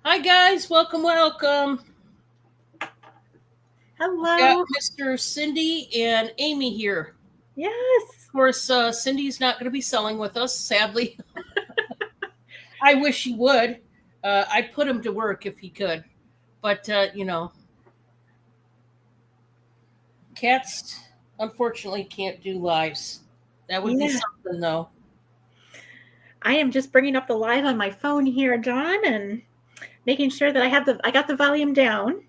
Hi guys, welcome. We've got Hello. Mr. Cindy and Amy here. Yes. Of course, Cindy's not going to be selling with us, sadly. I wish he would. I'd put him to work if he could. But, cats unfortunately can't do lives. That would be Yeah. something, though. I am just bringing up the live on my phone here, John, and making sure that I got the volume down.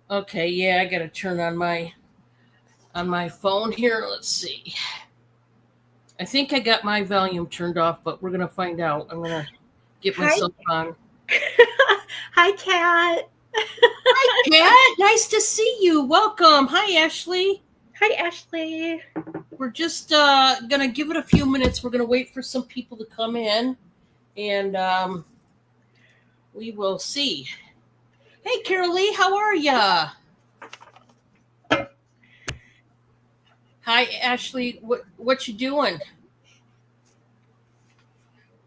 Okay, yeah, I got to turn on my phone here. Let's see. I think I got my volume turned off, but we're going to find out. I'm going to get Hi. myself on. Hi, Kat. Kat, nice to see you. Welcome. Hi, Ashley. Hi, Ashley. We're just gonna give it a few minutes. We're gonna wait for some people to come in, and we will see. Hey, Carol Lee, how are ya? Hi, Ashley. What you doing?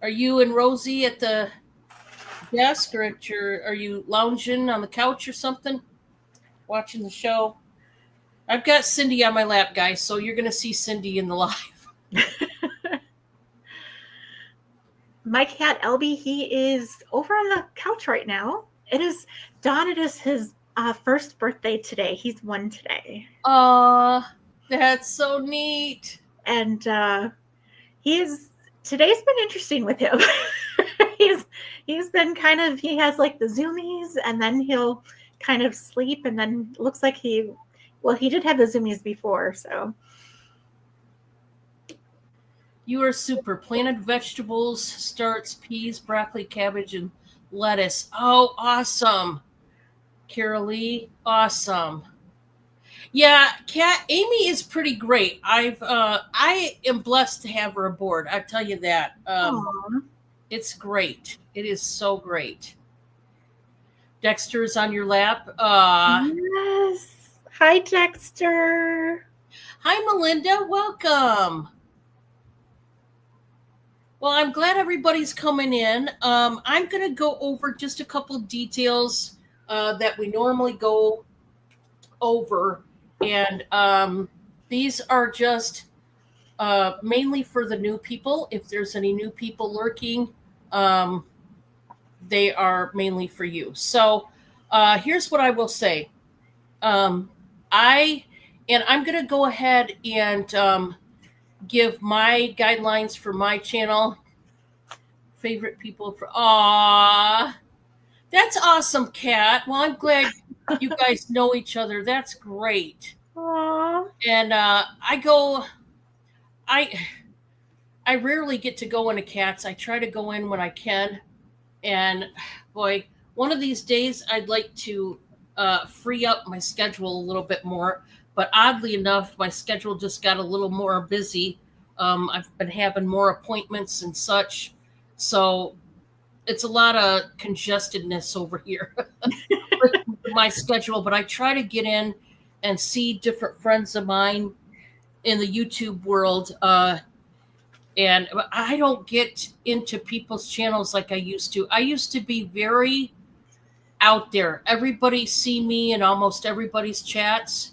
Are you and Rosie at the desk, or are you lounging on the couch or something, watching the show? I've got Cindy on my lap, guys, so you're gonna see Cindy in the live. My cat, Elby, he is over on the couch right now. Don, it is his first birthday today. He's 1 today. Aw, that's so neat. And today's been interesting with him. he's he's been he has like the zoomies, and then he'll kind of sleep, and then looks like he did have the zoomies before, so. You are super. Planted vegetables, starts, peas, broccoli, cabbage, and lettuce. Oh, awesome. Carol Lee, awesome. Yeah, Kat Amy is pretty great. I am blessed to have her aboard. I tell you that. Aw. It's great. It is so great. Dexter's on your lap. Yes. Hi, Dexter. Hi, Melinda. Welcome. Well, I'm glad everybody's coming in. I'm going to go over just a couple details that we normally go over, and these are just mainly for the new people. If there's any new people lurking, um, they are mainly for you. So here's what I will say. Um, I'm going to go ahead and give my guidelines for my channel. Favorite people for that's awesome, Kat. Well, I'm glad you guys know each other. That's great. Aw. And I I rarely get to go into Cats. I try to go in when I can. And boy, one of these days I'd like to free up my schedule a little bit more. But oddly enough, my schedule just got a little more busy. I've been having more appointments and such. So it's a lot of congestedness over here with my schedule, but I try to get in and see different friends of mine in the YouTube world. And I don't get into people's channels like I used to. I used to be very out there. Everybody see me in almost everybody's chats.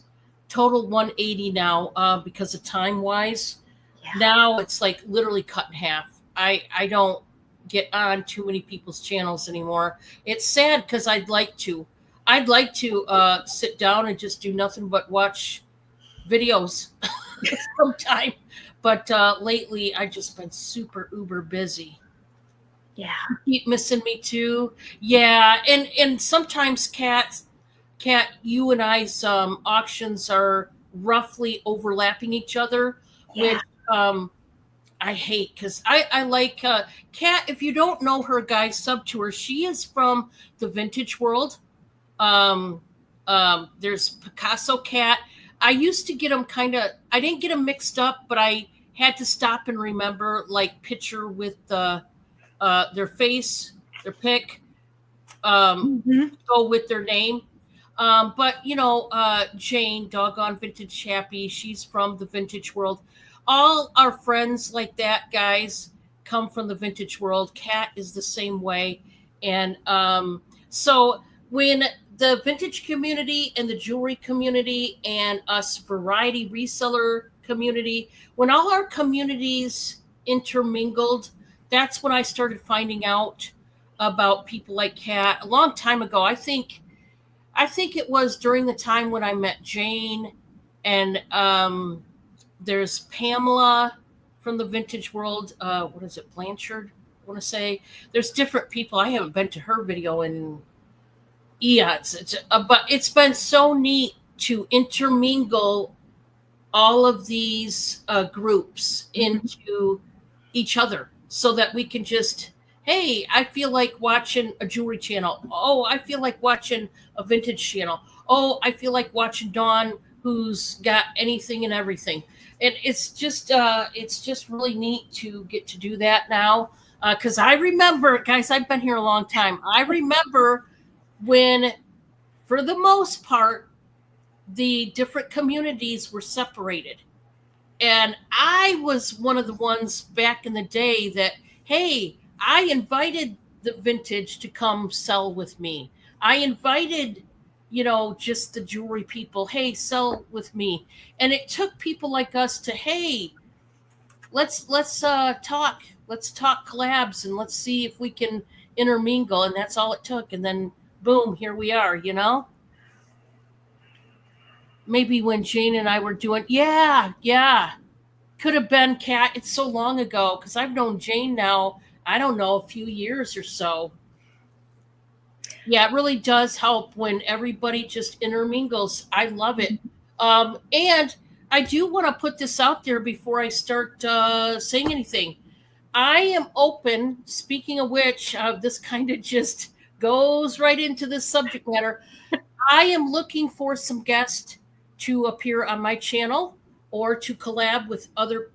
Total 180 now because of time wise. Yeah. Now it's like literally cut in half. I don't get on too many people's channels anymore. It's sad because I'd like to. I'd like to sit down and just do nothing but watch videos sometime. But lately, I've just been super uber busy. Yeah. Keep missing me too. Yeah, and sometimes Cat, you and I's auctions are roughly overlapping each other, Yeah. which I hate because I like Cat. If you don't know her, guys, sub to her. She is from the vintage world. Um, there's Picasso Cat. I used to get them I didn't get them mixed up, but I had to stop and remember like picture with their face, their pic, Mm-hmm. go with their name. But Jane, doggone vintage happy, she's from the vintage world. All our friends like that, guys, come from the vintage world. Cat is the same way, And so when the vintage community and the jewelry community and us variety reseller community, when all our communities intermingled, that's when I started finding out about people like Kat a long time ago. I think it was during the time when I met Jane, and there's Pamela from the vintage world. What is it, Blanchard? I want to say there's different people. I haven't been to her video in eons. But it's been so neat to intermingle all of these groups into each other so that we can just, hey, I feel like watching a jewelry channel. Oh, I feel like watching a vintage channel. Oh, I feel like watching Dawn, who's got anything and everything. And it's just really neat to get to do that now. Because I remember, guys, I've been here a long time. I remember when, for the most part, the different communities were separated. And I was one of the ones back in the day that, hey, I invited the vintage to come sell with me. I invited, just the jewelry people, hey, sell with me. And it took people like us to, hey, let's talk. Let's talk collabs and let's see if we can intermingle. And that's all it took. And then boom, here we are, Maybe when Jane and I were doing, yeah. Could have been Kat. It's so long ago because I've known Jane now, I don't know, a few years or so. Yeah, it really does help when everybody just intermingles. I love it. And I do want to put this out there before I start saying anything. I am open, speaking of which, this kind of just goes right into this subject matter. I am looking for some guests to appear on my channel or to collab with other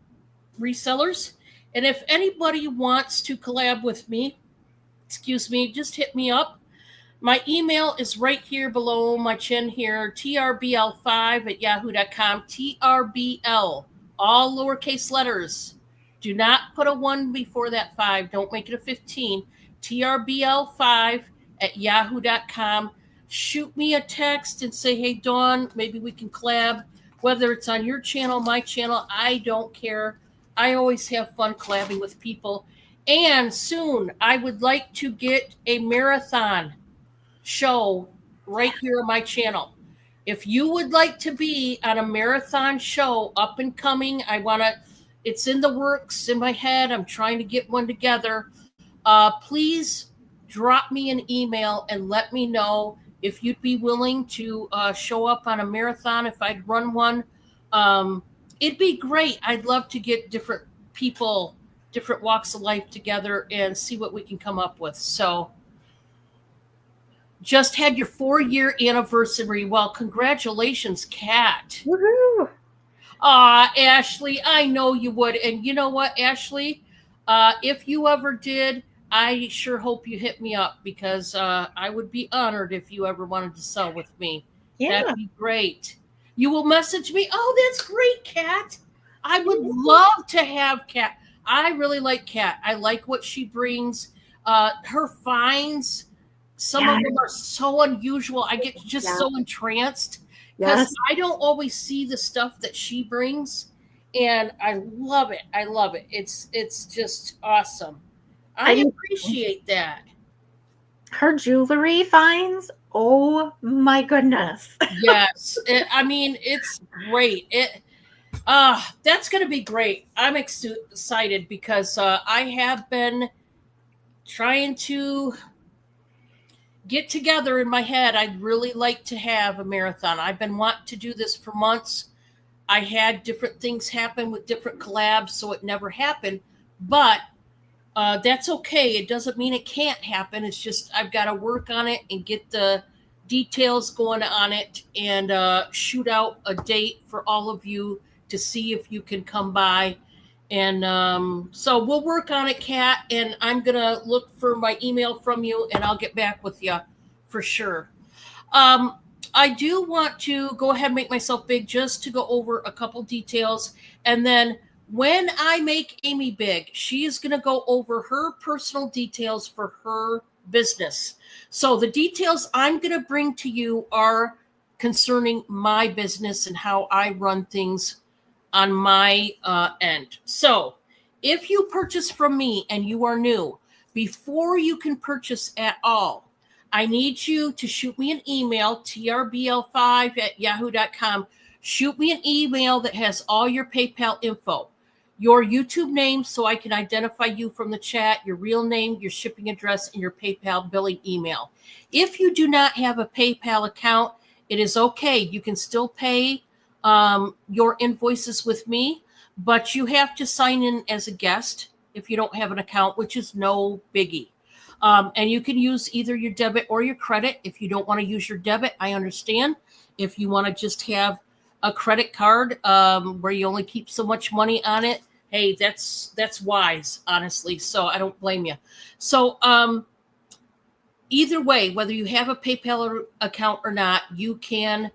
resellers. And if anybody wants to collab with me, just hit me up. My email is right here below my chin here, trbl5@yahoo.com, TRBL, all lowercase letters. Do not put a 1 before that 5. Don't make it a 15. TRBL5@yahoo.com. Shoot me a text and say, hey, Dawn, maybe we can collab. Whether it's on your channel, my channel, I don't care. I always have fun collabing with people. And soon, I would like to get a marathon show right here on my channel. If you would like to be on a marathon show, up and coming, it's in the works in my head. I'm trying to get one together. Please drop me an email and let me know if you'd be willing to show up on a marathon, if I'd run one. It'd be great. I'd love to get different people, different walks of life together and see what we can come up with. So just had your 4-year anniversary. Well, congratulations, Kat. Woohoo! Ashley, I know you would. And you know what, Ashley? If you ever did, I sure hope you hit me up because I would be honored if you ever wanted to sell with me. Yeah. That'd be great. You will message me. Oh, that's great, Kat. I would love to have Kat. I really like Kat. I like what she brings. Her finds, some of them are so unusual. I get just so entranced because I don't always see the stuff that she brings. And I love it. I love it. It's just awesome. I appreciate that. Her jewelry finds, oh my goodness. Yes. It's great. That's going to be great. I'm excited because I have been trying to get together in my head. I'd really like to have a marathon. I've been wanting to do this for months. I had different things happen with different collabs, so it never happened. But that's okay. It doesn't mean it can't happen. It's just I've got to work on it and get the details going on it and shoot out a date for all of you to see if you can come by. And so we'll work on it, Kat, and I'm going to look for my email from you, and I'll get back with you for sure. I do want to go ahead and make myself big just to go over a couple details. And then when I make Amy big, she is going to go over her personal details for her business. So the details I'm going to bring to you are concerning my business and how I run things on my end. So if you purchase from me and you are new, before you can purchase at all, I need you to shoot me an email, trbl5@yahoo.com. Shoot me an email that has all your PayPal info, your YouTube name so I can identify you from the chat, your real name, your shipping address, and your PayPal billing email. If you do not have a PayPal account, it is okay. You can still pay your invoices with me, but you have to sign in as a guest if you don't have an account, which is no biggie. And you can use either your debit or your credit. If you don't want to use your debit, I understand. If you want to just have a credit card where you only keep so much money on it, hey, that's wise, honestly. So I don't blame you. So either way, whether you have a PayPal account or not, you can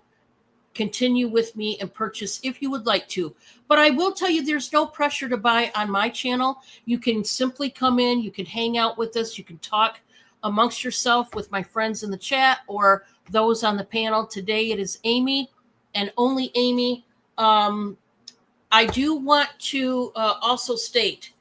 continue with me and purchase if you would like to. But I will tell you, there's no pressure to buy on my channel. You can simply come in, you can hang out with us, you can talk amongst yourself with my friends in the chat or those on the panel. Today it is Amy and only Amy. I do want to also state,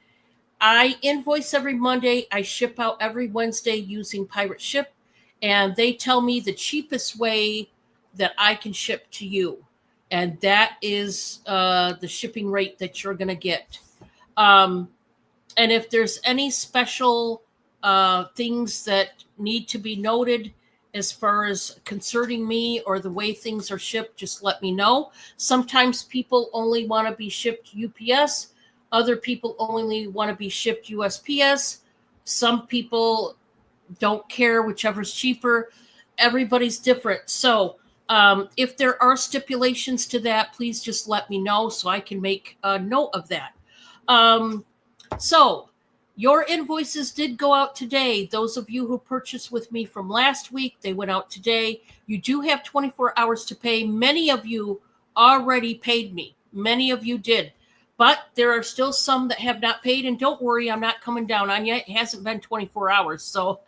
I invoice every Monday. I ship out every Wednesday using Pirate Ship, and they tell me the cheapest way that I can ship to you. And that is the shipping rate that you're going to get. And if there's any special things that need to be noted as far as concerning me or the way things are shipped, just let me know. Sometimes people only want to be shipped UPS. Other people only want to be shipped USPS. Some people don't care, whichever's cheaper. Everybody's different. So if there are stipulations to that, please just let me know so I can make a note of that. So your invoices did go out today. Those of you who purchased with me from last week, they went out today. You do have 24 hours to pay. Many of you already paid me. Many of you did. But there are still some that have not paid. And don't worry, I'm not coming down on you. It hasn't been 24 hours. So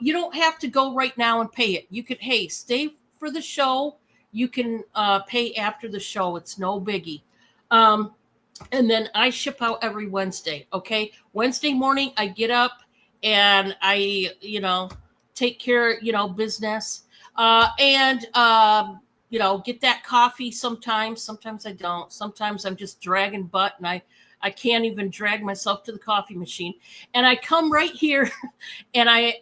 you don't have to go right now and pay it. You could, hey, stay for the show. You can pay after the show. It's no biggie. And then I ship out every Wednesday. Okay. Wednesday morning, I get up and I, take care, business. And get that coffee sometimes. Sometimes I don't. Sometimes I'm just dragging butt and I can't even drag myself to the coffee machine. And I come right here and I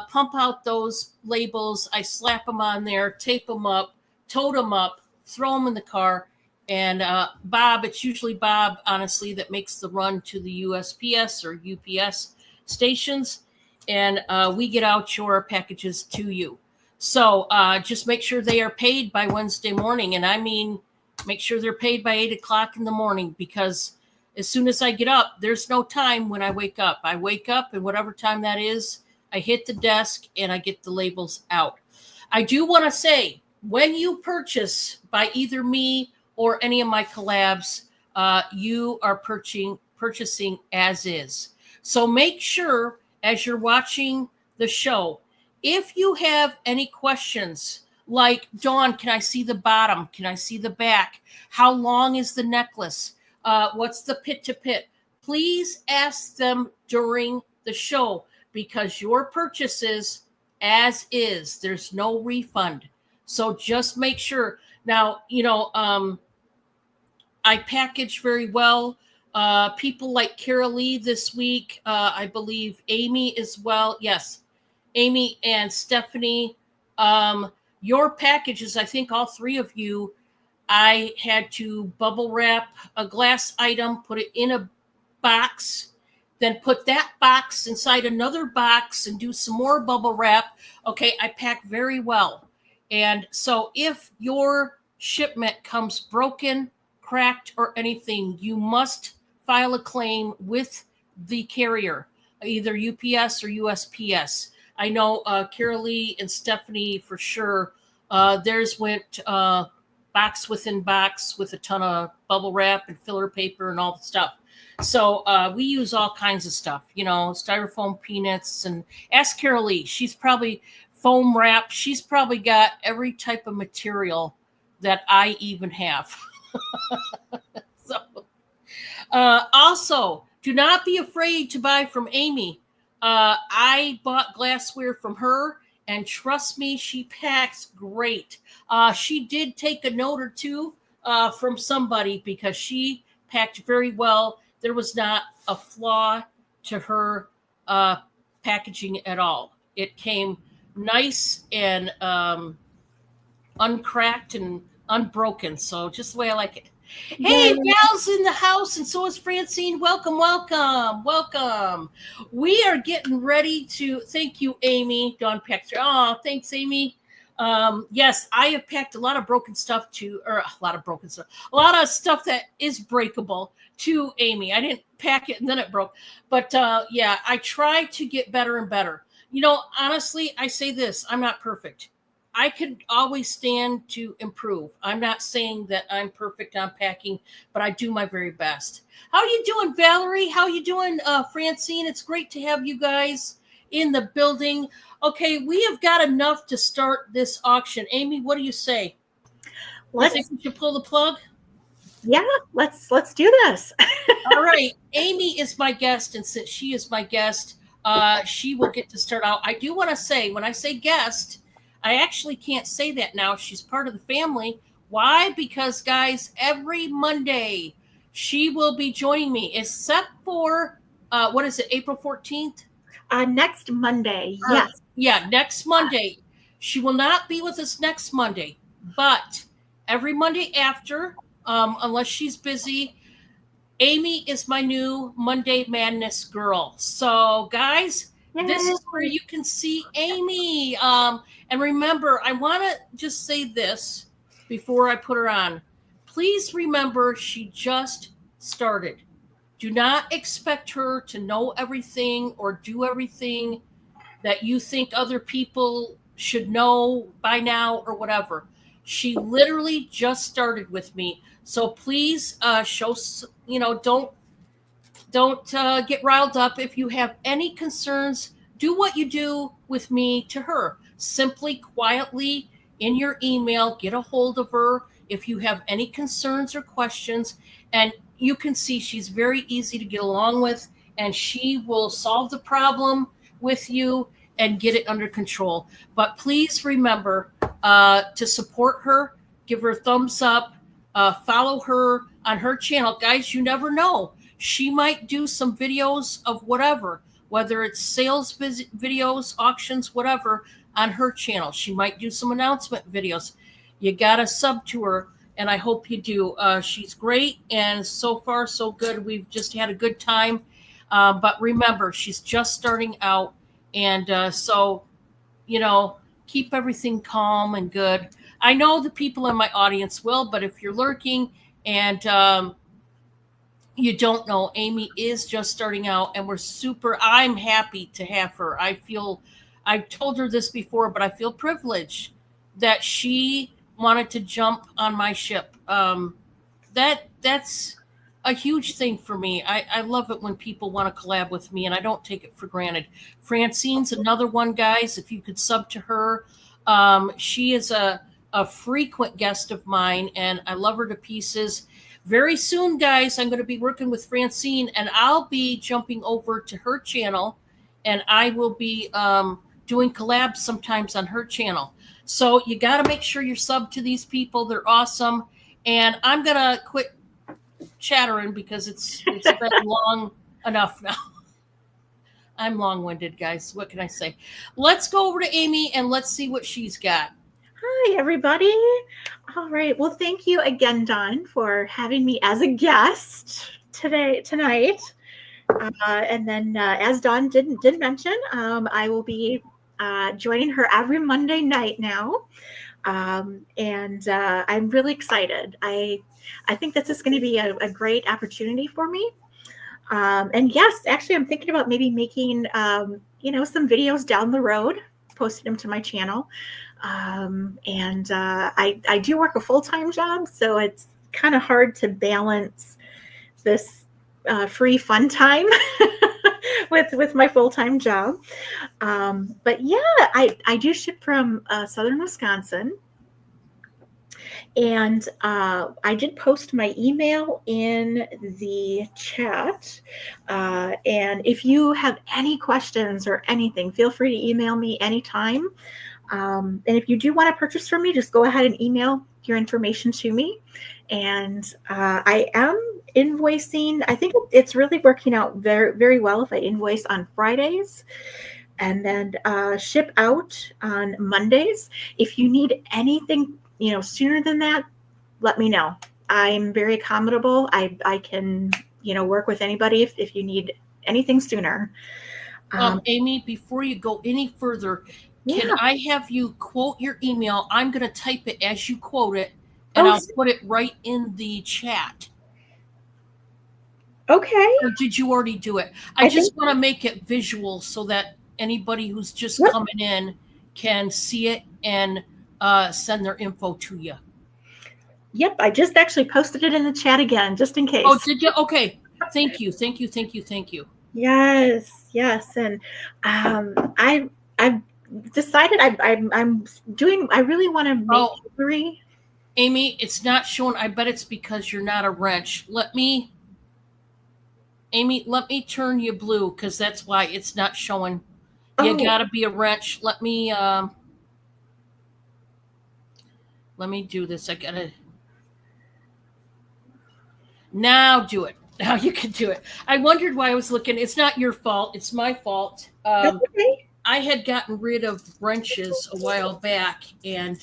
pump out those labels. I slap them on there, tape them up, tote them up, throw them in the car. And Bob, it's usually Bob, honestly, that makes the run to the USPS or UPS stations. And we get out your packages to you. So just make sure they are paid by Wednesday morning. And I mean, make sure they're paid by 8 o'clock in the morning, because as soon as I get up, there's no time when I wake up. I wake up, and whatever time that is, I hit the desk and I get the labels out. I do want to say, when you purchase by either me or any of my collabs, you are purchasing as is. So make sure as you're watching the show, if you have any questions like, Dawn, can I see the bottom? Can I see the back? How long is the necklace? What's the pit to pit? Please ask them during the show, because your purchases as is, there's no refund. So just make sure. Now, I package very well. People like Carol Lee this week, I believe Amy as well. Yes, Amy and Stephanie. Your packages, I think all three of you, I had to bubble wrap a glass item, put it in a box, then put that box inside another box and do some more bubble wrap. Okay, I pack very well. And so if your shipment comes broken, cracked, or anything, you must file a claim with the carrier, either UPS or USPS. I know Carol Lee and Stephanie for sure. Theirs went box within box with a ton of bubble wrap and filler paper and all the stuff. So we use all kinds of stuff, styrofoam peanuts, and ask Carol Lee. She's probably foam wrap. She's probably got every type of material that I even have. So also, do not be afraid to buy from Amy. I bought glassware from her, and trust me, she packs great. She did take a note or two from somebody because she packed very well. There was not a flaw to her packaging at all. It came nice and uncracked and unbroken. So just the way I like it. Hey, Val's in the house, and so is Francine. Welcome, welcome, welcome. We are getting ready to thank you, Amy. Dawn Paxter. Oh, thanks, Amy. Yes, I have packed a lot of broken stuff a lot of stuff that is breakable to Amy. I didn't pack it and then it broke. But yeah, I try to get better and better. Honestly, I say this, I'm not perfect. I could always stand to improve. I'm not saying that I'm perfect on packing, but I do my very best. How are you doing, Valerie? How are you doing, Francine? It's great to have you guys in the building. Okay, we have got enough to start this auction. Amy, what do you say? You think we should pull the plug? Yeah, let's do this. All right. Amy is my guest, and since she is my guest, she will get to start out. I do want to say, when I say guest, I actually can't say that now. She's part of the family. Why? Because, guys, every Monday she will be joining me, except for, what is it, April 14th? Next Monday, yes. Yeah, next Monday. She will not be with us next Monday, but every Monday after, unless she's busy, Amy is my new Monday Madness girl. So, guys, this is where you can see Amy. And remember, I want to just say this before I put her on. Please remember, she just started. Do not expect her to know everything or do everything that you think other people should know by now or whatever. She literally just started with me. So please don't get riled up. If you have any concerns, do what you do with me to her. Simply, quietly, in your email, get a hold of her if you have any concerns or questions. And you can see she's very easy to get along with, and she will solve the problem with you and get it under control. But please remember to support her, give her a thumbs up, follow her on her channel. Guys, you never know. She might do some videos of whatever, whether it's sales videos, auctions, whatever, on her channel. She might do some announcement videos. You got to sub to her, and I hope you do. She's great, and so far, so good. We've just had a good time. But remember, she's just starting out, and so, keep everything calm and good. I know the people in my audience will, but if you're lurking and you don't know, Amy is just starting out, and I'm happy to have her. I've told her this before, but I feel privileged that she wanted to jump on my ship. That's a huge thing for me. I love it when people want to collab with me, and I don't take it for granted. Francine's another one, guys. If you could sub to her, she is a frequent guest of mine, and I love her to pieces. Very soon, guys, I'm going to be working with Francine, and I'll be jumping over to her channel, and I will be doing collabs sometimes on her channel. So you got to make sure you're sub to these people. They're awesome. And I'm going to quit chattering because it's been long enough now. I'm long-winded, guys. What can I say? Let's go over to Amy and let's see what she's got. Hi, everybody. All right. Well, thank you again, Dawn, for having me as a guest tonight. And then, as Dawn did mention, I will be joining her every Monday night now. And I'm really excited. I think this is going to be a great opportunity for me. And yes, actually, I'm thinking about maybe making, some videos down the road, posting them to my channel. And I do work a full-time job, so it's kind of hard to balance this free fun time with my full-time job. But yeah, I do ship from southern Wisconsin. And I did post my email in the chat. And if you have any questions or anything, feel free to email me anytime. And if you do want to purchase from me, just go ahead and email your information to me. And I am invoicing. I think it's really working out very, very well if I invoice on Fridays and then ship out on Mondays. If you need anything, sooner than that, let me know. I'm very accommodable. I can, work with anybody if you need anything sooner. Amy, before you go any further, Yeah. can I have you quote your email? I'm going to type it as you quote it, and I'll put it right in the chat. Okay. Or did you already do it? I just want to make it visual so that anybody who's just coming in can see it and send their info to you. Yep, I just actually posted it in the chat again, just in case. Oh, did you? Okay. Thank you. Thank you. Thank you. Thank you. Yes, yes. And I've decided I'm doing, I really want to make jewelry. Amy, it's not showing. I bet it's because you're not a wrench. Amy, let me turn you blue because that's why it's not showing. You gotta be a wrench. Let me do this. I gotta now do it. Now you can do it. I wondered why I was looking. It's not your fault. It's my fault. Okay. I had gotten rid of wrenches a while back, and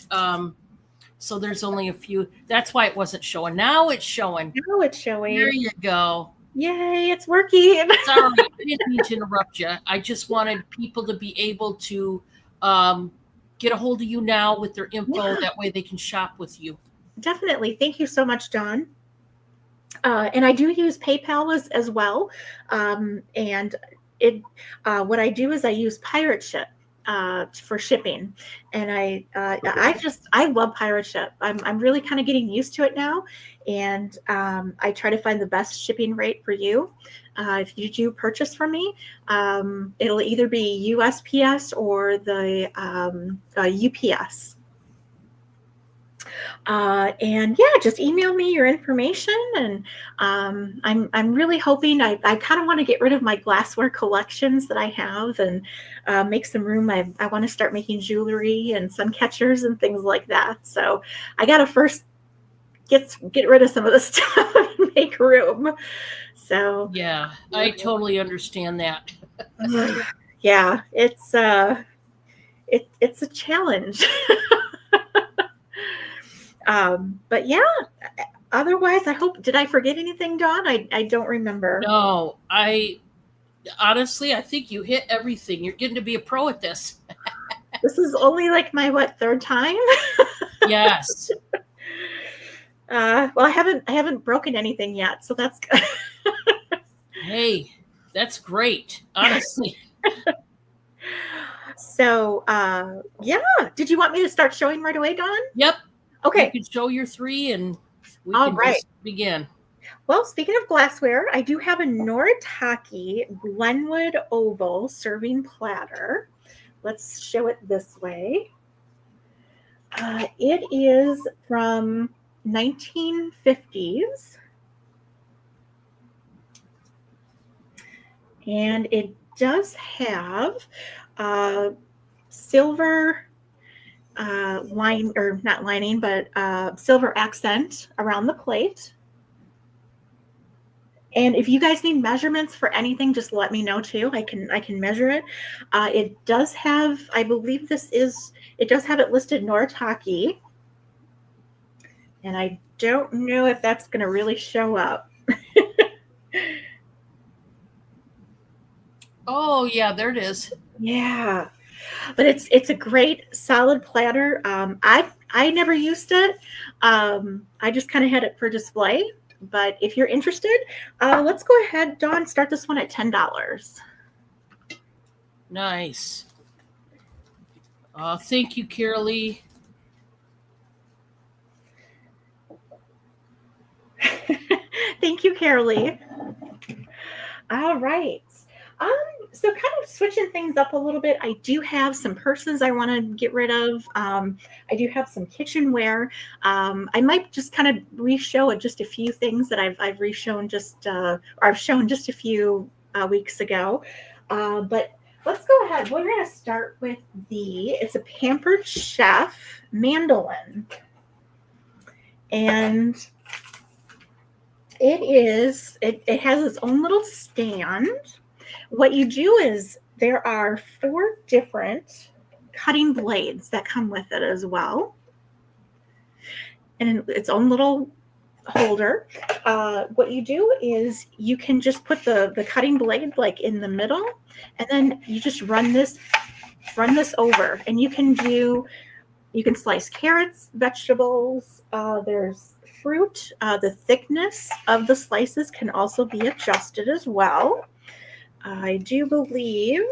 so there's only a few. That's why it wasn't showing. Now it's showing. Now it's showing. There you go. Yay, it's working. Sorry, I didn't mean to interrupt you. I just wanted people to be able to get a hold of you now with their info. Yeah. That way they can shop with you. Definitely. Thank you so much, Dawn. And I do use PayPal as well. And what I do is I use Pirate Ship for shipping. And I love Pirate Ship. I'm really kind of getting used to it now. And I try to find the best shipping rate for you. If you do purchase from me, it'll either be USPS or the UPS. And yeah, just email me your information. And I'm really hoping I kind of want to get rid of my glassware collections that I have and make some room. I want to start making jewelry and sun catchers and things like that. So I got to first get rid of some of the stuff and make room. So yeah, I totally understand that. Yeah, it's a challenge. But yeah, otherwise, I hope, did I forget anything, Dawn? I don't remember. No, honestly, I think you hit everything. You're getting to be a pro at this. This is only like my, third time? Yes. Well, I haven't broken anything yet, so that's good. Hey, that's great, honestly. So, yeah. Did you want me to start showing right away, Dawn? Yep. Okay. You can show your 3 and we can just begin. Well, speaking of glassware, I do have a Noritake Glenwood Oval serving platter. Let's show it this way. It is from 1950s. And it does have silver line, or not lining, but silver accent around the plate. And if you guys need measurements for anything, just let me know too. I can measure it. It does have, I believe it does have it listed Noritake. And I don't know if that's going to really show up. Oh yeah, there it is. Yeah, but it's a great solid platter. I never used it. I just kind of had it for display. But if you're interested, let's go ahead, Dawn, start this one at $10. Nice. Thank you, Carolee. Thank you, Carolee. All right. Um, so kind of switching things up a little bit, I do have some purses I want to get rid of. I do have some kitchenware. I might just kind of re-show it, just a few things that I've re-shown or I've shown just a few weeks ago. But let's go ahead. We're going to start with it's a Pampered Chef mandolin. And it has its own little stand. What you do is there are 4 different cutting blades that come with it as well, and its own little holder. What you do is you can just put the cutting blade like in the middle, and then you just run this over, and you can slice carrots, vegetables. There's fruit. The thickness of the slices can also be adjusted as well. I do believe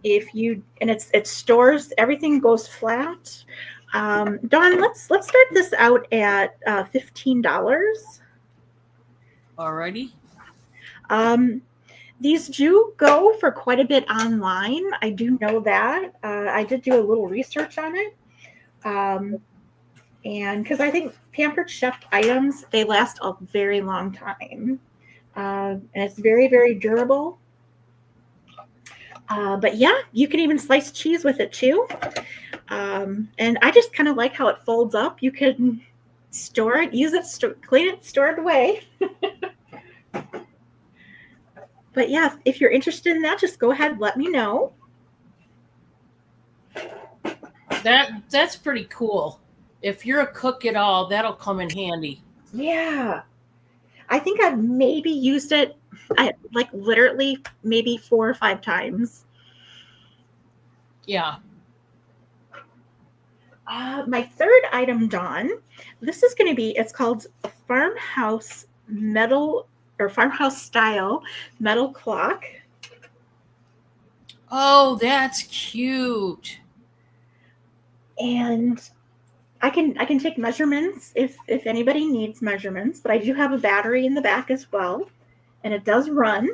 it stores, everything goes flat. Dawn, let's start this out at $15. Alrighty. These do go for quite a bit online. I do know that. I did do a little research on it. And because I think Pampered Chef items, they last a very long time. And it's very, very durable. But yeah, you can even slice cheese with it too. And I just kind of like how it folds up. You can store it, use it, clean it, store it away. But yeah, if you're interested in that, just go ahead and let me know. That's pretty cool. If you're a cook at all, that'll come in handy. Yeah. I think I've maybe used it like literally maybe 4 or 5 times. Yeah. My third item, Dawn, this is going to be, it's called a farmhouse metal or farmhouse style metal clock. Oh, that's cute. And I can take measurements if anybody needs measurements, but I do have a battery in the back as well, and it does run.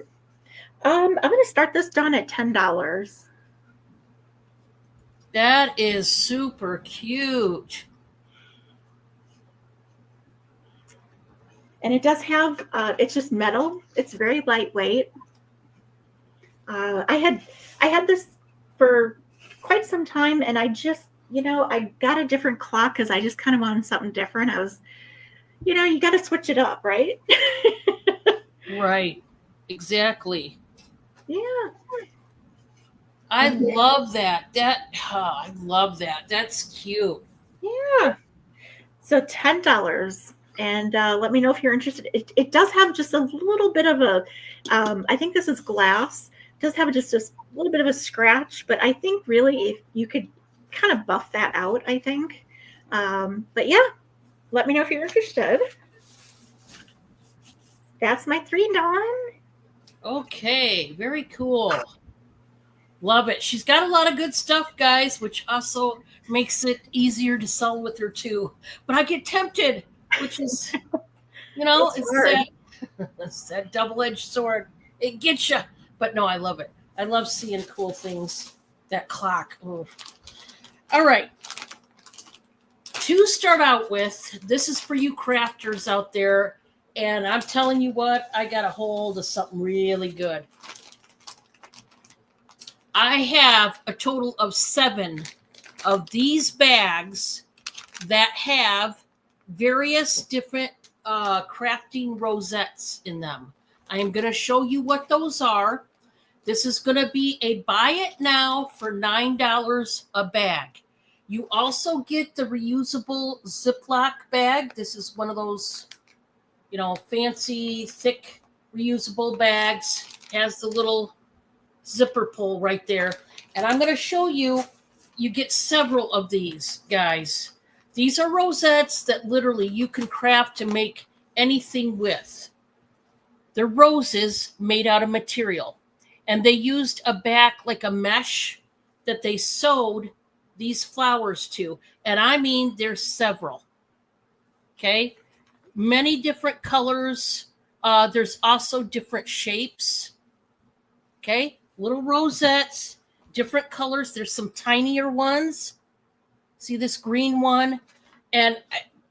I'm going to start this, Dawn, at $10. That is super cute. And it does have, it's just metal. It's very lightweight. I had this for quite some time, and I just, I got a different clock because I just kind of wanted something different. I was, you got to switch it up, right? Right. Exactly. Yeah. I love that. I love that. That's cute. Yeah. So $10. And let me know if you're interested. It does have just a little bit of a, I think this is glass. It does have just a little bit of a scratch, but I think really if you could kind of buff that out, I think. But yeah, let me know if you're interested. That's my 3, Dawn. Okay, very cool. Love it. She's got a lot of good stuff, guys, which also makes it easier to sell with her too. But I get tempted, which is, it's that double-edged sword. It gets you. But no, I love it. I love seeing cool things. That clock. Ooh. All right. To start out with, this is for you crafters out there. And I'm telling you what, I got a hold of something really good. I have a total of 7 of these bags that have various different crafting rosettes in them. I am going to show you what those are. This is going to be a buy it now for $9 a bag. You also get the reusable Ziploc bag. This is one of those, fancy, thick, reusable bags. Has the little zipper pull right there. And I'm going to show you, you get several of these, guys. These are rosettes that literally you can craft to make anything with. They're roses made out of material. And they used a back like a mesh that they sewed these flowers to. And I mean, there's several. Okay? Many different colors. There's also different shapes. Okay, little rosettes, different colors. There's some tinier ones. See this green one? And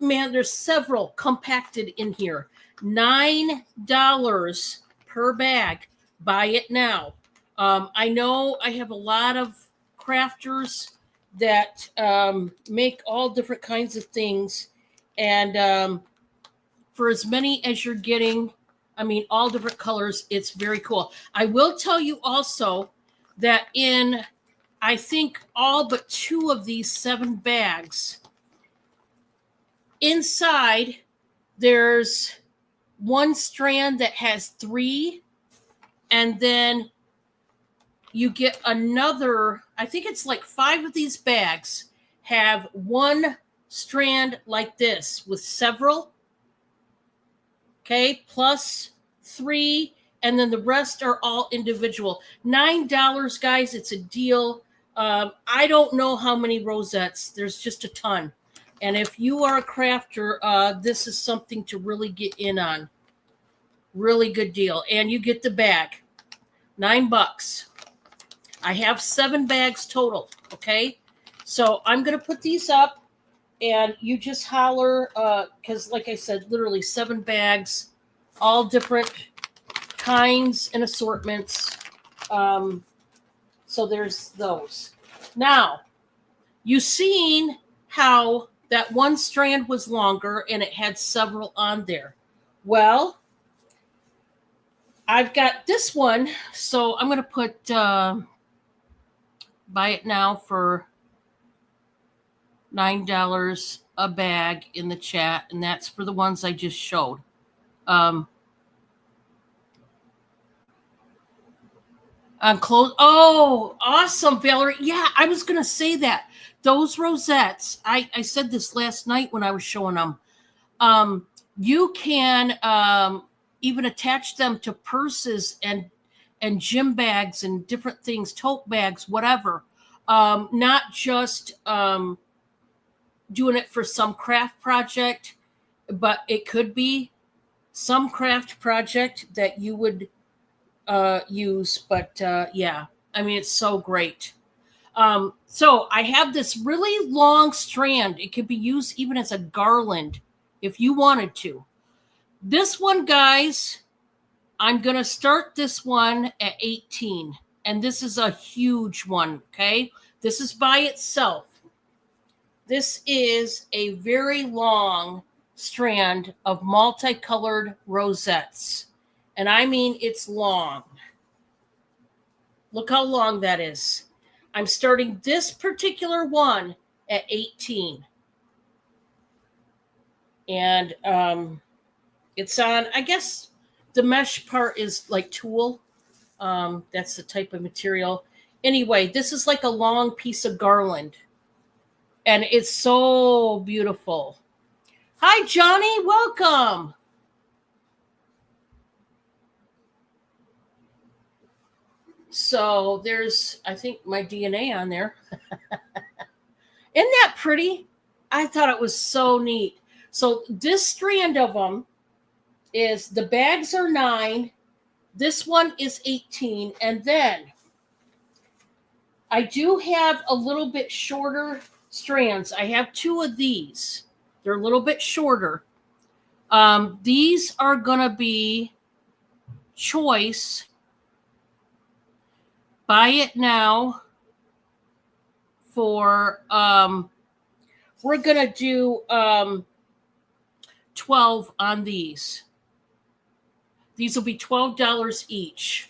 man, there's several compacted in here. $9 per bag. Buy it now. I know I have a lot of crafters that make all different kinds of things. And for as many as you're getting, I mean, all different colors, it's very cool. I will tell you also that in, I think, all but 2 of these 7 bags, inside, there's one strand that has 3, and then you get another, I think it's like 5 of these bags have one strand like this with several, okay, plus 3, and then the rest are all individual. $9, guys, it's a deal. I don't know how many rosettes. There's just a ton. And if you are a crafter, this is something to really get in on. Really good deal. And you get the bag. $9. I have 7 bags total. Okay. So I'm going to put these up and you just holler. Cause like I said, literally 7 bags, all different kinds and assortments. So there's those. Now you seen how that one strand was longer and it had several on there. Well, I've got this one, so I'm going to put buy it now for $9 a bag in the chat, and that's for the ones I just showed. I'm close. Oh, awesome, Valerie. Yeah, I was going to say that. Those rosettes, I said this last night when I was showing them. You can even attach them to purses and gym bags and different things, tote bags, whatever. Not just doing it for some craft project, but it could be some craft project that you would use. But yeah, I mean, it's so great. So I have this really long strand. It could be used even as a garland if you wanted to. This one, guys, I'm going to start this one at 18. And this is a huge one, okay? This is by itself. This is a very long strand of multicolored rosettes. And I mean, it's long. Look how long that is. I'm starting this particular one at 18. And it's on, I guess the mesh part is like tulle. That's the type of material. Anyway, this is like a long piece of garland. And it's so beautiful. Hi, Johnny. Welcome. So there's, I think, my DNA on there. Isn't that pretty? I thought it was so neat. So this strand of them is, the bags are 9. This one is 18. And then I do have a little bit shorter strands. I have 2 of these. They're a little bit shorter. These are going to be choice. Buy it now for, we're going to do 12 on these. These will be $12 each.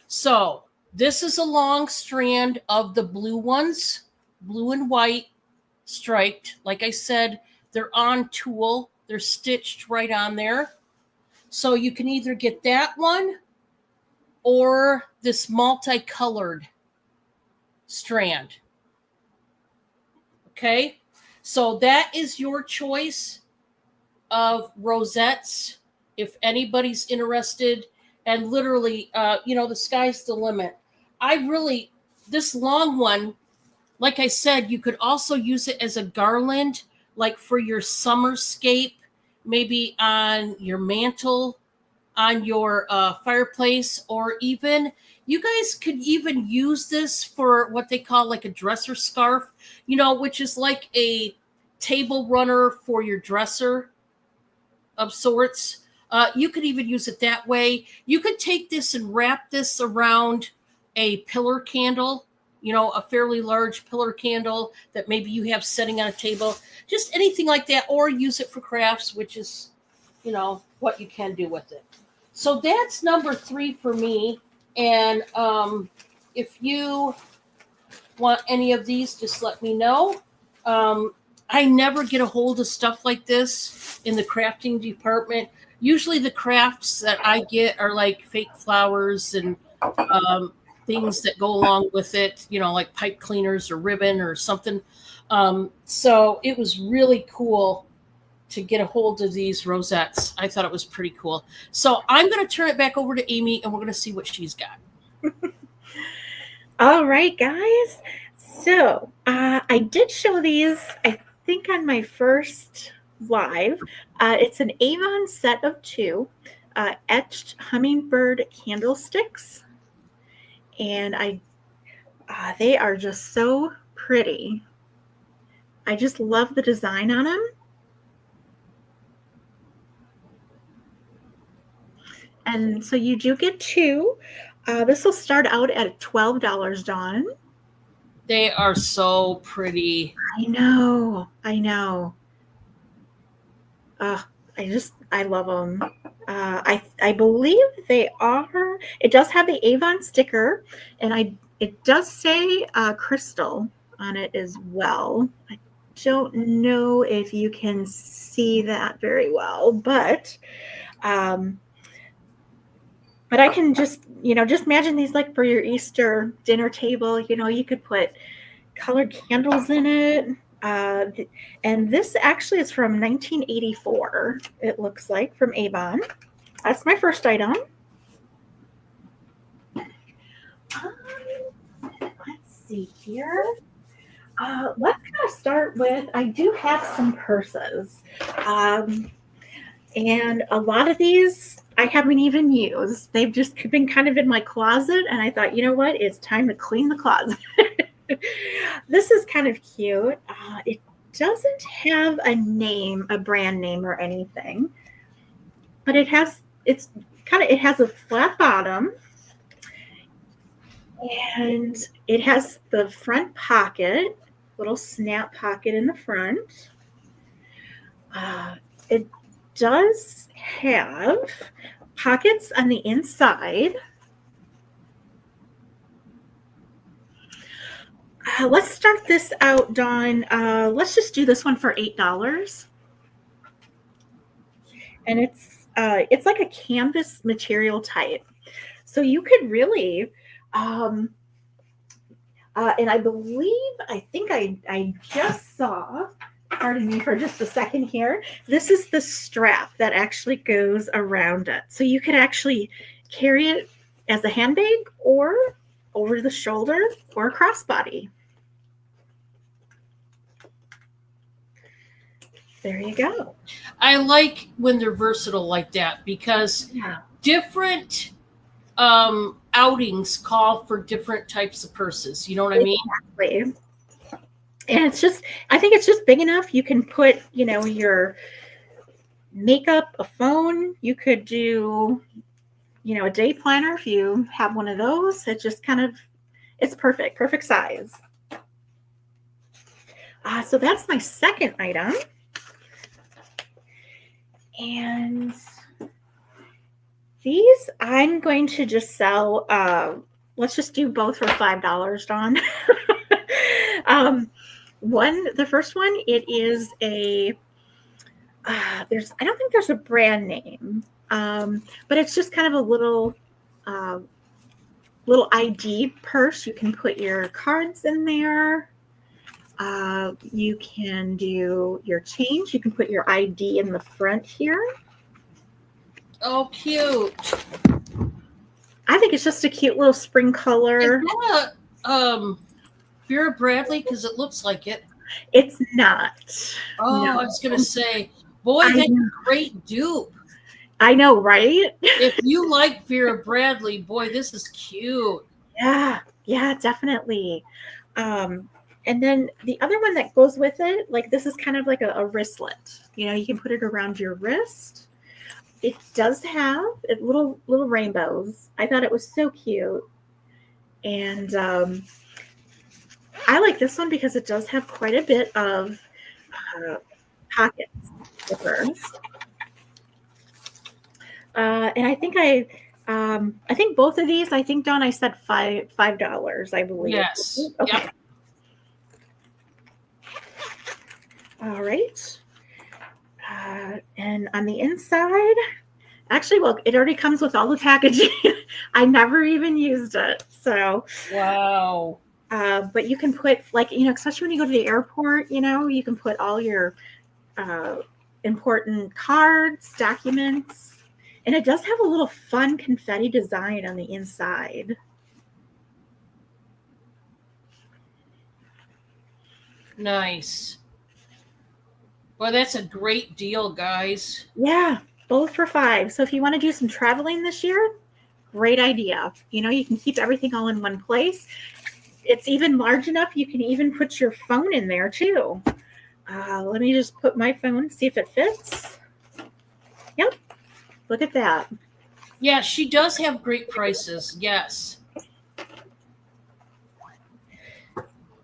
So this is a long strand of the blue ones, blue and white, striped. Like I said, they're on tulle. They're stitched right on there. So you can either get that one or this multicolored strand. Okay, so that is your choice of rosettes. If anybody's interested, and literally, the sky's the limit. This long one, like I said, you could also use it as a garland, like for your summerscape, maybe on your mantle, on your fireplace, or even you guys could even use this for what they call like a dresser scarf, which is like a table runner for your dresser of sorts. You could even use it that way. You could take this and wrap this around a pillar candle, a fairly large pillar candle that maybe you have setting on a table, just anything like that, or use it for crafts, which is, what you can do with it. So that's number 3 for me. And if you want any of these, just let me know. I never get a hold of stuff like this in the crafting department. Usually the crafts that I get are like fake flowers and things that go along with it, like pipe cleaners or ribbon or something. So it was really cool to get a hold of these rosettes. I thought it was pretty cool. So I'm going to turn it back over to Amy, and we're going to see what she's got. All right, guys. So I did show these, I think, on my first live. It's an Avon set of 2 etched hummingbird candlesticks. And they are just so pretty. I just love the design on them. And so you do get 2. This will start out at $12, Dawn. They are so pretty. I know. I love them. I believe they are. It does have the Avon sticker, and it does say crystal on it as well. I don't know if you can see that very well, but I can just imagine these like for your Easter dinner table. You could put colored candles in it. And this actually is from 1984, it looks like, from Avon. That's my first item. Let's see here. Let's kind of start with, I do have some purses. And a lot of these I haven't even used. They've just been kind of in my closet, and I thought, you know what? It's time to clean the closet. This is kind of cute. It doesn't have a brand name or anything, but it has a flat bottom, and it has the front pocket, little snap pocket in the front. It does have pockets on the inside. Let's start this out, Dawn. Let's just do this one for $8. And it's like a canvas material type. So you could really, and I think I just saw, pardon me for just a second here, this is the strap that actually goes around it. So you could actually carry it as a handbag or over the shoulder or a crossbody. There you go. I like when they're versatile like that, because different outings call for different types of purses. You know what I mean? Exactly. And I think it's just big enough. You can put, your makeup, a phone. You could do, a day planner if you have one of those. It just it's perfect size. So that's my second item. And these I'm going to just sell. Let's just do both for $5, Dawn. The first one, it is I don't think there's a brand name, but it's just kind of a little ID purse. You can put your cards in there. You can do your change. You can put your ID in the front here. Oh, cute. I think it's just a cute little spring color. Is that Vera Bradley? Because it looks like it. It's not. Oh, no. I was going to say, boy, that's a great dupe. I know, right? If you like Vera Bradley, boy, this is cute. Yeah, definitely. Um, and then the other one that goes with it, like this is kind of like a wristlet. You know, you can put it around your wrist. It does have little rainbows. I thought it was so cute, and I like this one because it does have quite a bit of pocket zippers. And I think both of these. I think Don, I said $5. I believe. Yes. Okay. Yep. All right. And on the inside, actually, well, it already comes with all the packaging. I never even used it. So, Wow. but you can put, like, you know, especially when you go to the airport, you know, you can put all your important cards, documents, and it does have a little fun confetti design on the inside. Nice. Well, that's a great deal, guys. Yeah, both for 5. So if you want to do some traveling this year, great idea. You know, you can keep everything all in one place. It's even large enough you can even put your phone in there too. Let me just put my phone, see if it fits. Yep, look at that. Yeah, she does have great prices. Yes.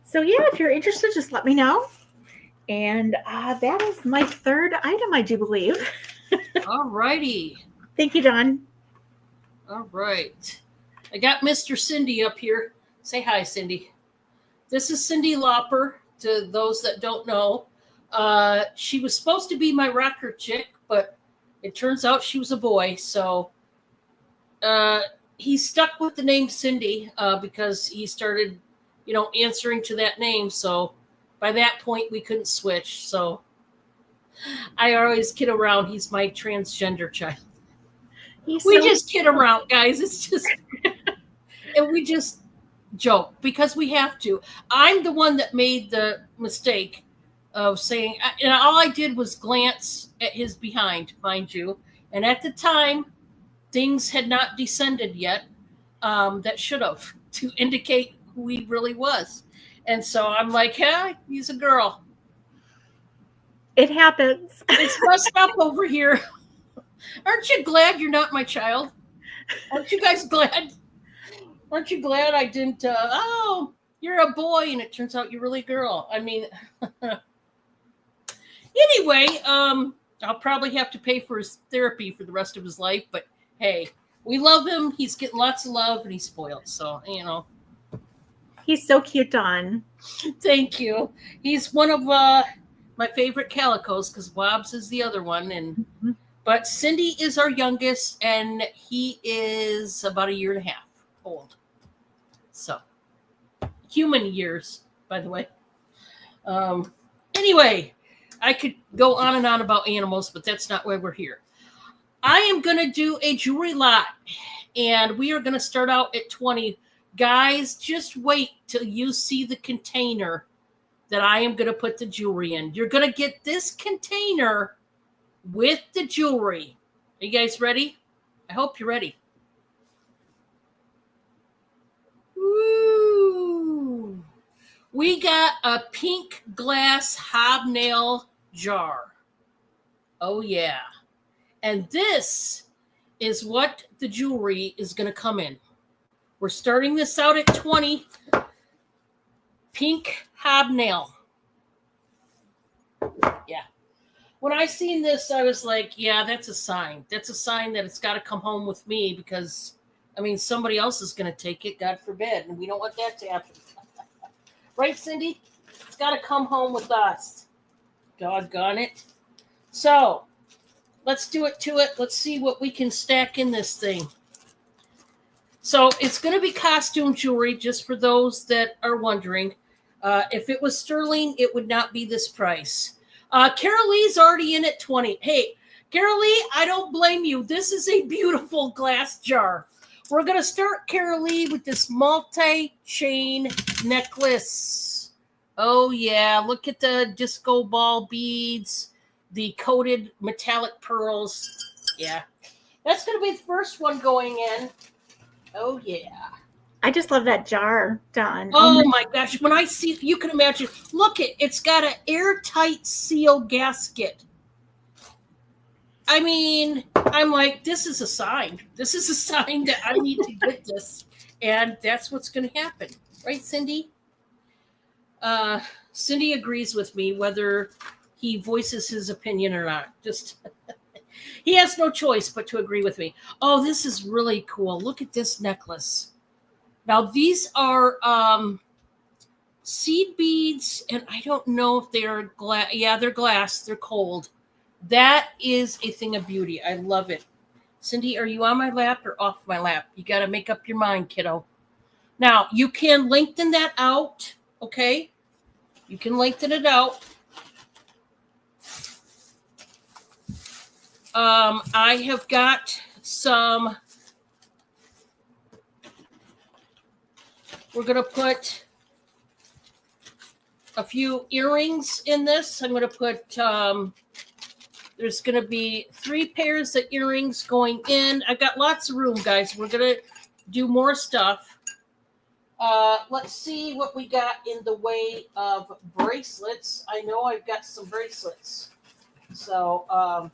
So yeah, if you're interested, just let me know. And that is my third item, I do believe. All righty. Thank you, Don. All right. I got Mr. Cindy up here. Say hi, Cindy. This is Cindy Lauper, to those that don't know. She was supposed to be my rocker chick, but it turns out she was a boy. So he stuck with the name Cindy because he started, you know, answering to that name. So by that point, we couldn't switch. So I always kid around. He's my transgender child. We just kid around, guys. It's just, and we just joke because we have to. I'm the one that made the mistake of saying, and all I did was glance at his behind, mind you. And at the time, things had not descended yet that should have to indicate who he really was. And so I'm like, yeah, he's a girl. It happens. It's messed up over here. Aren't you glad you're not my child? Aren't you guys glad? Aren't you glad I didn't? Oh, you're a boy, and it turns out you're really a girl. I mean, anyway, I'll probably have to pay for his therapy for the rest of his life. But hey, we love him. He's getting lots of love, and he's spoiled. So you know, he's so cute, Don. Thank you. He's one of my favorite calicos because Bob's is the other one, and but Cindy is our youngest, and he is about a year and a half old. So, human years, by the way. Anyway, I could go on and on about animals, but that's not why we're here. I am going to do a jewelry lot, and we are going to start out at 20. Guys, just wait till you see the container that I am going to put the jewelry in. You're going to get this container with the jewelry. Are you guys ready? I hope you're ready. Woo! We got a pink glass hobnail jar. Oh, yeah. And this is what the jewelry is going to come in. We're starting this out at 20. Pink hobnail. Yeah. When I seen this, I was like, yeah, that's a sign. That's a sign that it's got to come home with me because, I mean, somebody else is going to take it, God forbid, and we don't want that to happen. Right, Cindy? It's got to come home with us. Doggone it. So, let's do it to it. Let's see what we can stack in this thing. So, it's going to be costume jewelry, just for those that are wondering. If it was sterling, it would not be this price. Carol Lee's already in at 20. Hey, Carol Lee, I don't blame you. This is a beautiful glass jar. We're going to start, Carol Lee, with this multi-chain necklace. Oh, yeah. Look at the disco ball beads, the coated metallic pearls. Yeah. That's going to be the first one going in. Oh, yeah. I just love that jar done. Oh my gosh. When I see, you can imagine, look, it's got an airtight seal gasket. I mean, I'm like, this is a sign. This is a sign that I need to get this. And that's what's going to happen. Right, Cindy? Cindy agrees with me whether he voices his opinion or not. Just he has no choice but to agree with me. Oh, this is really cool. Look at this necklace. Now these are seed beads, and I don't know if they are glass. Yeah, they're glass. They're cold. That is a thing of beauty. I love it. Cindy, are you on my lap or off my lap? You got to make up your mind, kiddo. Now, you can lengthen that out, okay? You can lengthen it out. I have got some. We're going to put a few earrings in this. I'm going to put, there's going to be 3 pairs of earrings going in. I've got lots of room, guys. We're going to do more stuff. Let's see what we got in the way of bracelets. I know I've got some bracelets. So,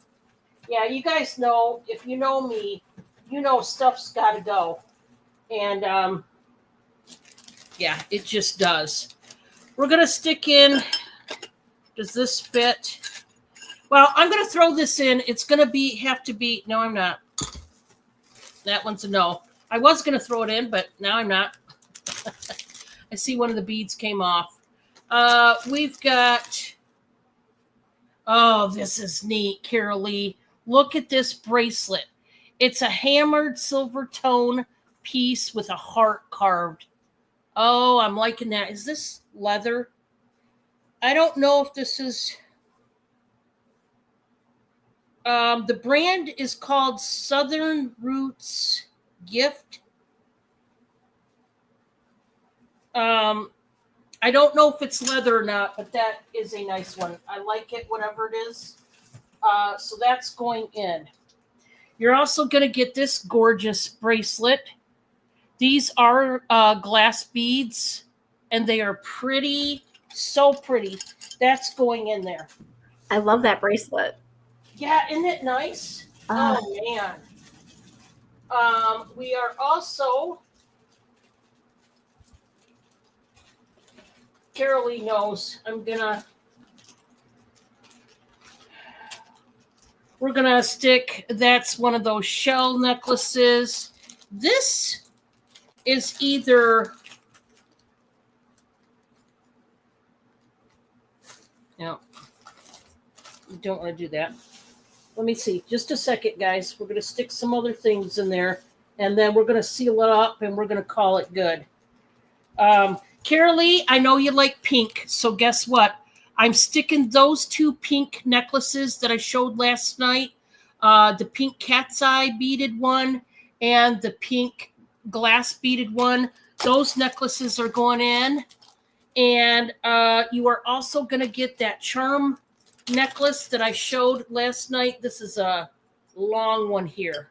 yeah, you guys know, if you know me, you know stuff's got to go. And, yeah, it just does. We're going to stick in, does this fit? Well, I'm going to throw this in. It's going to have to be, no, I'm not. That one's a no. I was going to throw it in, but now I'm not. I see one of the beads came off. We've got, oh, this is neat, Carol Lee. Look at this bracelet. It's a hammered silver tone piece with a heart carved. Oh, I'm liking that. Is this leather? I don't know if this is. The brand is called Southern Roots Gift. I don't know if it's leather or not, but that is a nice one. I like it, whatever it is. So that's going in. You're also going to get this gorgeous bracelet. These are glass beads, and they are pretty, so pretty. That's going in there. I love that bracelet. Yeah, isn't it nice? Oh, man. We are also, Carol Lee knows, we're going to stick, that's one of those shell necklaces. This is either, no, you don't want to do that. Let me see, just a second, guys. We're going to stick some other things in there, and then we're going to seal it up, and we're going to call it good. Carol Lee, I know you like pink, so guess what? I'm sticking those 2 pink necklaces that I showed last night, the pink cat's eye beaded one and the pink glass beaded one. Those necklaces are going in. And you are also going to get that charm necklace that I showed last night. This is a long one here.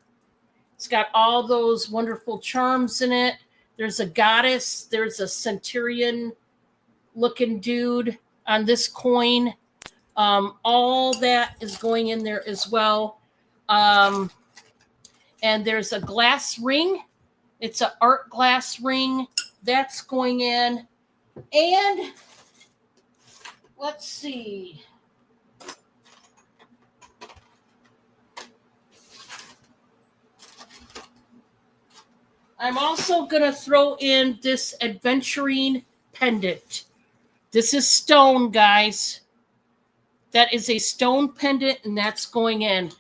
It's got all those wonderful charms in it. There's a goddess. There's a centurion looking dude on this coin. All that is going in there as well. And there's a glass ring. It's an art glass ring. That's going in. And let's see. I'm also going to throw in this adventuring pendant. This is stone, guys. That is a stone pendant, and that's going in.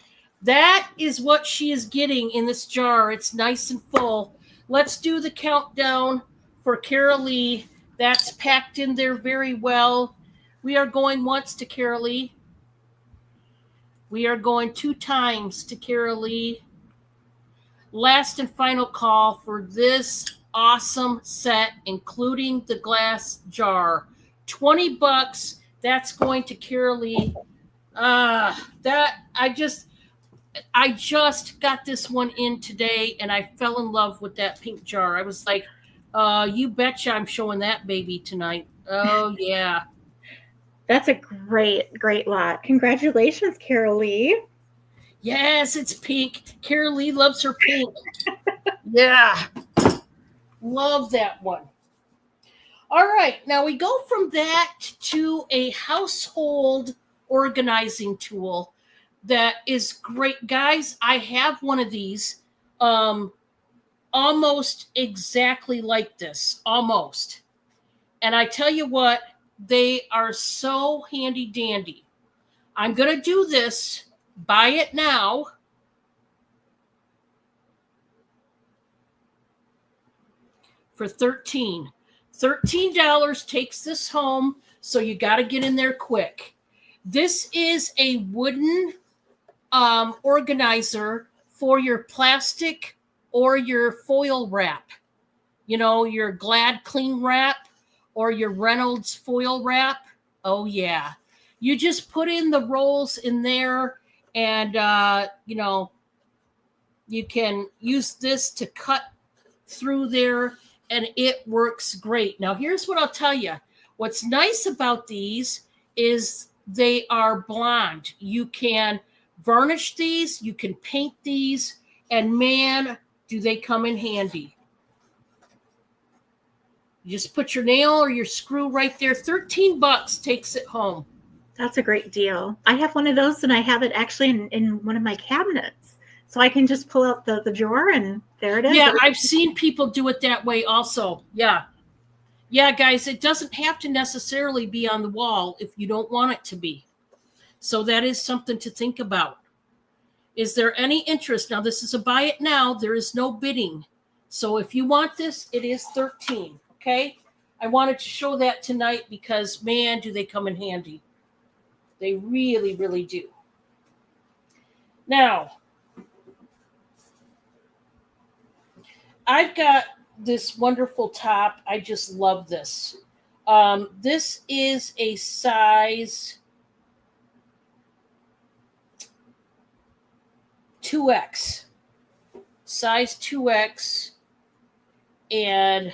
That is what she is getting in this jar. It's nice and full. Let's do the countdown for Carol Lee. That's packed in there very well. We are going once to Carol Lee. We are going 2 times to Carol Lee. Last and final call for this awesome set, including the glass jar. $20. That's going to Carol Lee. I just got this one in today and I fell in love with that pink jar. I was like, you betcha I'm showing that baby tonight. Oh, yeah. That's a great lot. Congratulations, Carol Lee. Yes, it's pink. Carol Lee loves her pink. Yeah. Love that one. All right. Now we go from that to a household organizing tool that is great. Guys, I have one of these almost exactly like this. Almost. And I tell you what, they are so handy dandy. I'm going to do this. Buy it now. For $13 takes this home, so you got to get in there quick. This is a wooden organizer for your plastic or your foil wrap. You know, your Glad cling wrap or your Reynolds foil wrap. Oh, yeah. You just put in the rolls in there and, you can use this to cut through there and it works great. Now, here's what I'll tell you. What's nice about these is they are blonde. You can varnish these, you can paint these, and man, do they come in handy. You just put your nail or your screw right there. $13 takes it home. That's a great deal. I have one of those and I have it actually in one of my cabinets. So I can just pull out the drawer and there it is. Yeah, I've seen people do it that way also. Yeah. Yeah, guys, it doesn't have to necessarily be on the wall if you don't want it to be. So that is something to think about. Is there any interest? Now, this is a buy it now. There is no bidding. So if you want this, it is $13. Okay? I wanted to show that tonight because, man, do they come in handy. They really, really do. Now, I've got this wonderful top. I just love this. This is a size 2X. Size 2X. And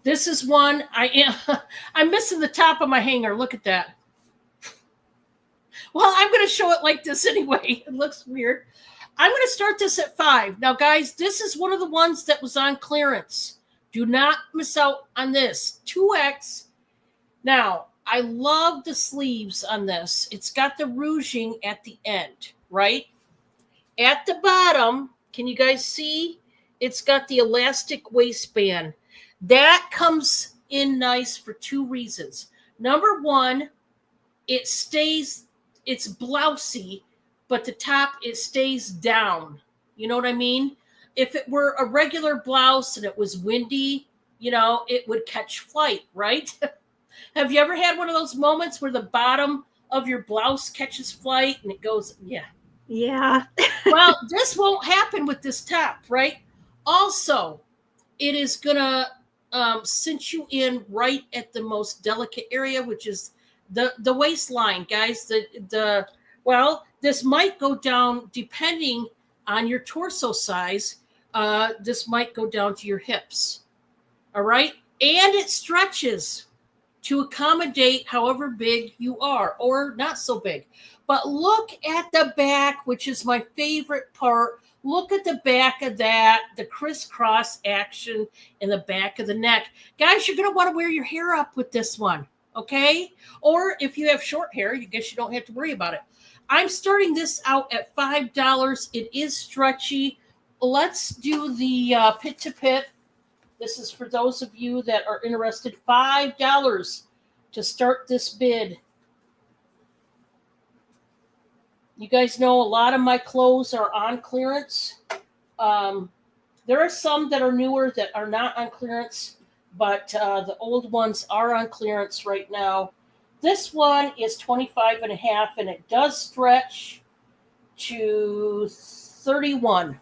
this is one I'm missing the top of my hanger. Look at that. Well, I'm going to show it like this anyway. It looks weird. I'm going to start this at $5. Now, guys, this is one of the ones that was on clearance. Do not miss out on this. 2X. Now, I love the sleeves on this. It's got the ruching at the end, right? At the bottom, can you guys see? It's got the elastic waistband. That comes in nice for two reasons. Number one, it's blousy, but the top, it stays down. You know what I mean? If it were a regular blouse and it was windy, it would catch flight, right? Have you ever had one of those moments where the bottom of your blouse catches flight and it goes, yeah. Yeah. Well, this won't happen with this top, right? Also, it is going to cinch you in right at the most delicate area, which is the waistline, guys. This might go down depending on your torso size. This might go down to your hips. All right. And it stretches to accommodate however big you are or not so big. But look at the back, which is my favorite part. Look at the back of that, the crisscross action in the back of the neck. Guys, you're going to want to wear your hair up with this one. Okay? Or if you have short hair, you guess you don't have to worry about it. I'm starting this out at $5. It is stretchy. Let's do the pit to pit. This is for those of you that are interested. $5 to start this bid. You guys know a lot of my clothes are on clearance. There are some that are newer that are not on clearance, but the old ones are on clearance right now. This one is 25.5, and it does stretch to 31.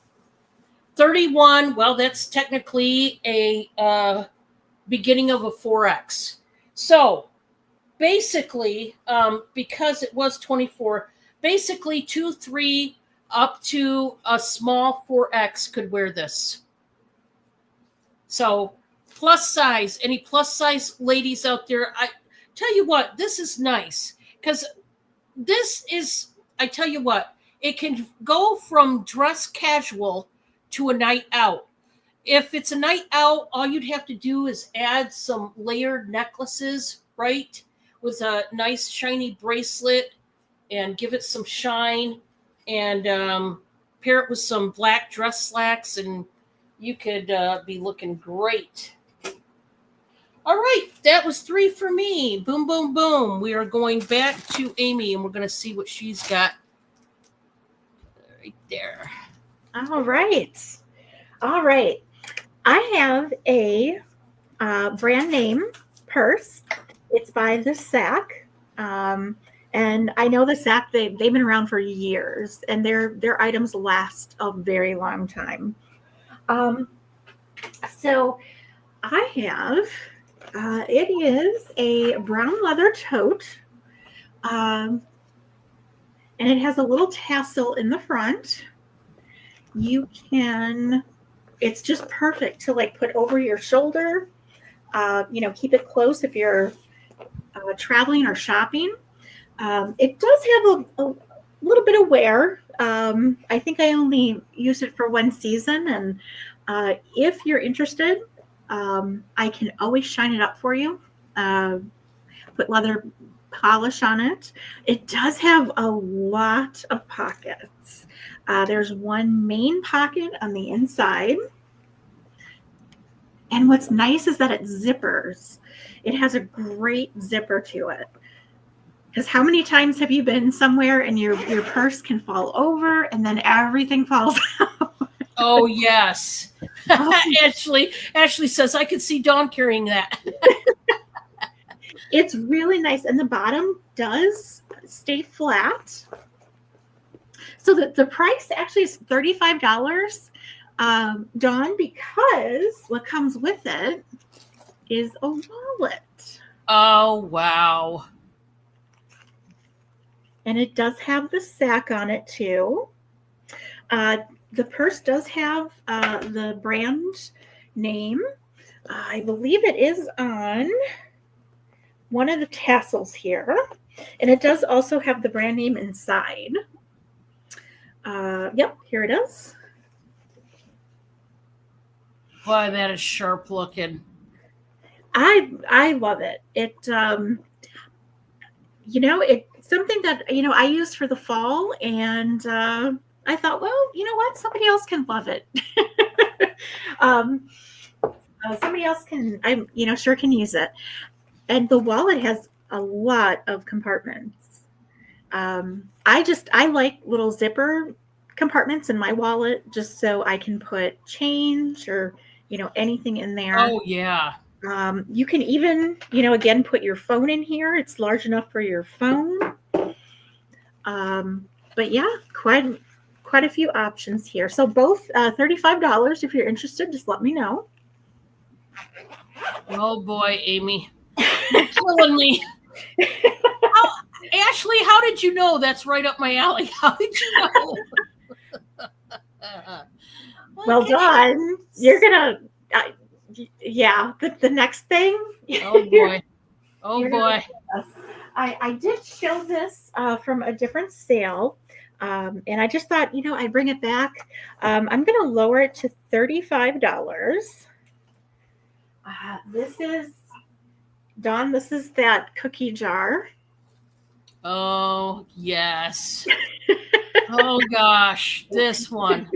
31, well, that's technically a beginning of a 4X. So basically, because it was 24, basically 2, 3, up to a small 4X could wear this. So plus size, any plus size ladies out there, I tell you what, this is nice because this is, I tell you what, it can go from dress casual to a night out. If it's a night out, all you'd have to do is add some layered necklaces, right? With a nice shiny bracelet and give it some shine and pair it with some black dress slacks, and you could be looking great. All right, that was 3 for me. Boom, boom, boom. We are going back to Amy, and we're going to see what she's got right there. All right. All right. I have a brand name purse. It's by the Sac. And I know the Sac, they've been around for years, and their items last a very long time. So I have, it is a brown leather tote, and it has a little tassel in the front. It's just perfect to like put over your shoulder, keep it close if you're traveling or shopping. It does have a little bit of wear. I think I only used it for one season, and if you're interested, I can always shine it up for you. Put leather polish on it. It does have a lot of pockets. There's one main pocket on the inside. And what's nice is that it zippers. It has a great zipper to it. Because how many times have you been somewhere and your purse can fall over and then everything falls out? Oh, yes. Ashley says, I could see Dawn carrying that. It's really nice. And the bottom does stay flat. So the price actually is $35, Dawn, because what comes with it is a wallet. Oh, wow. And it does have the Sac on it too. The purse does have the brand name. I believe it is on one of the tassels here. And it does also have the brand name inside. Yep, here it is. Boy, that is sharp looking. I love it. It's something that I used for the fall, and I thought, well, you know what, somebody else can love it. Somebody else can, sure can use it. And the wallet has a lot of compartments. I like little zipper compartments in my wallet just so I can put change or anything in there. Oh yeah. You can even again put your phone in here. It's large enough for your phone. But yeah, quite a few options here. So both $35. If you're interested, just let me know. Oh boy, Amy, you're killing me. Ashley, how did you know? That's right up my alley. How did you know? Well done. You're gonna, the next thing. Oh boy. Oh boy. I did show this from a different sale, and I just thought, I'd bring it back. I'm going to lower it to $35. This is, Dawn, this is that cookie jar. Oh, yes. Oh, gosh, this one.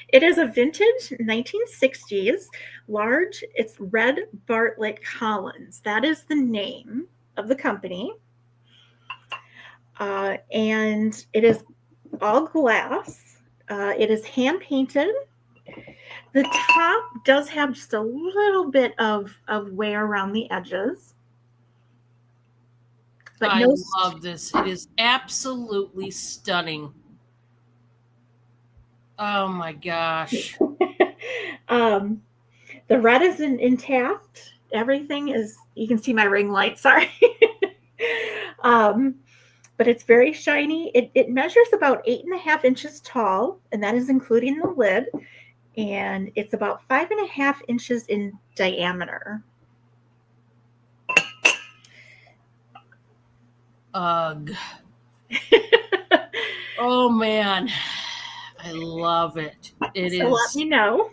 It is a vintage 1960s large. It's Red Bartlett Collins. That is the name of the company. And it is all glass. It is hand painted. The top does have just a little bit of wear around the edges. But I love this. It is absolutely stunning. Oh my gosh. The red is intact. everything is, you can see my ring light, sorry. But it's very shiny. It measures about 8.5 inches tall, and that is including the lid. And it's about 5.5 inches in diameter. Ugh. Oh man, I love it. It So let is. me know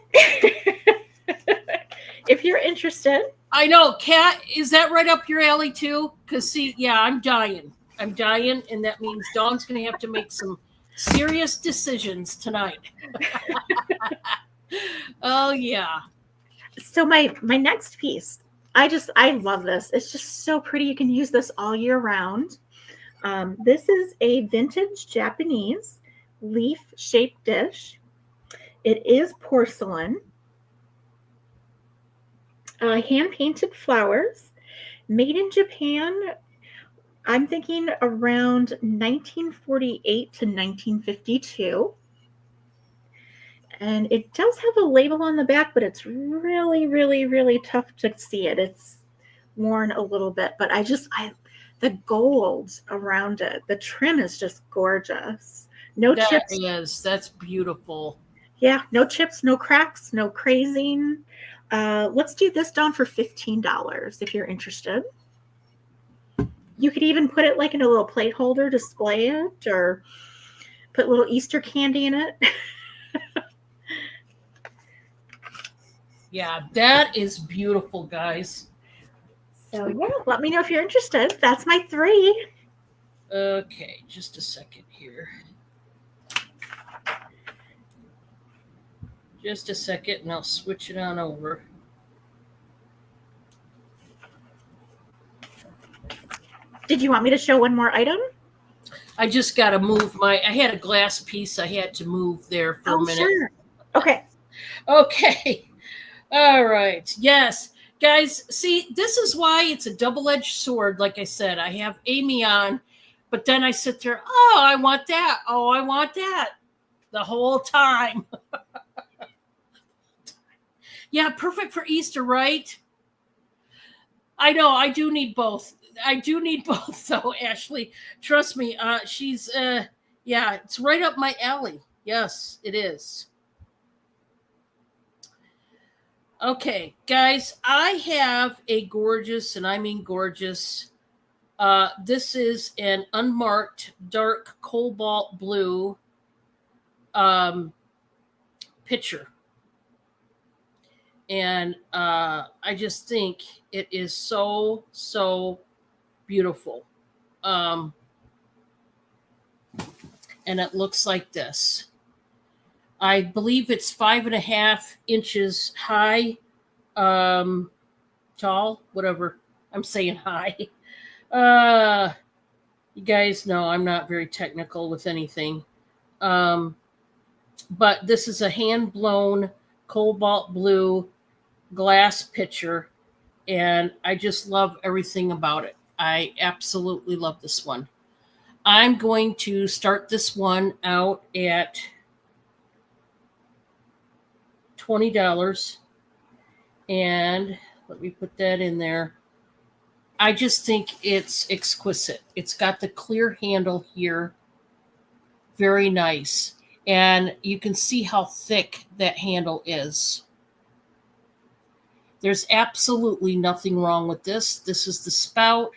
if you're interested. I know, Kat, is that right up your alley too? Because see, yeah, I'm dying, and that means Dawn's going to have to make some serious decisions tonight. Oh yeah. So my next piece, I love this. It's just so pretty. You can use this all year round. This is a vintage Japanese leaf-shaped dish. It is porcelain, hand-painted flowers, made in Japan. I'm thinking around 1948 to 1952. And it does have a label on the back, but it's really, really, really tough to see it. It's worn a little bit, but the gold around it, the trim is just gorgeous. No chips. That's beautiful. Yeah, no chips, no cracks, no crazing. Let's do this down for $15 if you're interested. You could even put it like in a little plate holder, display it, or put little Easter candy in it. Yeah, that is beautiful, guys. So yeah, let me know if you're interested. That's my 3. Okay, just a second here. Just a second, and I'll switch it on over. Did you want me to show one more item? I just got to move I had a glass piece I had to move there for a minute. Sure. Okay. Okay. All right. Yes. Guys, see, this is why it's a double-edged sword. Like I said, I have Amy on, but then I sit there, oh, I want that. Oh, I want that the whole time. Yeah, perfect for Easter, right? I know, I do need both. Though, Ashley. Trust me, she's yeah, it's right up my alley. Yes, it is. Okay, guys, I have a gorgeous, and I mean gorgeous, this is an unmarked dark cobalt blue pitcher. And I just think it is so, so beautiful. And it looks like this. I believe it's 5.5 inches high, tall, whatever. I'm saying high. You guys know I'm not very technical with anything. But this is a hand-blown cobalt blue glass pitcher, and I just love everything about it. I absolutely love this one. I'm going to start this one out at $20, and let me put that in there. I just think it's exquisite. It's got the clear handle here. Very nice. And you can see how thick that handle is. There's absolutely nothing wrong with this. This is the spout.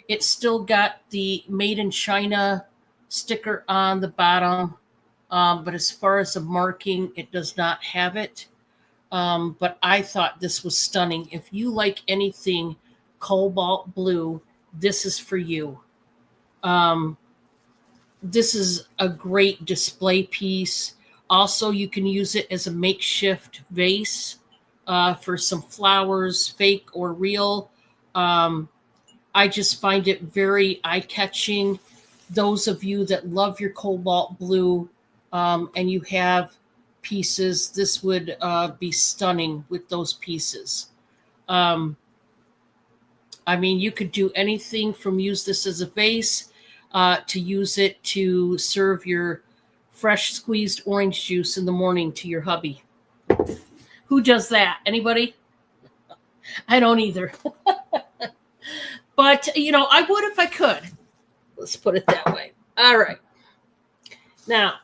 It's still got the Made in China sticker on the bottom. But as far as the marking, it does not have it. But I thought this was stunning. If you like anything cobalt blue, this is for you. This is a great display piece. Also, you can use it as a makeshift vase for some flowers, fake or real. I just find it very eye-catching. Those of you that love your cobalt blue and you have pieces, this would be stunning with those pieces. I mean, you could do anything from use this as a vase to use it to serve your fresh squeezed orange juice in the morning to your hubby. Who does that? Anybody? I don't either. But, I would if I could. Let's put it that way. All right. Now,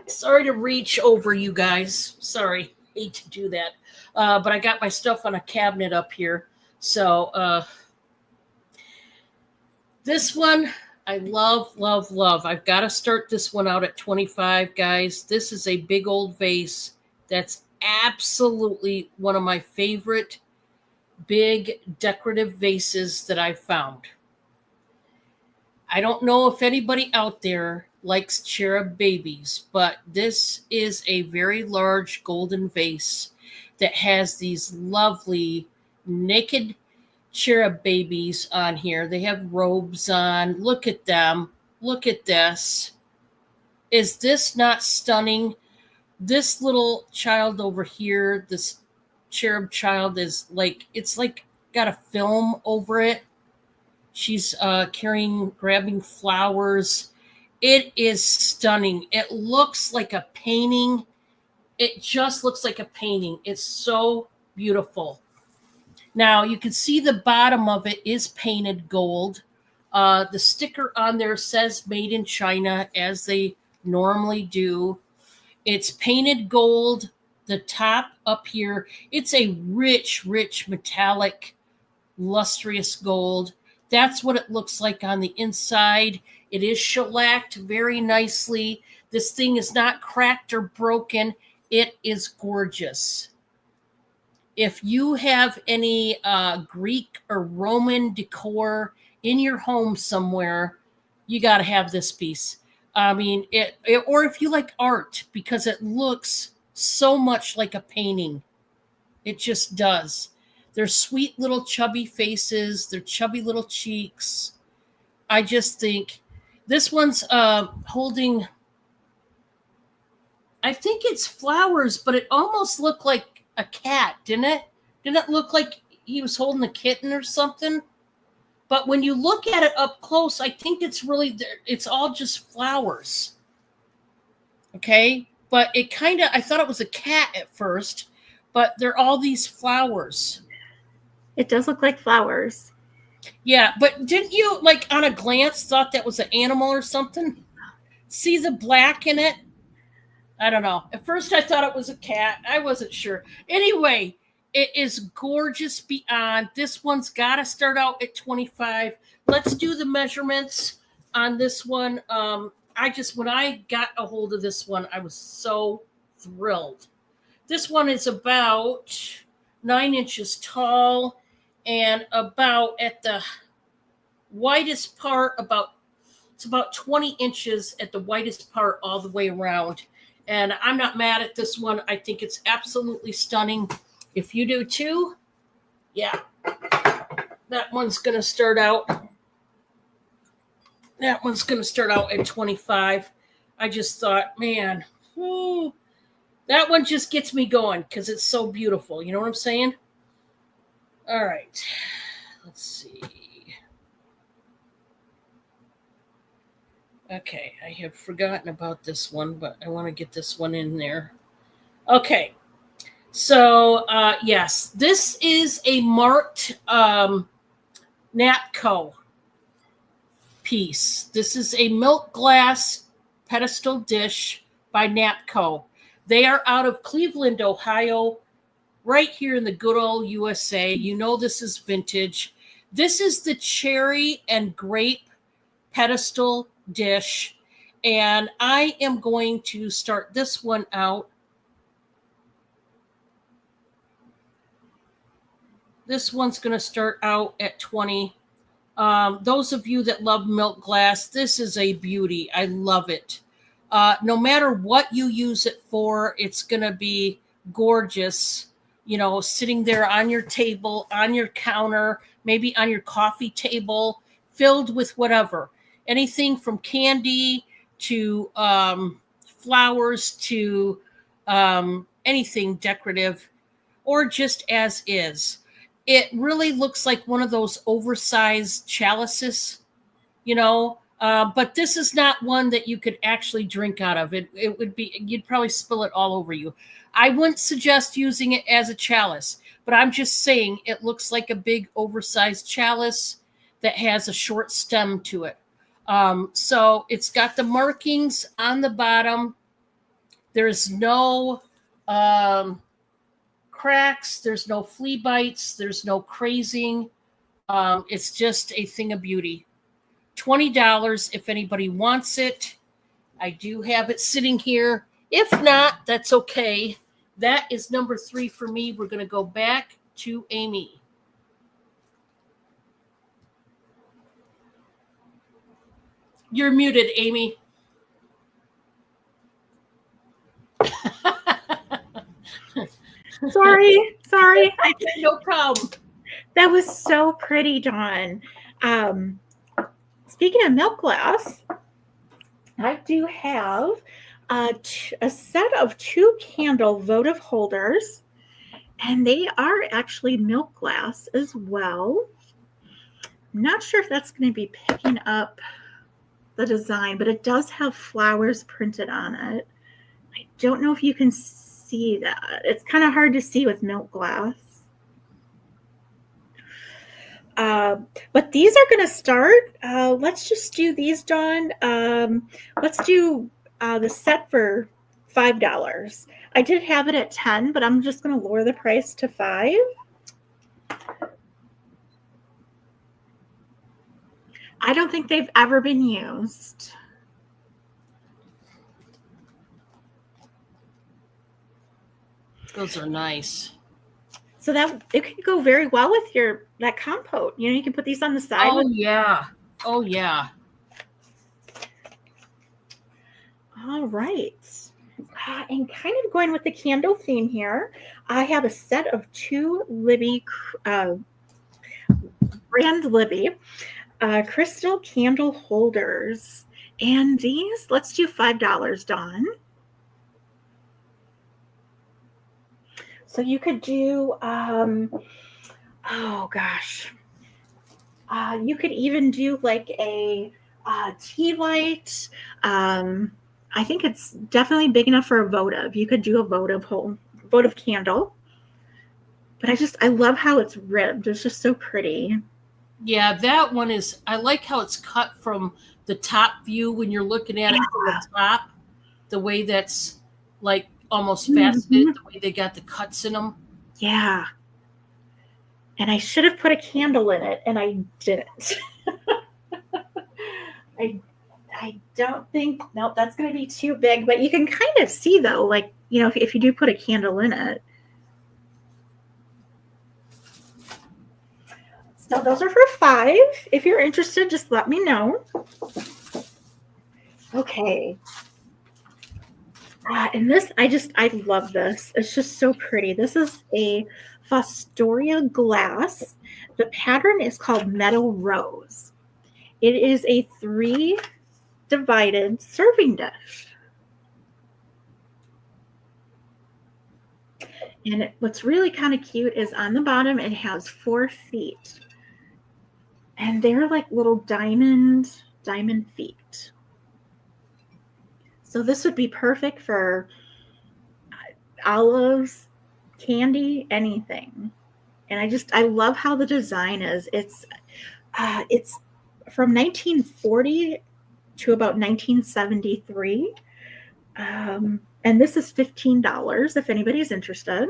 sorry to reach over you guys. Sorry. Hate to do that. But I got my stuff on a cabinet up here. So, this one, I love, love, love. I've got to start this one out at 25, guys. This is a big old vase that's absolutely one of my favorite big decorative vases that I've found. I don't know if anybody out there likes cherub babies, but this is a very large golden vase that has these lovely naked cherub babies on here. They have robes on. Look at them. Look at this. Is this not stunning? This little child over here, this cherub child, is like, it's like got a film over it. She's grabbing flowers. It is stunning. It looks like a painting. It just looks like a painting. It's so beautiful. Now, you can see the bottom of it is painted gold. The sticker on there says made in China, as they normally do. It's painted gold. The top up here, it's a rich, rich metallic, lustrous gold. That's what it looks like on the inside. It is shellacked very nicely. This thing is not cracked or broken. It is gorgeous. If you have any Greek or Roman decor in your home somewhere, you got to have this piece. I mean, or if you like art, because it looks so much like a painting. It just does. They're sweet little chubby faces. They're chubby little cheeks. I just think this one's holding, I think it's flowers, but it almost looked like a cat, didn't it? Didn't it look like he was holding a kitten or something? But when you look at it up close, I think it's all just flowers. Okay? But I thought it was a cat at first, but they're all these flowers. It does look like flowers. Yeah, but didn't you, like, on a glance, thought that was an animal or something? See the black in it? I don't know. At first, I thought it was a cat. I wasn't sure. Anyway, it is gorgeous beyond. This one's got to start out at 25. Let's do the measurements on this one. When I got a hold of this one, I was so thrilled. This one is about 9 inches tall and about at the widest part, it's about 20 inches at the widest part all the way around. And I'm not mad at this one. I think it's absolutely stunning. If you do too, yeah, that one's going to start out. That one's going to start out at 25. I just thought, man, that one just gets me going because it's so beautiful. You know what I'm saying? All right. Let's see. Okay, I have forgotten about this one, but I want to get this one in there. Okay. So, yes, this is a marked Napco piece. This is a milk glass pedestal dish by Napco. They are out of Cleveland, Ohio, right here in the good old USA. You know this is vintage. This is the cherry and grape pedestal dish, and I am going to start this one out. This one's going to start out at 20. Those of you that love milk glass, this is a beauty. I love it. No matter what you use it for, it's going to be gorgeous, sitting there on your table, on your counter, maybe on your coffee table, filled with whatever. Anything from candy to flowers to anything decorative, or just as is. It really looks like one of those oversized chalices, But this is not one that you could actually drink out of. It would be, you'd probably spill it all over you. I wouldn't suggest using it as a chalice, but I'm just saying it looks like a big oversized chalice that has a short stem to it. So it's got the markings on the bottom. There's no cracks, there's no flea bites, there's no crazing. It's just a thing of beauty. $20 if anybody wants it. I do have it sitting here. If not, that's okay. That is number 3 for me. We're going to go back to Amy. You're muted, Amy. Sorry. No problem. That was so pretty, Dawn. Speaking of milk glass, I do have a set of 2 candle votive holders, and they are actually milk glass as well. I'm not sure if that's going to be picking up the design, but it does have flowers printed on it. I don't know if you can see that. It's kind of hard to see with milk glass. But these are going to start. Let's just do these, Dawn. Let's do the set for $5. I did have it at 10, but I'm just going to lower the price to 5. I don't think they've ever been used. Those are nice. So that it could go very well with that compote. You know, you can put these on the side. Oh yeah. Oh yeah. All right. And kind of going with the candle theme here, I have a set of 2 Libby, brand Libby, crystal candle holders. And these, let's do $5, Dawn. So you could do, oh gosh, you could even do like a tea light. I think it's definitely big enough for a votive. You could do a votive candle. But I love how it's ribbed. It's just so pretty. Yeah, that one is, I like how it's cut from the top view when you're looking at it from the top. The way that's like almost faceted, the way they got the cuts in them. Yeah. And I should have put a candle in it, and I didn't. I don't think, nope, that's going to be too big. But you can kind of see, though, like, you know, if you do put a candle in it. So those are for $5. If you're interested, just let me know. Okay. And this, I love this. It's just so pretty. This is a Fostoria glass. The pattern is called Meadow Rose. It is a 3-divided serving dish. And what's really kind of cute is on the bottom, it has 4 feet. And they're like little diamond feet. So this would be perfect for olives, candy, anything. And I love how the design is. It's from 1940 to about 1973. And this is $15 if anybody's interested.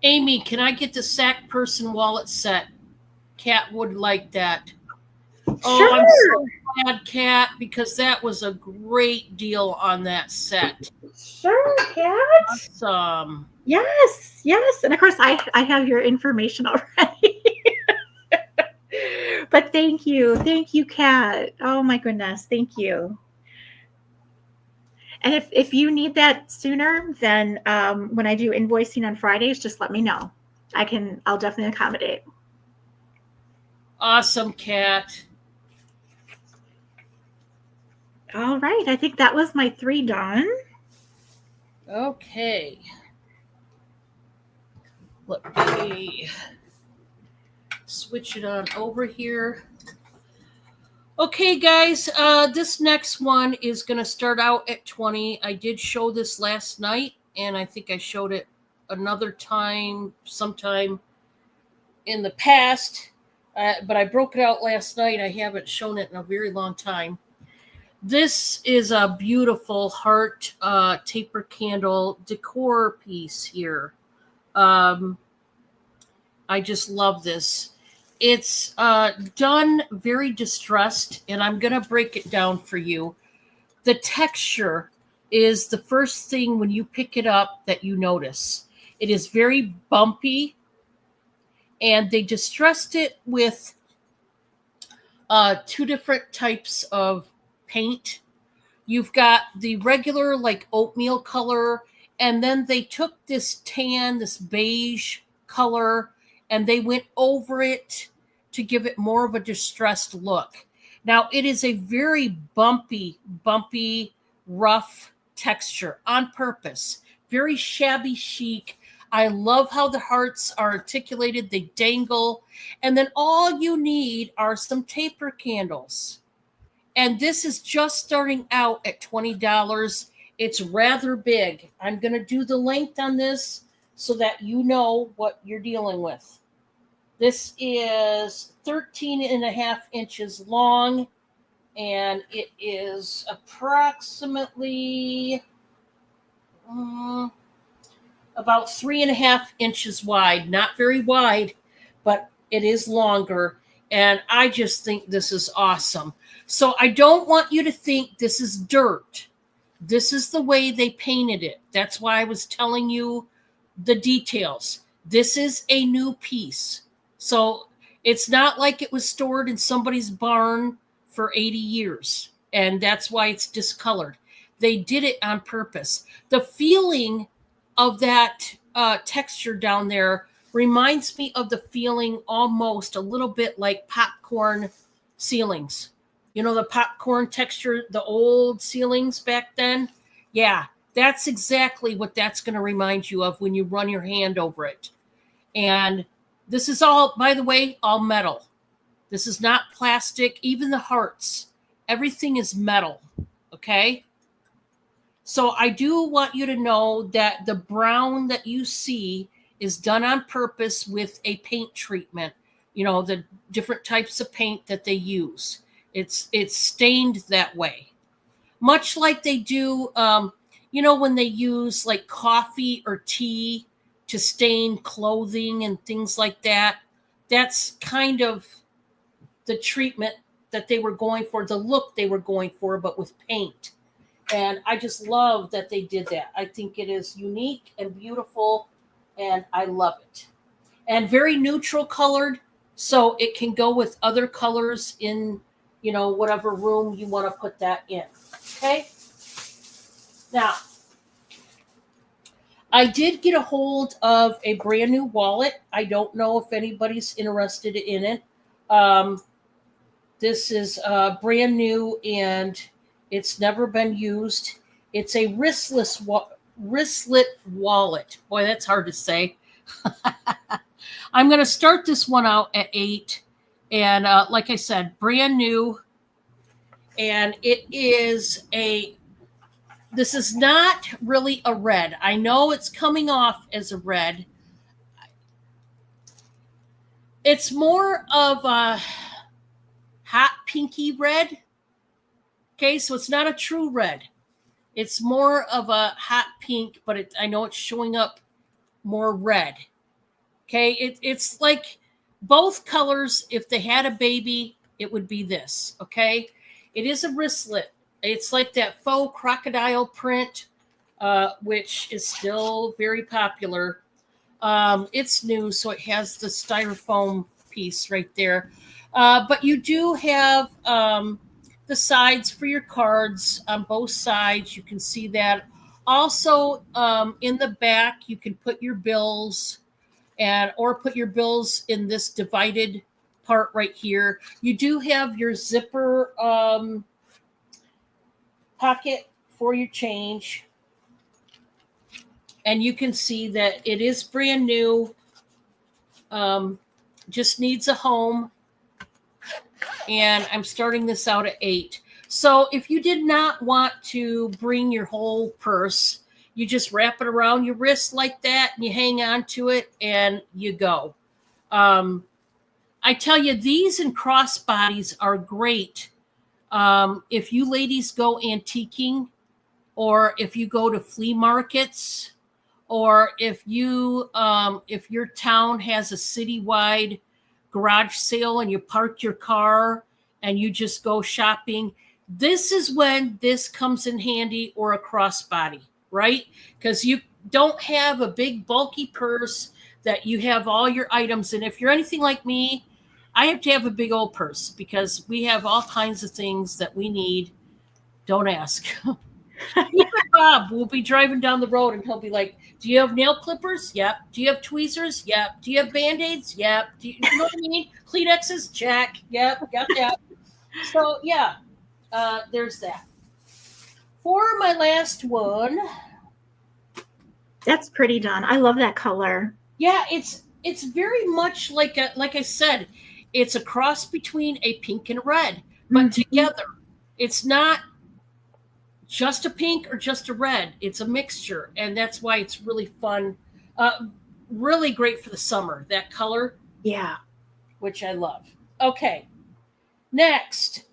Amy, can I get the Sack Person wallet set? Kat would like that. Oh, Sure. I'm so glad, Kat, because that was a great deal on that set. Sure, Kat. Awesome. Yes. And of course, I have your information already. But thank you, Kat. Oh my goodness, thank you. And if you need that sooner, then when I do invoicing on Fridays, just let me know. I'll definitely accommodate. Awesome, Kat. All right, I think that was my 3 done. Okay. Let me switch it on over here. Okay, guys, this next one is going to start out at 20. I did show this last night, and I think I showed it another time, sometime in the past, but I broke it out last night. I haven't shown it in a very long time. This is a beautiful heart taper candle decor piece here. I just love this. It's done very distressed, and I'm going to break it down for you. The texture is the first thing when you pick it up that you notice. It is very bumpy, and they distressed it with 2 different types of paint. You've got the regular like oatmeal color, and then they took this tan, this beige color, and they went over it to give it more of a distressed look. Now, it is a very bumpy, rough texture on purpose. Very shabby chic. I love how the hearts are articulated. They dangle. And then all you need are some taper candles. And this is just starting out at $20. It's rather big. I'm going to do the length on this so that you know what you're dealing with. This is 13 and a half inches long, and it is approximately about 3.5 inches wide. Not very wide, but it is longer. And I just think this is awesome. So I don't want you to think this is dirt. This is the way they painted it. That's why I was telling you the details. This is a new piece. So it's not like it was stored in somebody's barn for 80 years. And that's why it's discolored. They did it on purpose. The feeling of that texture down there reminds me of the feeling almost a little bit like popcorn ceilings. You know, the popcorn texture, the old ceilings back then? Yeah, that's exactly what that's going to remind you of when you run your hand over it. And this is all, by the way, all metal. This is not plastic. Even the hearts, everything is metal, okay? So I do want you to know that the brown that you see is done on purpose with a paint treatment. You know, the different types of paint that they use. It's stained that way. Much like they do, you know, when they use like coffee or tea to stain clothing and things like that. That's kind of the treatment that they were going for, the look they were going for, but with paint. And I just love that they did that. I think it is unique and beautiful, and I love it. And very neutral colored, so it can go with other colors in, you know, whatever room you want to put that in. Okay? Now, I did get a hold of a brand new wallet. I don't know if anybody's interested in it. This is brand new, and it's never been used. It's a wristlet wallet. Boy, that's hard to say. I'm going to start this one out at 8. And like I said, brand new. And it is this is not really a red. I know it's coming off as a red. It's more of a hot pinky red. Okay, so it's not a true red. It's more of a hot pink, but I know it's showing up more red. Okay, it's like both colors. If they had a baby, it would be this. Okay, it is a wristlet. It's like that faux crocodile print, which is still very popular. It's new, so it has the styrofoam piece right there. But you do have the sides for your cards on both sides. You can see that. Also, in the back, you can put your bills or put your bills in this divided part right here. You do have your zipper pocket for your change. And you can see that it is brand new. just needs a home. And I'm starting this out at 8. So if you did not want to bring your whole purse, you just wrap it around your wrist like that and you hang on to it and you go. I tell you, these and crossbodies are great. If you ladies go antiquing, or if you go to flea markets, or if your town has a citywide garage sale and you park your car and you just go shopping, this is when this comes in handy, or a crossbody, right? Because you don't have a big bulky purse that you have all your items in. If you're anything like me, I have to have a big old purse because we have all kinds of things that we need. Don't ask. Even Bob will be driving down the road and he'll be like, do you have nail clippers? Yep. Do you have tweezers? Yep. Do you have Band-Aids? Yep. Do you know what I mean? Kleenexes? Check. Yep. Got that. So, yeah, there's that. For my last one. That's pretty done. I love that color. Yeah, it's very much like I said, it's a cross between a pink and a red, but together. It's not just a pink or just a red. It's a mixture, and that's why it's really fun. Really great for the summer, that color. Yeah. Which I love. Okay. Next.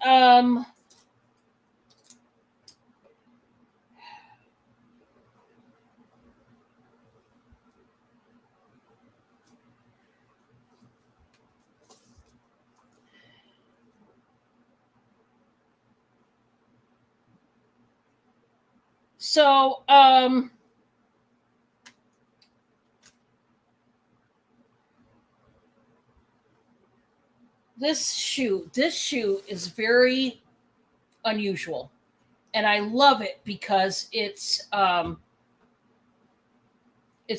So, this shoe is very unusual, and I love it because it's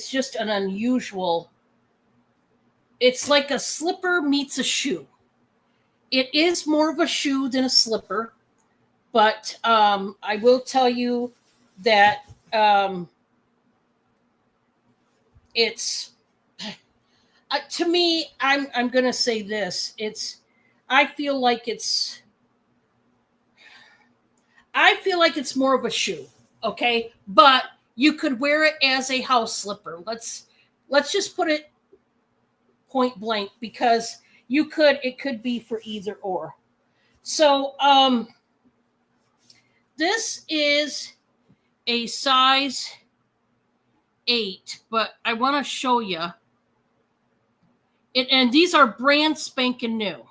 just an unusual. It's like a slipper meets a shoe. It is more of a shoe than a slipper, but I will tell you that it's to me. I'm going to say this. I feel like it's more of a shoe. Okay, but you could wear it as a house slipper. Let's just put it point blank, because it could be for either or. So this is a size 8, but I want to show you it, and these are brand spanking new.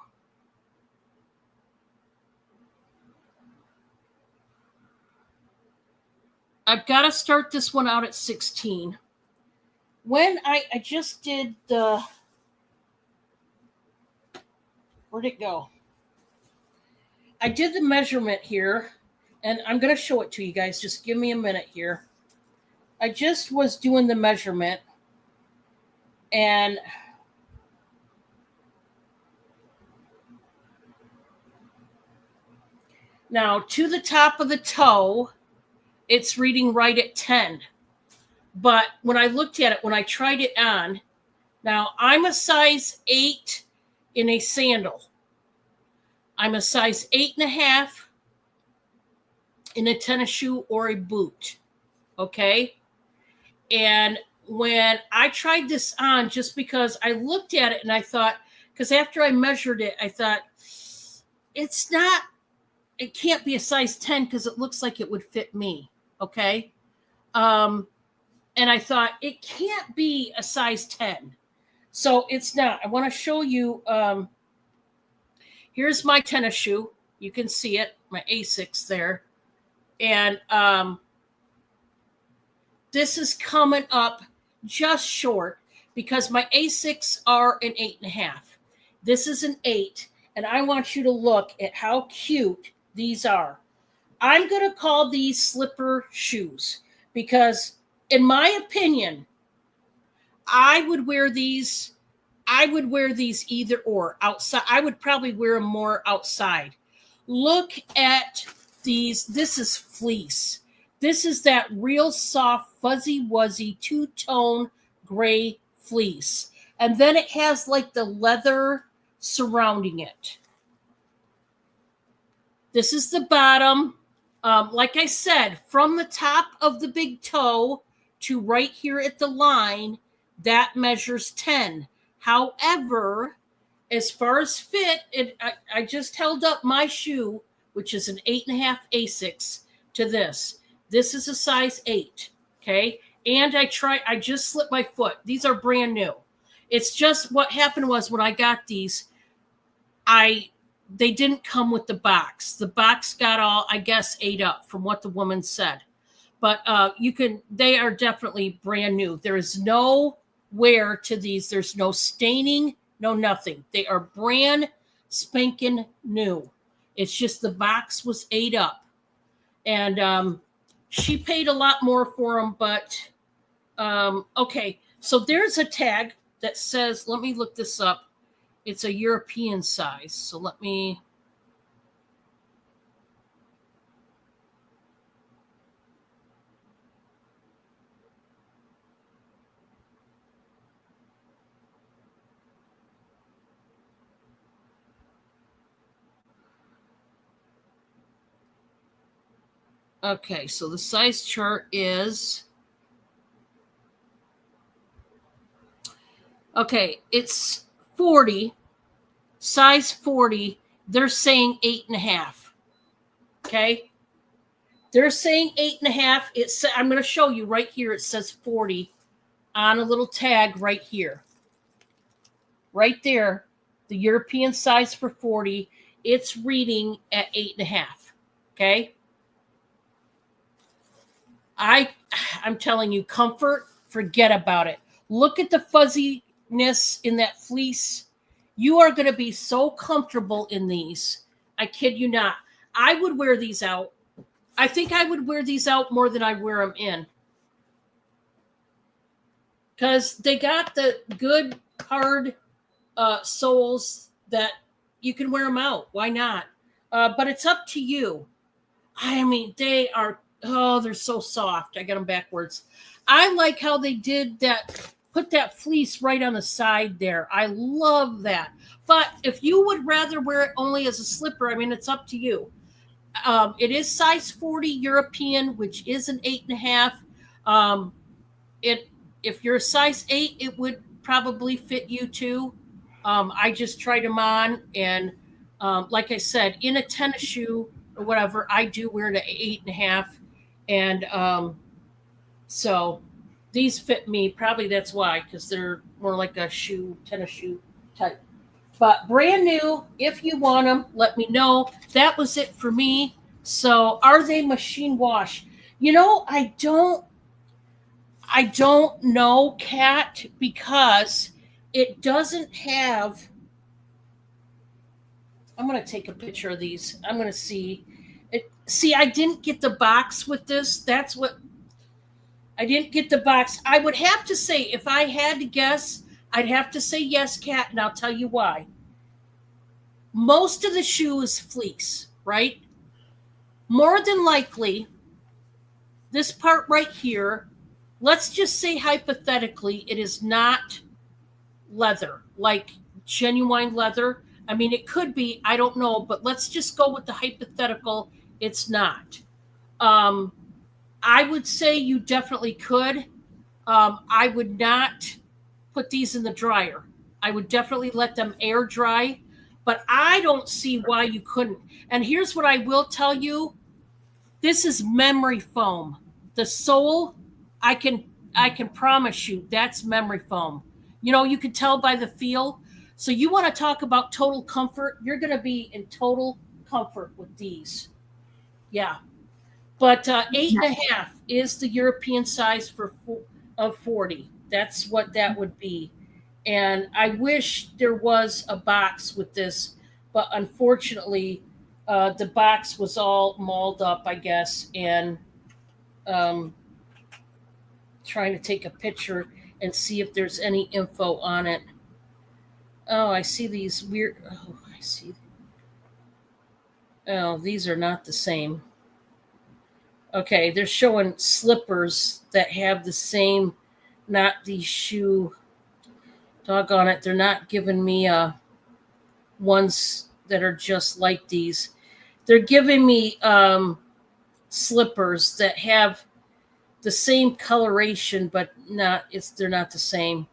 I've got to start this one out at 16. When I just did the, where'd it go? I did the measurement here, and I'm going to show it to you guys. Just give me a minute here. I just was doing the measurement, and now to the top of the toe, it's reading right at 10. But when I looked at it, when I tried it on, now I'm a size 8 in a sandal. I'm a size 8.5 in a tennis shoe or a boot. Okay? And when I tried this on, just because I looked at it and I thought, because after I measured it, I thought, it can't be a size 10 because it looks like it would fit me. Okay? And I thought, it can't be a size 10. So it's not. I want to show you. Here's my tennis shoe. You can see it, my Asics there. And this is coming up just short because my Asics are an 8.5. This is an 8. And I want you to look at how cute these are. I'm going to call these slipper shoes because, in my opinion, I would wear these either or outside. I would probably wear them more outside. Look at these. This is fleece. This is that real soft, fuzzy wuzzy, two-tone gray fleece. and then it has like the leather surrounding it. This is the bottom. Like I said, from the top of the big toe to right here at the line, that measures 10. However, as far as fit, I just held up my shoe, which is an 8.5 Asics, to this. This is a size 8. Okay. And I just slipped my foot. These are brand new. It's just what happened was when I got these, they didn't come with the box. The box got all, I guess, ate up from what the woman said. But they are definitely brand new. There is no wear to these. There's no staining, no nothing. They are brand spanking new. It's just the box was ate up. And she paid a lot more for them, but okay. So there's a tag that says, let me look this up. It's a European size. So let me. Okay, so the size chart is. Okay, it's 40, size 40. They're saying 8.5. Okay. They're saying 8.5. I'm going to show you right here. It says 40 on a little tag right here. Right there, the European size for 40. It's reading at 8.5. Okay. I'm telling you, comfort, forget about it. Look at the fuzziness in that fleece. You are going to be so comfortable in these. I kid you not. I would wear these out. I think I would wear these out more than I wear them in. Because they got the good, hard soles that you can wear them out. Why not? But it's up to you. I mean, they are, they're so soft. I got them backwards. I like how they did that, put that fleece right on the side there. I love that. But if you would rather wear it only as a slipper, I mean, it's up to you. It is size 40 European, which is an 8.5. If you're a size 8, it would probably fit you too. I just tried them on, and like I said, in a tennis shoe or whatever, I do wear it at 8.5, and so these fit me. Probably that's why, because they're more like a tennis shoe type. But brand new. If you want them, let me know. That was it for me. So, are they machine wash? I don't know, Kat, because it doesn't have. I'm going to take a picture of these. I'm going to see it. See, I didn't get the box with this. That's what I didn't get the box. I would have to say, if I had to guess, I'd have to say yes, Kat, and I'll tell you why. Most of the shoe is fleece, right? More than likely, this part right here, let's just say hypothetically, it is not leather, like genuine leather. I mean, it could be, I don't know, but let's just go with the hypothetical. It's not. I would say you definitely could. I would not put these in the dryer. I would definitely let them air dry, but I don't see why you couldn't. And here's what I will tell you. This is memory foam. The sole, I can promise you that's memory foam. You can tell by the feel. So you want to talk about total comfort, you're going to be in total comfort with these. Yeah. But 8.5 is the European size of 40. That's what that would be. And I wish there was a box with this, but unfortunately, the box was all mauled up, I guess, and trying to take a picture and see if there's any info on it. Oh, I see these weird. Oh, I see. Oh, these are not the same. Okay, they're showing slippers that have the same, not the shoe. Doggone it, they're not giving me ones that are just like these. They're giving me slippers that have the same coloration, but they're not the same.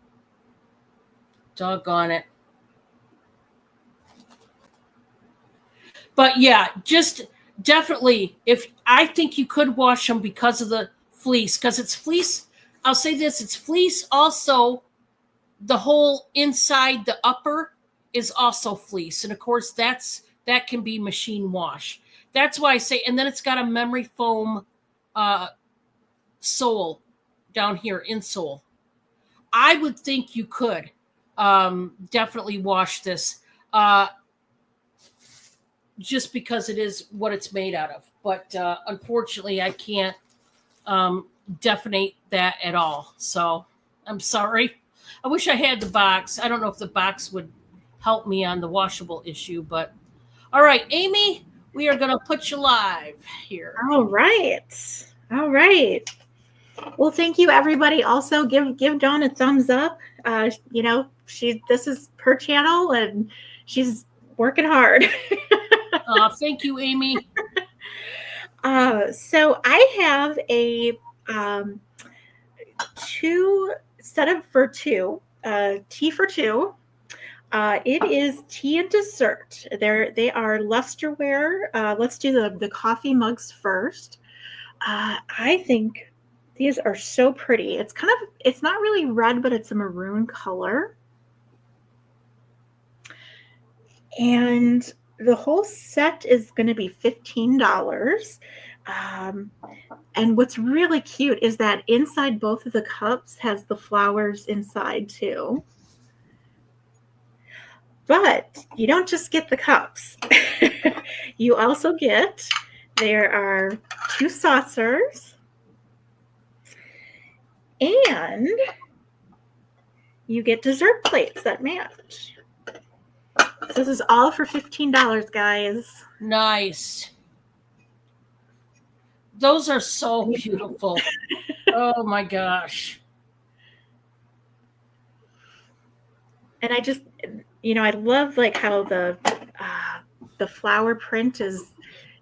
Doggone it. But yeah, just definitely, if I think you could wash them because of the fleece, because it's fleece. I'll say this: it's fleece. Also, the whole inside, the upper, is also fleece, and of course, that can be machine wash. That's why I say, and then it's got a memory foam uh, sole down here, insole. I would think you could definitely wash this. Just because it is what it's made out of. But unfortunately, I can't definite that at all. So I'm sorry. I wish I had the box. I don't know if the box would help me on the washable issue, but all right, Amy, we are going to put you live here. All right. All right. Well, thank you, everybody. Also, give Dawn a thumbs up. This is her channel, and she's working hard. Thank you, Amy. So I have a set up for two, tea for two. It is tea and dessert. They are lusterware. Let's do the coffee mugs first. I think these are so pretty. It's not really red, but it's a maroon color. And the whole set is going to be $15. And what's really cute is that inside both of the cups has the flowers inside too. But you don't just get the cups. You also there are 2 saucers, and you get dessert plates that match. So this is all for $15, guys. Nice. Those are so beautiful. Oh my gosh. And I just, I love like how the flower print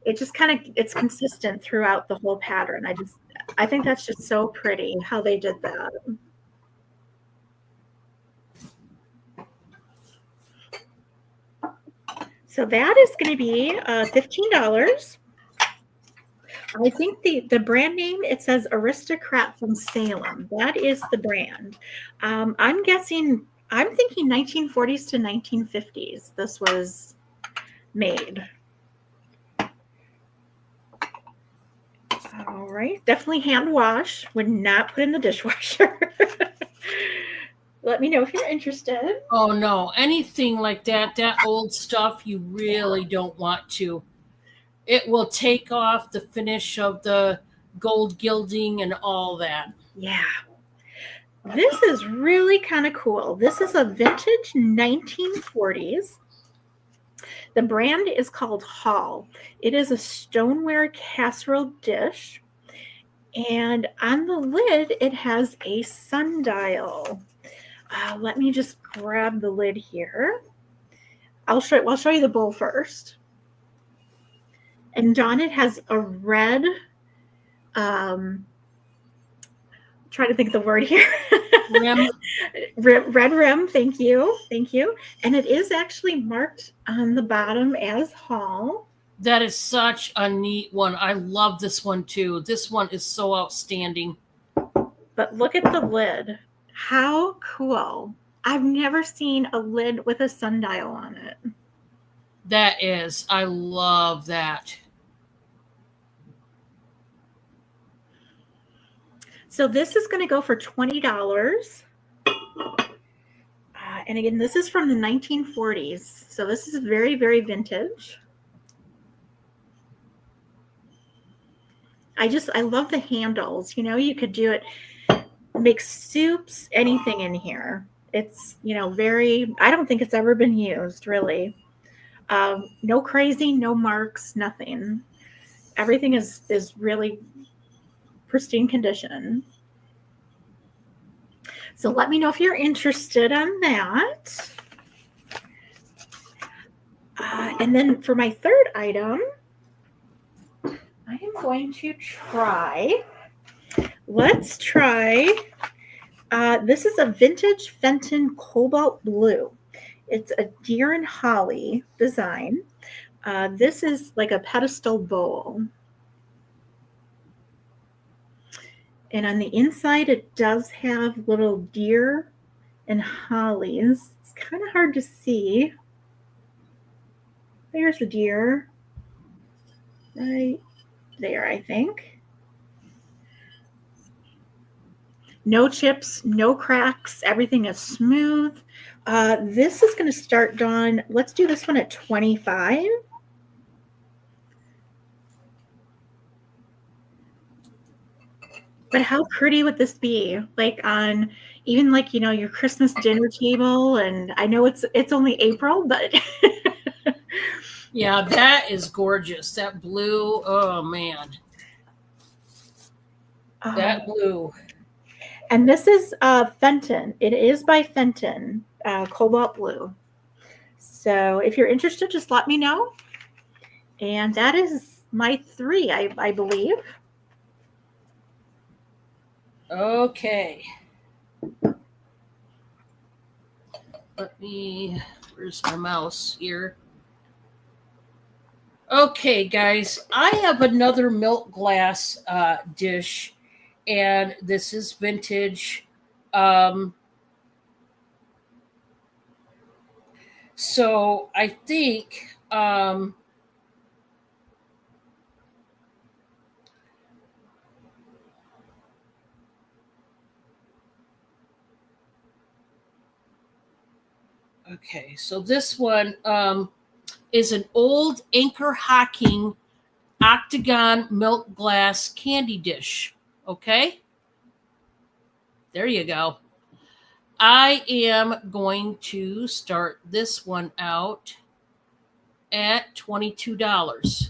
it's consistent throughout the whole pattern. I think that's just so pretty how they did that. So that is going to be $15. I think the brand name, it says Aristocrat from Salem. That is the brand. I'm thinking 1940s to 1950s this was made. All right, definitely hand wash, would not put in the dishwasher. Let me know if you're interested. Oh no, anything like that old stuff, you really don't want to. It will take off the finish of the gold gilding and all that. Yeah. This is really kind of cool. This is a vintage 1940s. The brand is called Hall. It is a stoneware casserole dish. And on the lid, it has a sundial. Let me just grab the lid here. I'll show you the bowl first. And Dawn, it has a red, try to think of the word here. Rim. Red rim, thank you. And it is actually marked on the bottom as Hall. That is such a neat one. I love this one too. This one is so outstanding. But look at the lid. How cool. I've never seen a lid with a sundial on it. That is. I love that. So this is going to go for $20. And again, this is from the 1940s. So this is very, very vintage. I love the handles. You could do it, make soups, anything in here. It's, I don't think it's ever been used, really. No crazy, no marks, nothing. Everything is really pristine condition. So let me know if you're interested on that. And then for my third item, I am going to try. Let's try. This is a vintage Fenton Cobalt Blue. It's a deer and holly design. This is like a pedestal bowl. And on the inside, it does have little deer and hollies. It's kind of hard to see. There's a deer right there, I think. No chips, no cracks. Everything is smooth. This is going to start, Dawn. Let's do this one at 25. But how pretty would this be? Like on even like, you know, your Christmas dinner table. And I know it's only April, but Yeah, that is gorgeous. That blue, oh man. That blue. And this is Fenton. It is by Fenton, Cobalt Blue. So if you're interested, just let me know. And that is my 3, I believe. Okay. Where's my mouse here? Okay, guys, I have another milk glass dish, and this is vintage. So I think okay, so this one is an old Anchor Hocking octagon milk glass candy dish. Okay, there you go. I am going to start this one out at $22.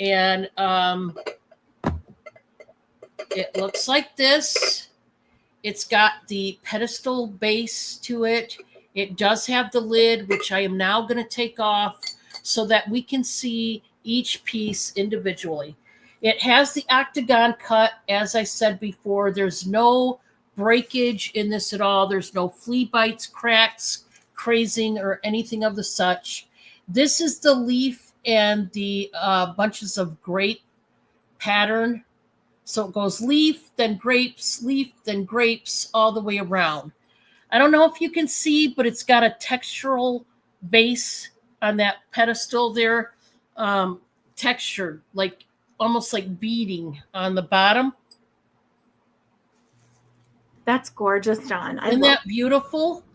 And it looks like this. It's got the pedestal base to it. It does have the lid, which I am now going to take off so that we can see each piece individually. It has the octagon cut. As I said before, there's no breakage in this at all. There's no flea bites, cracks, crazing, or anything of the such. This is the leaf and the bunches of grape pattern. So it goes leaf, then grapes, all the way around. I don't know if you can see, but it's got a textural base on that pedestal there, textured, like almost like beading on the bottom. That's gorgeous, Dawn. Isn't that beautiful?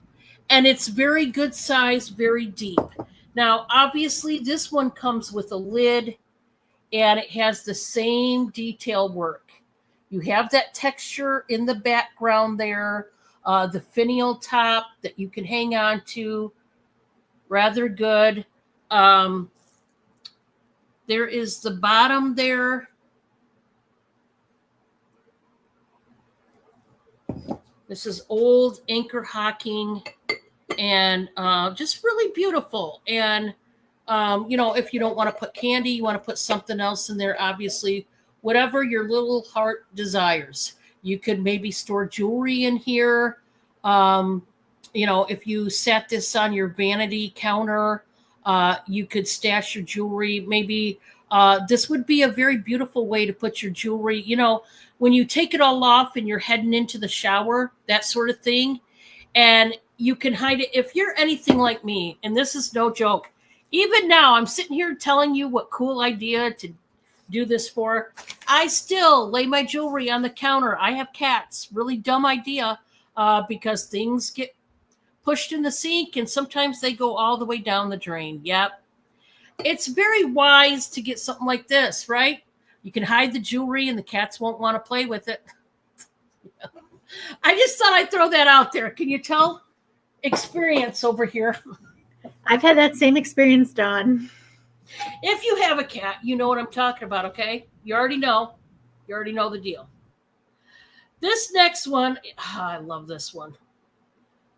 And it's very good size, very deep. Now, obviously, this one comes with a lid, and it has the same detail work. You have that texture in the background there, the finial top that you can hang on to. Rather good. There is the bottom there. This is old Anchor Hocking, and just really beautiful. And if you don't want to put candy, you want to put something else in there, obviously, whatever your little heart desires. You could maybe store jewelry in here. If you set this on your vanity counter, you could stash your jewelry. Maybe this would be a very beautiful way to put your jewelry. When you take it all off and you're heading into the shower, that sort of thing. And you can hide it. If you're anything like me, and this is no joke, even now I'm sitting here telling you what cool idea to do this for. I still lay my jewelry on the counter. I have cats. Really dumb idea because things get pushed in the sink and sometimes they go all the way down the drain. Yep. It's very wise to get something like this, right? You can hide the jewelry and the cats won't want to play with it. I just thought I'd throw that out there. Can you tell? Experience over here. I've had that same experience, Dawn. If you have a cat, you know what I'm talking about, okay? You already know. You already know the deal. This next one, I love this one.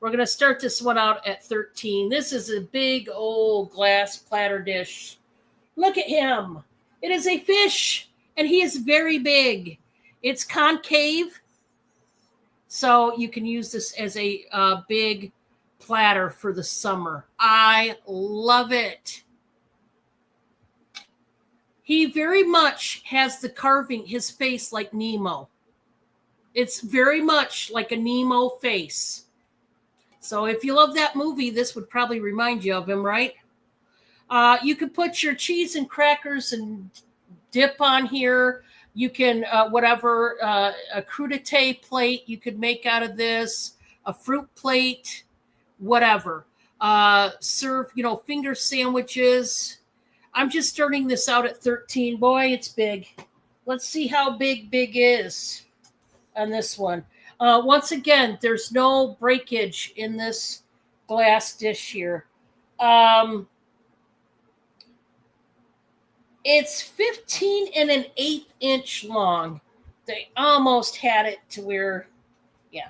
We're going to start this one out at 13. This is a big old glass platter dish. Look at him. It is a fish, and he is very big. It's concave, so you can use this as a big platter for the summer. I love it. He very much has the carving, his face like Nemo. It's very much like a Nemo face. So if you love that movie, this would probably remind you of him, right? You can put your cheese and crackers and dip on here. You can, a crudité plate you could make out of this, a fruit plate, whatever. Serve, finger sandwiches. I'm just starting this out at 13. Boy, it's big. Let's see how big is on this one. Once again, there's no breakage in this glass dish here. It's 15 and an 1/8 inch long. They almost had it to where, yeah.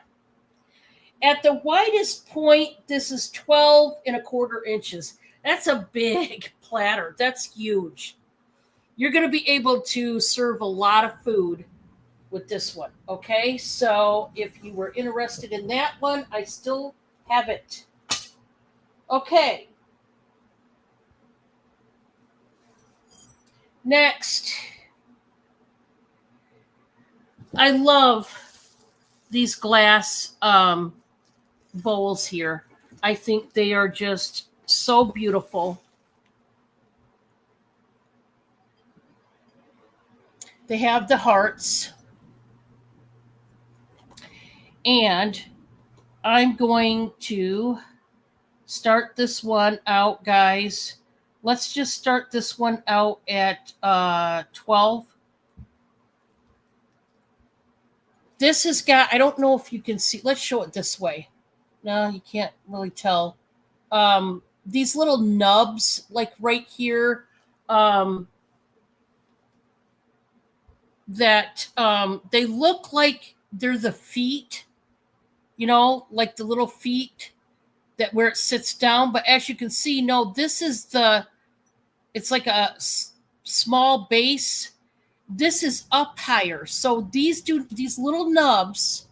At the widest point, this is 12 and 1/4 inches. That's a big platter. That's huge. You're going to be able to serve a lot of food with this one. Okay, so if you were interested in that one, I still have it. Okay. Next, I love these glass bowls here. I think they are just so beautiful. They have the hearts. And I'm going to start this one out, guys. Let's just start this one out at 12. This has got, I don't know if you can see, let's show it this way. No, you can't really tell. These little nubs, like right here, that they look like they're the feet, like the little feet that where it sits down. But as you can see, no, this is it's like a small base. This is up higher. So these little nubs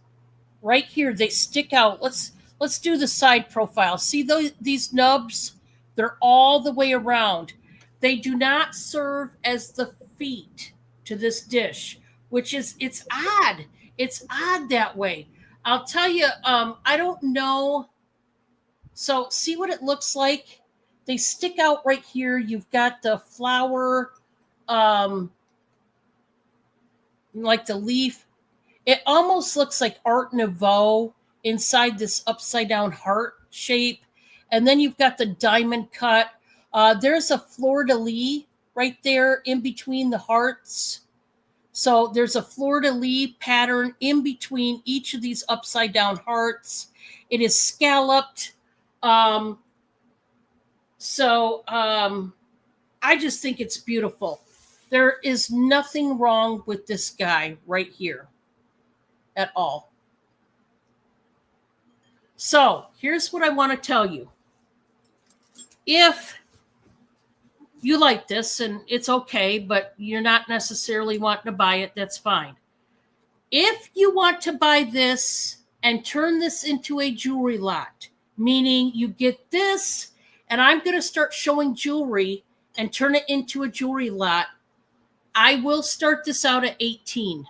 right here, they stick out. Let's do the side profile. See these nubs? They're all the way around. They do not serve as the feet to this dish, which is, it's odd. It's odd that way. I'll tell you, I don't know. So see what it looks like? They stick out right here. You've got the flower, like the leaf. It almost looks like Art Nouveau inside this upside down heart shape. And then you've got the diamond cut. There's a fleur-de-lis right there in between the hearts. So there's a fleur-de-lis pattern in between each of these upside down hearts. It is scalloped. I just think it's beautiful. There is nothing wrong with this guy right here at all. So here's what I want to tell you. If you like this, and it's okay, but you're not necessarily wanting to buy it, that's fine. If you want to buy this and turn this into a jewelry lot, meaning you get this, and I'm going to start showing jewelry and turn it into a jewelry lot, I will start this out at 18.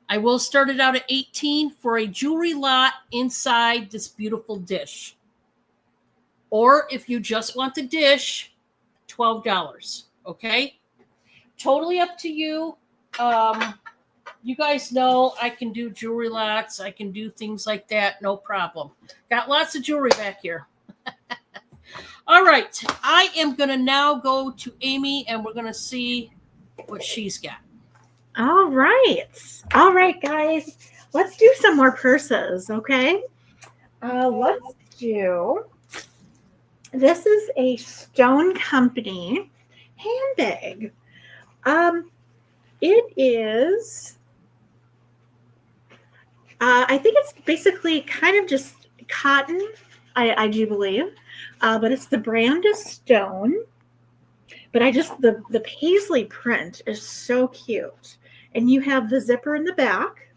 I will start it out at 18 for a jewelry lot inside this beautiful dish. Or if you just want the dish, $12. Okay? Totally up to you. You guys know I can do jewelry lots. I can do things like that. No problem. Got lots of jewelry back here. All right. I am going to now go to Amy, and we're going to see what she's got. All right. All right, guys. Let's do some more purses, okay? Let's do... This is a Stone Company handbag. It is I think it's basically kind of just cotton, I do believe, but it's the brand is Stone. But I just the paisley print is so cute, and you have the zipper in the back,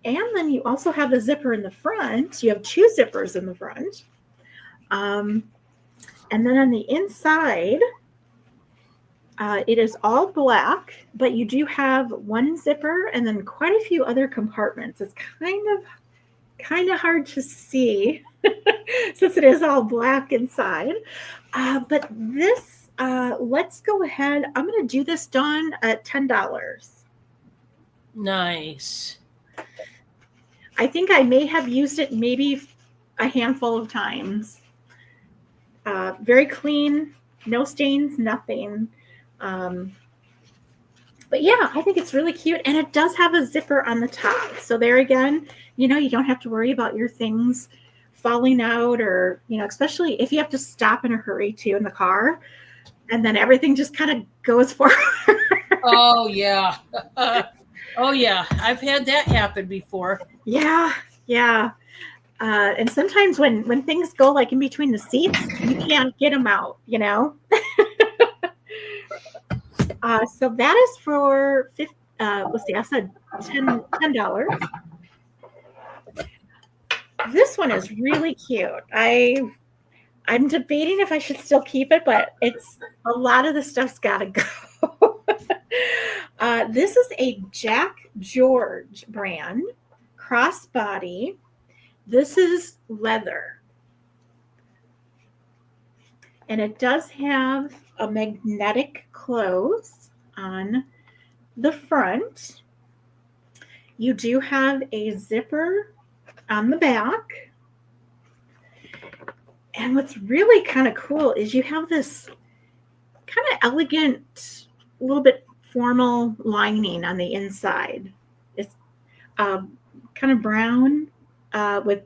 and then you also have the zipper in the front. You have two zippers in the front, and then on the inside, it is all black, but you do have one zipper and then quite a few other compartments. It's kind of hard to see since it is all black inside. But this, let's go ahead. I'm going to do this, Dawn, at $10. Nice. I think I may have used it maybe a handful of times. Very clean, no stains, nothing. But yeah, I think it's really cute. And it does have a zipper on the top. So there again, you don't have to worry about your things falling out, or, especially if you have to stop in a hurry too in the car, and then everything just kind of goes forward. Oh, yeah. Oh, yeah. I've had that happen before. Yeah. And sometimes when things go like in between the seats, you can't get them out, So that is for let's see, I said $10. This one is really cute. I'm debating if I should still keep it, but it's a lot of the stuff's got to go. This is a Jack George brand crossbody. This is leather, and it does have a magnetic close on the front. You do have a zipper on the back. And what's really kind of cool is you have this kind of elegant, a little bit formal lining on the inside. It's kind of brown with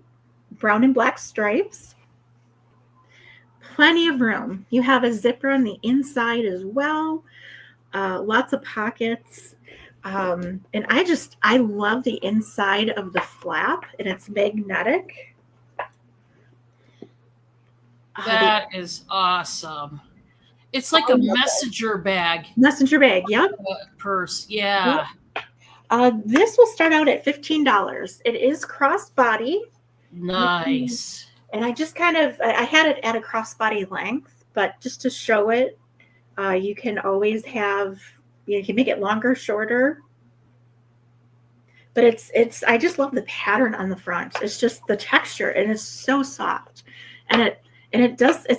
brown and black stripes. Plenty of room. You have a zipper on the inside as well. Lots of pockets. And I love the inside of the flap, and it's magnetic. That is awesome. It's like a messenger bag. Messenger bag, yep. Purse, yeah. Yep. This will start out at $15. It is crossbody. Nice. And I just I had it at a crossbody length, but just to show it, you can always have, you can make it longer, shorter. But I just love the pattern on the front. It's just the texture, and it's so soft. And it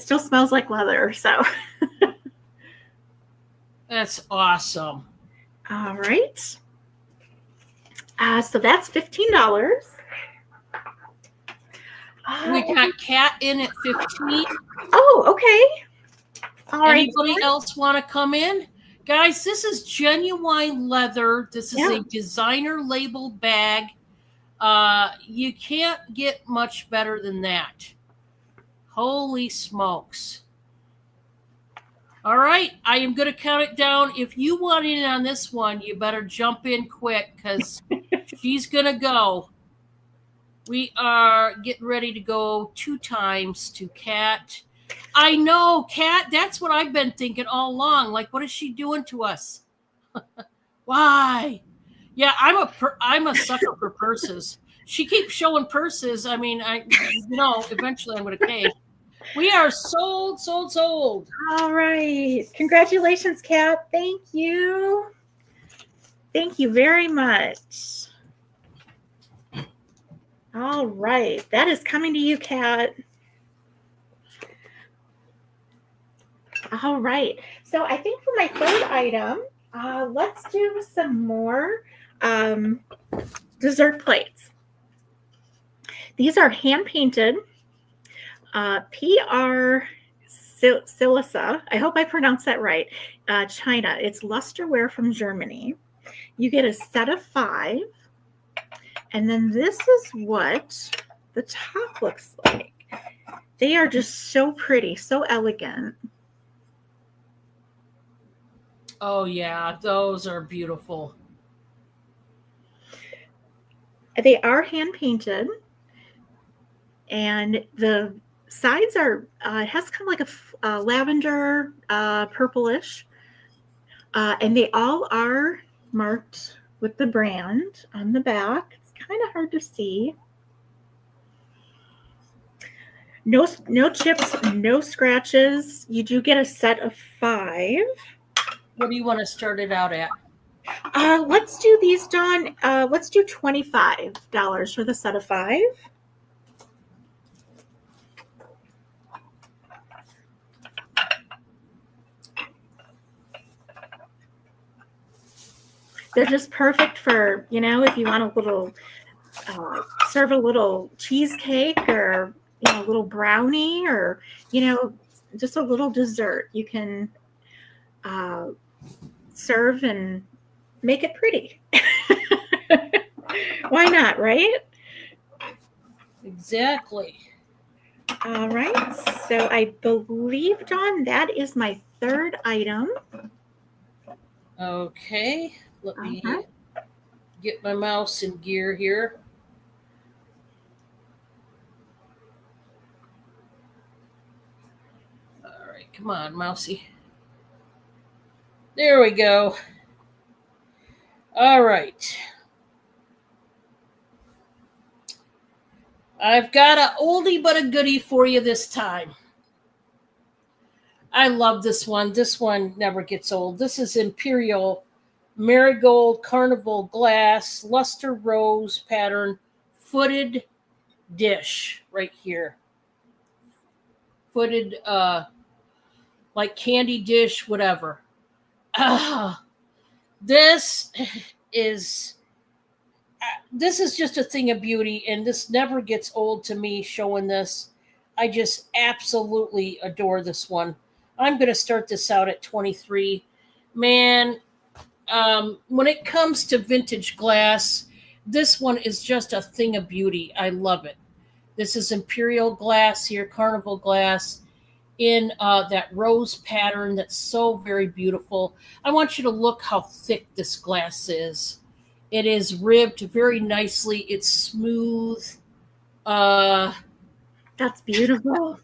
still smells like leather. So that's awesome. All right. So that's $15. We got Kat in at 15. Oh, okay. All right. Anybody else want to come in? Guys, this is genuine leather. This is a designer label bag. You can't get much better than that. Holy smokes. All right, I am going to count it down. If you want in on this one, you better jump in quick, because she's going to go. We are getting ready to go 2 times to Kat. I know, Kat, that's what I've been thinking all along. Like, what is she doing to us? Why? Yeah, I'm a sucker for purses. She keeps showing purses. I mean, eventually I'm going to pay. We are sold. All right. Congratulations, Kat. Thank you. Thank you very much. All right. That is coming to you, Kat. All right. So I think for my third item, let's do some more dessert plates. These are hand-painted PR Silica. I hope I pronounced that right. China. It's lusterware from Germany. You get a set of 5. And then this is what the top looks like. They are just so pretty, so elegant. Oh, yeah. Those are beautiful. They are hand painted, and the sides are it has kind of like a lavender purplish, and they all are marked with the brand on the back. It's kind of hard to see. No chips, no scratches. You do get a set of 5. What do you want to start it out at? Let's do these, Dawn. Let's do $25 for the set of 5. They're just perfect for, if you want a little, serve a little cheesecake or, a little brownie or, just a little dessert. You can serve and make it pretty. Why not, right? Exactly. All right. So I believe, Dawn, that is my 3rd item. Okay. Let me get my mouse in gear here. All right. Come on, mousy. There we go. All right. I've got a oldie but a goodie for you this time. I love this one. This one never gets old. This is Imperial Marigold Carnival Glass Luster Rose Pattern Footed Dish right here. Footed, like candy dish, whatever. This is just a thing of beauty, and this never gets old to me showing this. I just absolutely adore this one. I'm going to start this out at 23. Man, when it comes to vintage glass, this one is just a thing of beauty. I love it. This is Imperial glass here, Carnival glass, in that rose pattern that's so very beautiful. I want you to look how thick this glass is. It is ribbed very nicely. It's smooth. That's beautiful.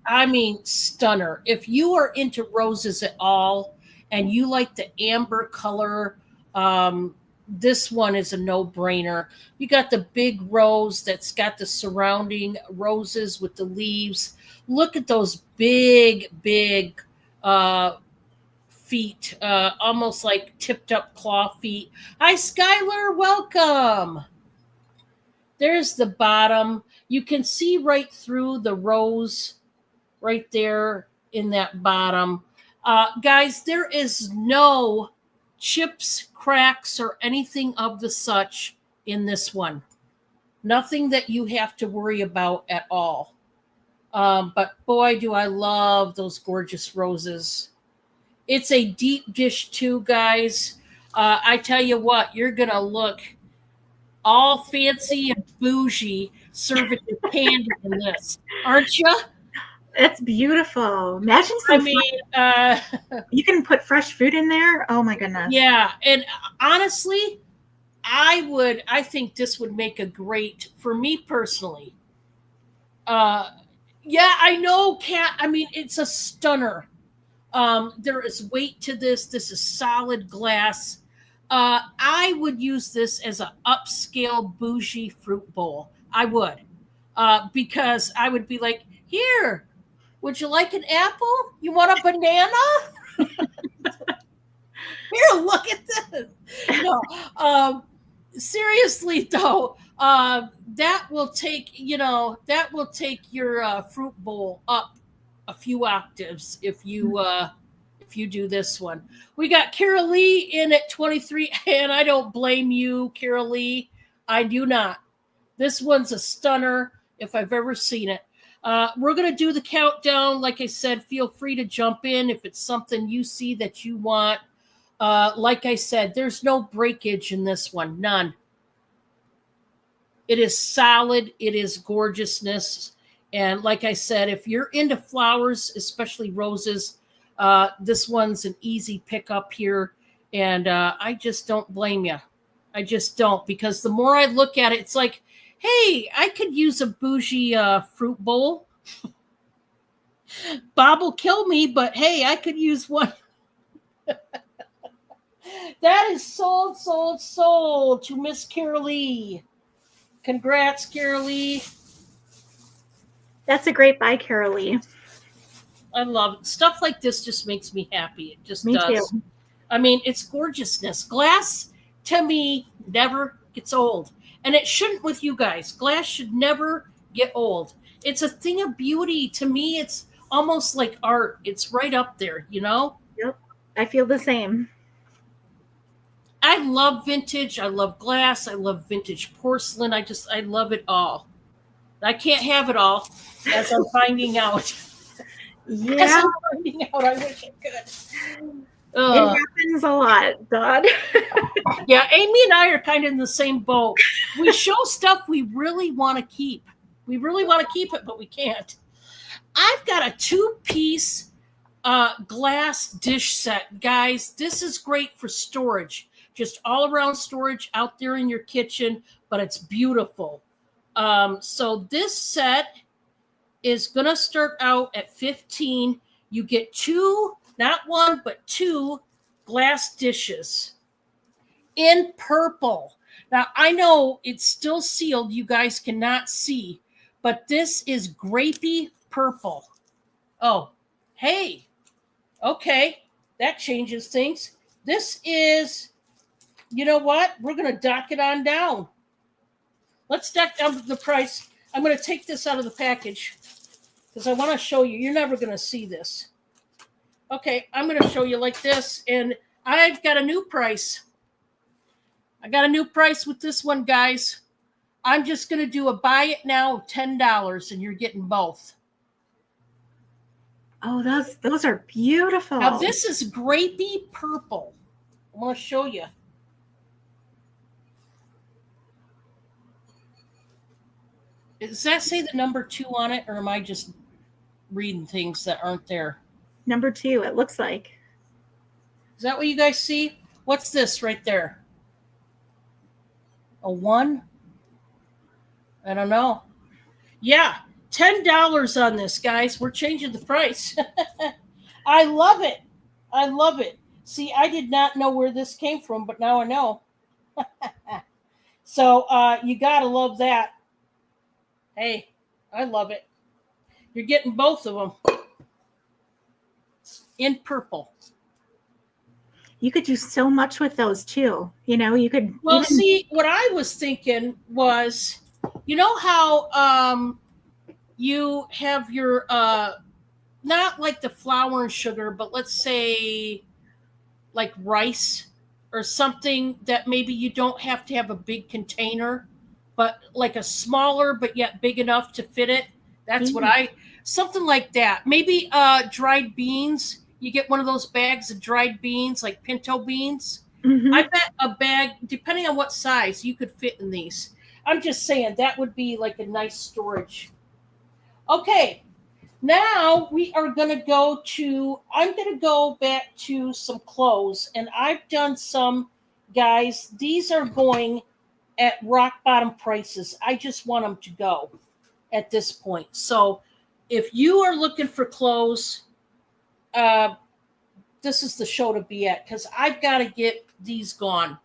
I mean, stunner. If you are into roses at all and you like the amber color, this one is a no-brainer. You got the big rose that's got the surrounding roses with the leaves. Look at those big feet, almost like tipped up claw feet. Hi, Skylar, welcome. There's the bottom. You can see right through the rose right there in that bottom. Guys, there is no chips, cracks, or anything of the such in this one. Nothing that you have to worry about at all. But boy, do I love those gorgeous roses. It's a deep dish too, guys. I tell you what, you're going to look all fancy and bougie serving your candy in this, aren't you? That's beautiful. Imagine some. You can put fresh fruit in there. Oh my goodness. Yeah, and honestly, I think this would make a great, for me personally. Yeah, I know, Kat. I mean, it's a stunner. There is weight to this. This is solid glass. I would use this as an upscale bougie fruit bowl. I would, because I would be like, here, would you like an apple? You want a banana? Here, look at this. No, seriously though, that will take your fruit bowl up a few octaves if you do this one. We got Carol Lee in at 23, and I don't blame you, Carol Lee. I do not. This one's a stunner if I've ever seen it. We're going to do the countdown. Like I said, feel free to jump in if it's something you see that you want. Like I said, there's no breakage in this one. None. It is solid. It is gorgeousness. And like I said, if you're into flowers, especially roses, this one's an easy pickup here. And I just don't blame you. I just don't, because the more I look at it, it's like, hey, I could use a bougie fruit bowl. Bob will kill me, but hey, I could use one. That is sold, sold, sold to Miss Carol Lee. Congrats, Carol Lee. That's a great buy, Carol Lee. I love it. Stuff like this just makes me happy. It just Me does. too. I mean, it's gorgeousness. Glass, to me, never gets old. And it shouldn't with you guys. Glass should never get old. It's a thing of beauty. To me, it's almost like art. It's right up there, you know? Yep. I feel the same. I love vintage. I love glass. I love vintage porcelain. I love it all. I can't have it all, as I'm finding out. As Yeah, I'm finding out, I wish I could. it happens a lot, Dodd. Yeah, Amy and I are kind of in the same boat. We show stuff we really want to keep. We really want to keep it, but we can't. I've got a 2-piece glass dish set. Guys, this is great for storage. Just all around storage out there in your kitchen, but it's beautiful. So this set is going to start out at 15. You get 2, not 1, but 2 glass dishes in purple. Now, I know it's still sealed. You guys cannot see, but this is grapey purple. Oh, hey. Okay. That changes things. This is, you know what? We're going to dock it on down. Let's dock down the price. I'm going to take this out of the package because I want to show you. You're never going to see this. Okay, I'm going to show you like this, and I've got a new price. I got a new price with this one, guys. I'm just going to do a buy it now of $10, and you're getting both. Oh, those are beautiful. Now, this is grapey purple. I'm going to show you. Does that say the number 2 on it, or am I just reading things that aren't there? Number 2, it looks like. Is that what you guys see? What's this right there? A 1? I don't know. Yeah, $10 on this, guys. We're changing the price. I love it. I love it. See, I did not know where this came from, but now I know. So you got to love that. Hey, I love it. You're getting both of them in purple. You could do so much with those too. You know, you could. Well, see, what I was thinking was, you know how you have your not like the flour and sugar, but let's say like rice or something that maybe you don't have to have a big container, but like a smaller but yet big enough to fit it. That's what something like that. Maybe dried beans. You get one of those bags of dried beans, like pinto beans. Mhm. I bet a bag, depending on what size, you could fit in these. I'm just saying that would be like a nice storage. Okay, now we are going to go to, I'm going to go back to some clothes. And I've done some, guys. These are going at rock bottom prices. I just want them to go at this point. So if you are looking for clothes, this is the show to be at because I've got to get these gone.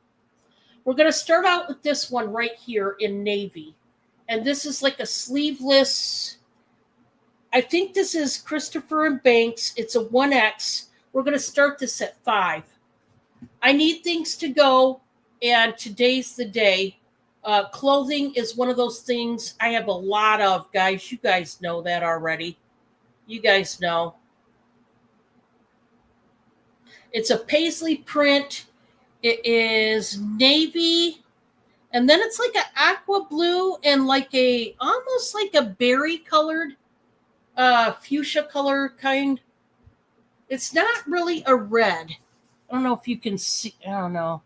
We're going to start out with this one right here in navy. And this is like a sleeveless, I think this is Christopher and Banks. It's a 1X. We're going to start this at 5. I need things to go, and today's the day. Clothing is one of those things I have a lot of, guys. You guys know that already. You guys know. It's a paisley print. It is navy. And then it's like an aqua blue and like a, almost like a berry colored, fuchsia color kind. It's not really a red. I don't know if you can see. I don't know.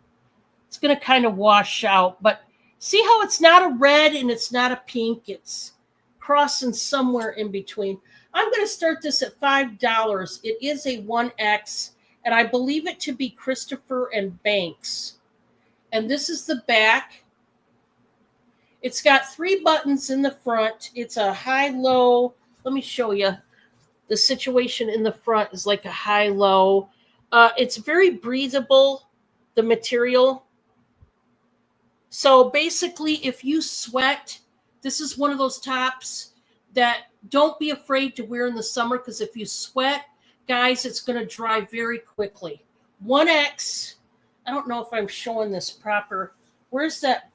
It's going to kind of wash out. But see how it's not a red and it's not a pink. It's crossing somewhere in between. I'm going to start this at $5. It is a 1X. And I believe it to be Christopher and Banks. And this is the back. It's got 3 buttons in the front. It's a high-low. Let me show you. The situation in the front is like a high-low. It's very breathable, the material. So basically, if you sweat, this is one of those tops that don't be afraid to wear in the summer, because if you sweat, guys, it's going to dry very quickly. 1X, I don't know if I'm showing this proper. Where's that?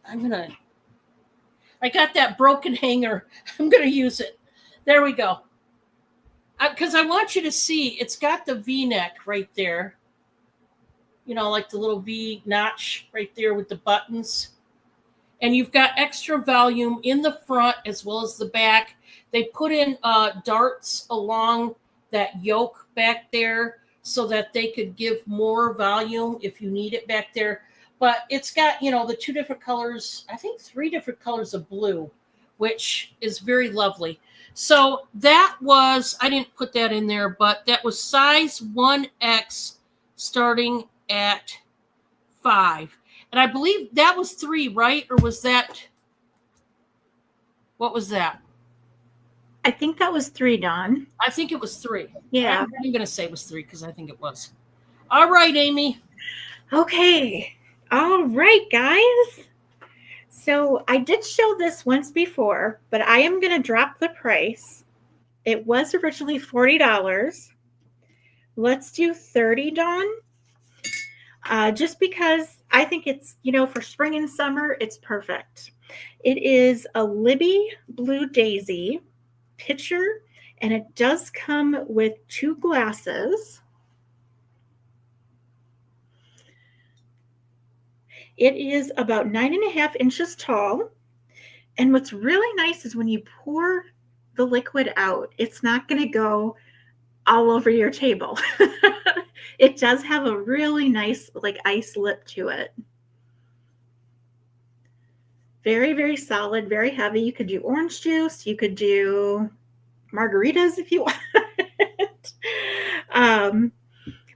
I got that broken hanger. I'm going to use it. There we go. Because I want you to see, it's got the V-neck right there. You know, like the little V notch right there with the buttons. And you've got extra volume in the front as well as the back. They put in darts along that yoke back there so that they could give more volume if you need it back there. But it's got, you know, the 2 different colors, I think 3 different colors of blue, which is very lovely. So that was, I didn't put that in there, but that was size 1X starting at 5. And I believe that was 3, right? Or was that, what was that? I think that was 3, Dawn. I think it was 3. Yeah. I'm going to say it was 3 because I think it was. All right, Amy. Okay. All right, guys. So I did show this once before, but I am going to drop the price. It was originally $40. Let's do 30, Dawn. Just because I think it's, you know, for spring and summer, it's perfect. It is a Libby Blue Daisy pitcher, and it does come with 2 glasses. It is about 9.5 inches tall. And what's really nice is when you pour the liquid out, it's not going to go all over your table. It does have a really nice like ice lip to it. Very, very solid, very heavy. You could do orange juice. You could do margaritas if you want.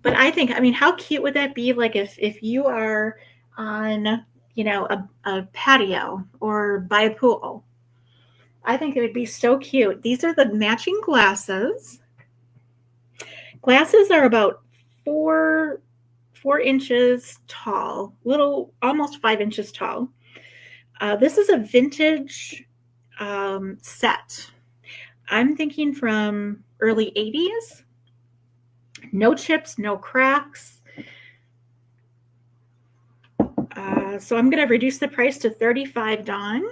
But I think, I mean, how cute would that be? Like if you are on, you know, a patio or by a pool. I think it would be so cute. These are the matching glasses. Glasses are about 4 inches tall, little, almost 5 inches tall. This is a vintage set. I'm thinking from early 80s. No chips, no cracks. So I'm going to reduce the price to $35, Dawn.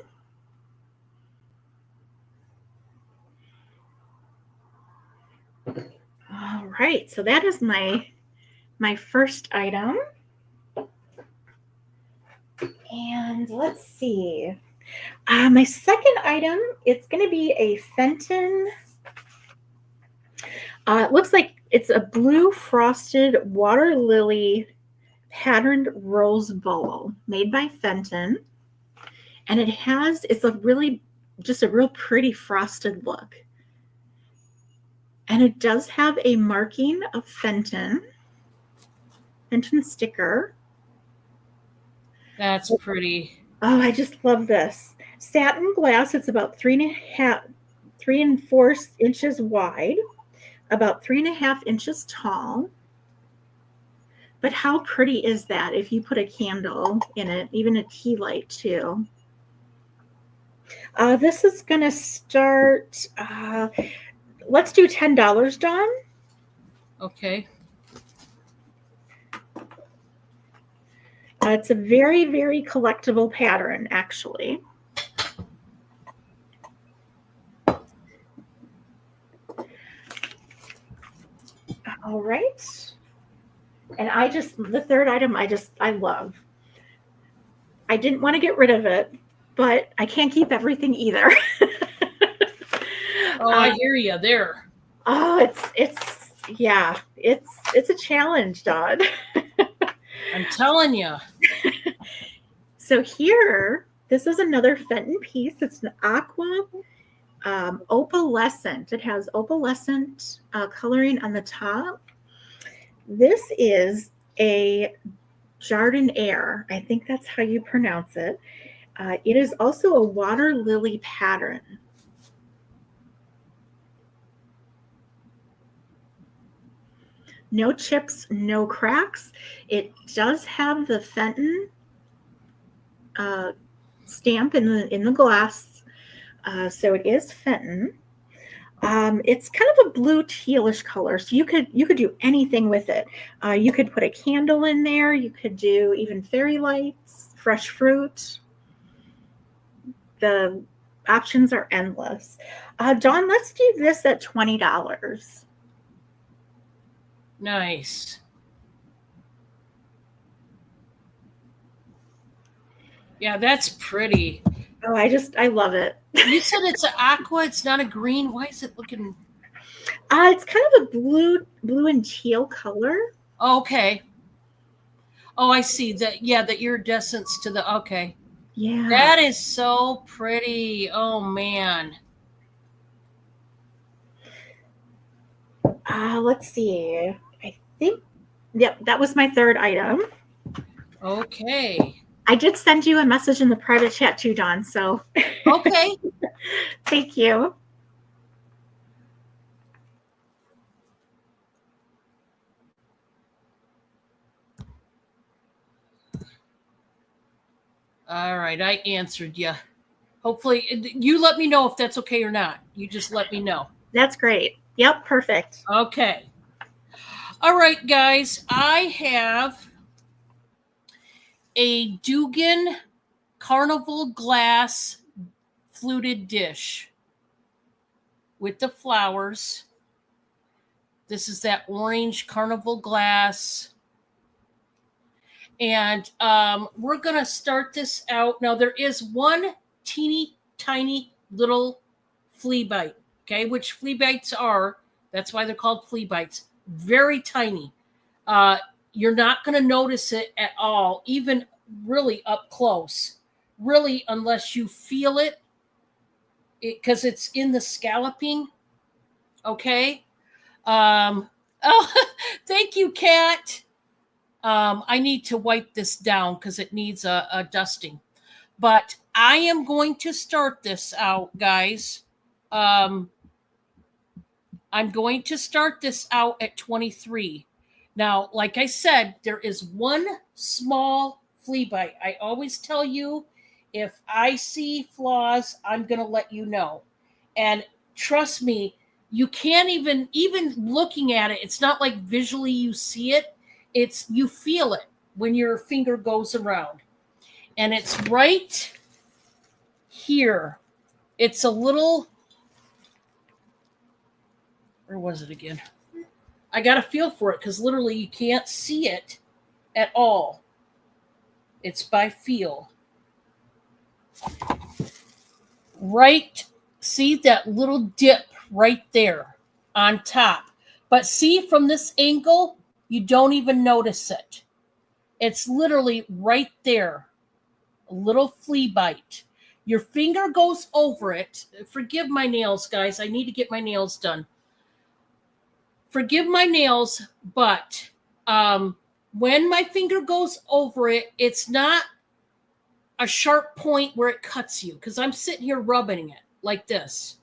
All right, so that is my first item. And let's see. My second item, it's going to be a Fenton. It looks like it's a blue frosted water lily patterned rose bowl made by Fenton. And it's a really, just a real pretty frosted look. And it does have a marking of Fenton sticker. That's pretty. Oh, I just love this. Satin glass, it's about 3 4 inches wide, about 3.5 inches tall. But how pretty is that if you put a candle in it, even a tea light too? This is going to start, let's do $10, Dawn. Okay. It's a very, very collectible pattern, actually. All right. And the third item, I love. I didn't want to get rid of it, but I can't keep everything either. Oh, I hear you there. Oh, it's a challenge, Dawn. I'm telling you. So here, this is another Fenton piece. It's an aqua opalescent. It has opalescent coloring on the top. This is a Jardiniere. I think that's how you pronounce it. It is also a water lily pattern. No chips, no cracks. It does have the Fenton stamp in the glass, so it is Fenton. It's kind of a blue tealish color, so you could do anything with it. You could put a candle in there. You could do even fairy lights, fresh fruit. The options are endless. Dawn, let's do this at $20. Nice. Yeah, that's pretty. Oh, I love it. You said it's an aqua. It's not a green. Why is it looking? It's kind of a blue and teal color. Okay. Oh, I see that. Yeah, the iridescence to the. Okay. Yeah. That is so pretty. Oh man. Let's see. I think, yep, that was my third item. Okay. I did send you a message in the private chat too, Dawn. So. Okay. Thank you. All right, I answered you. Hopefully, you let me know if that's okay or not. You just let me know. That's great. Yep, perfect. Okay. All right, guys. I have a Dugan Carnival glass fluted dish with the flowers. This is that orange Carnival glass. And we're going to start this out. Now, there is one teeny tiny little flea bite, okay, which flea bites are. That's why they're called flea bites. Very tiny. You're not going to notice it at all, even really up close, really, unless you feel it, because it's in the scalloping, okay? Oh, thank you, Kat. I need to wipe this down because it needs a dusting. But I am going to start this out, guys. I'm going to start this out at 23. Now, like I said, there is one small flea bite. I always tell you, if I see flaws, I'm going to let you know. And trust me, you can't even looking at it, it's not like visually you see it. It's you feel it when your finger goes around. And it's right here. It's a little, where was it again? I got a feel for it because literally you can't see it at all. It's by feel. Right, see that little dip right there on top. But see, from this angle, you don't even notice it. It's literally right there. A little flea bite. Your finger goes over it. Forgive my nails, guys. I need to get my nails done. Forgive my nails, but when my finger goes over it, it's not a sharp point where it cuts you, because I'm sitting here rubbing it like this,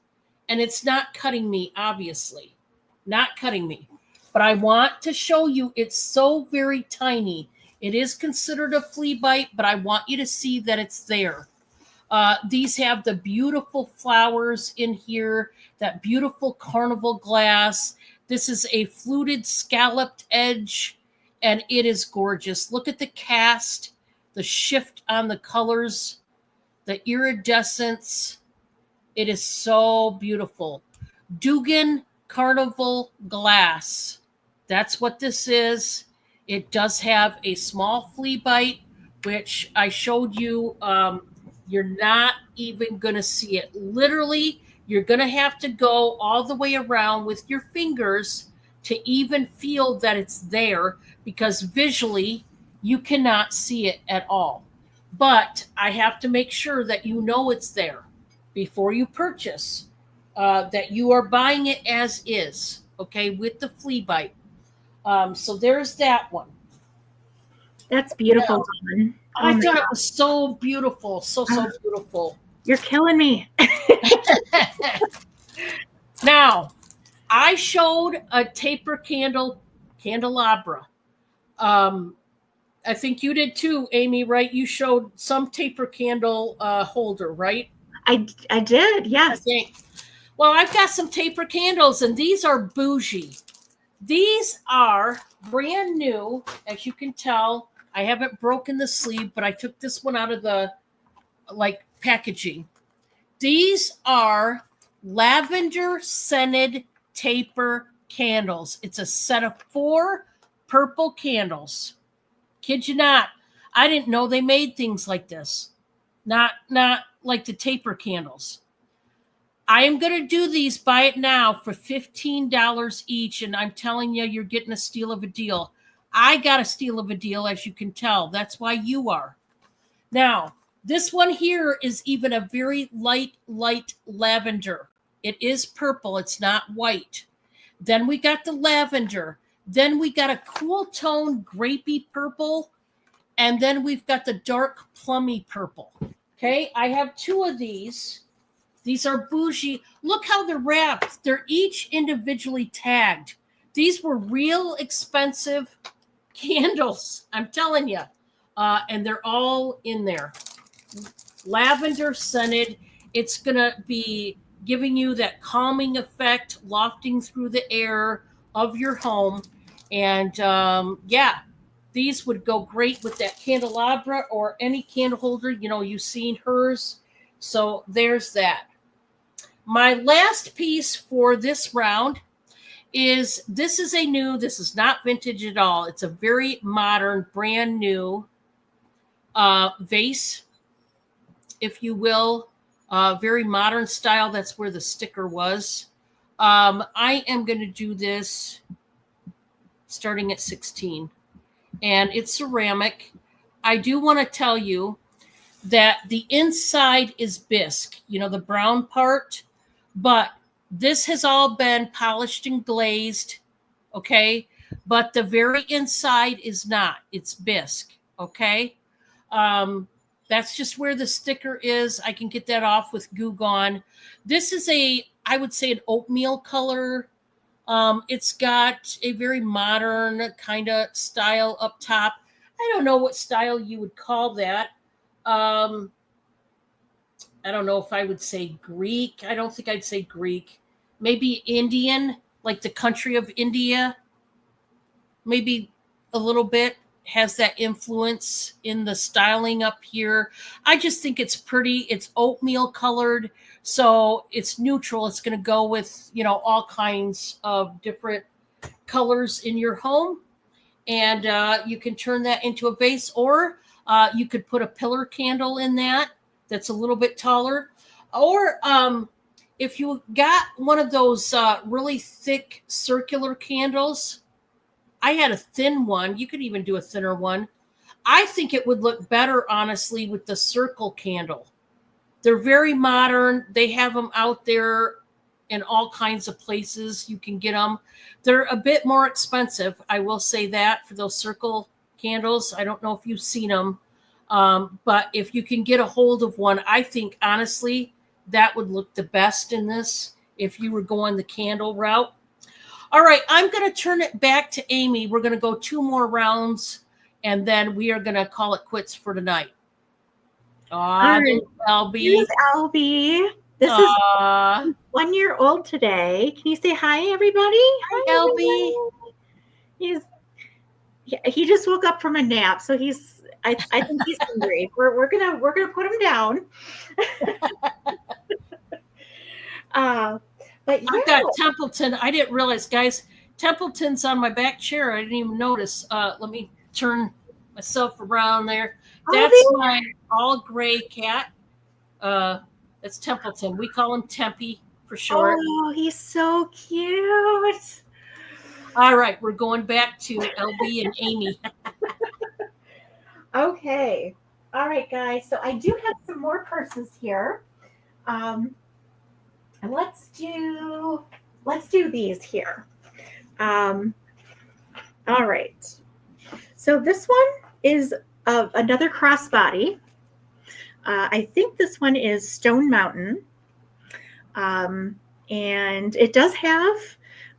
and it's not cutting me, obviously. Not cutting me. But I want to show you it's so very tiny. It is considered a flea bite, but I want you to see that it's there. These have the beautiful flowers in here, that beautiful carnival glass. This is a fluted scalloped edge, and it is gorgeous. Look at the cast, the shift on the colors, the iridescence. It is so beautiful. Dugan Carnival glass. That's what this is. It does have a small flea bite, which I showed you. You're not even going to see it. Literally, you're going to have to go all the way around with your fingers to even feel that it's there, because visually you cannot see it at all. But I have to make sure that you know it's there before you purchase, that you are buying it as is, okay, with the flea bite. So there's that one. That's beautiful, Dawn. Oh I my thought it God. was so beautiful, so beautiful. You're killing me. Now, I showed a taper candelabra. I think you did too, Amy, right? You showed some taper candle holder, right? I did, I yes. think. Well, I've got some taper candles, and these are bougie. These are brand new, as you can tell. I haven't broken the sleeve, but I took this one out of the packaging. These are lavender scented taper candles. It's a set of 4 purple candles. Kid you not. I didn't know they made things like this. Not like the taper candles. I am going to do these, buy it now for $15 each, and I'm telling you, you're getting a steal of a deal. I got a steal of a deal, as you can tell. That's why you are. Now, this one here is even a very light lavender. It is purple. It's not white. Then we got the lavender. Then we got a cool tone grapey purple. And then we've got the dark plummy purple. Okay, I have 2 of these. These are bougie. Look how they're wrapped. They're each individually tagged. These were real expensive candles, I'm telling you. And they're all in there. Lavender scented. It's going to be giving you that calming effect, lofting through the air of your home. And yeah, these would go great with that candelabra or any candle holder. You know, you've seen hers. So there's that. My last piece for this round is this is not vintage at all. It's a very modern, brand new vase, if you will. Very modern style. That's where the sticker was. I am going to do this starting at 16. And it's ceramic. I do want to tell you that the inside is bisque, you know, the brown part, but this has all been polished and glazed, okay? But the very inside is not. It's bisque, okay? That's just where the sticker is. I can get that off with Goo Gone. This is I would say an oatmeal color. It's got a very modern kind of style up top. I don't know what style you would call that. I don't know if I would say Greek. I don't think I'd say Greek. Maybe Indian, like the country of India. Maybe a little bit has that influence in the styling up here. I just think it's pretty. It's oatmeal colored, so it's neutral. It's going to go with, you know, all kinds of different colors in your home. And you can turn that into a vase, or you could put a pillar candle in that's a little bit taller. Or if you got one of those really thick circular candles, I had a thin one. You could even do a thinner one. I think it would look better, honestly, with the circle candle. They're very modern. They have them out there in all kinds of places. You can get them. They're a bit more expensive. I will say that for those circle candles. I don't know if you've seen them. But if you can get a hold of one, I think, honestly, that would look the best in this if you were going the candle route. All right, I'm going to turn it back to Amy. We're going to go 2 more rounds, and then we are going to call it quits for tonight. Right. LB. Here's LB. This is 1 year old today. Can you say hi, everybody? Hi, LB. He just woke up from a nap, so I think he's hungry. We're gonna put him down. But yeah. I've got Templeton. I didn't realize, guys, Templeton's on my back chair. I didn't even notice. Let me turn myself around there. That's my all gray cat. That's Templeton. We call him Tempy for short. Oh, he's so cute. All right, we're going back to LB and Amy. Okay. All right, guys. So I do have some more purses here. And let's do these here. All right. So this one is another crossbody. I think this one is Stone Mountain. And it does have,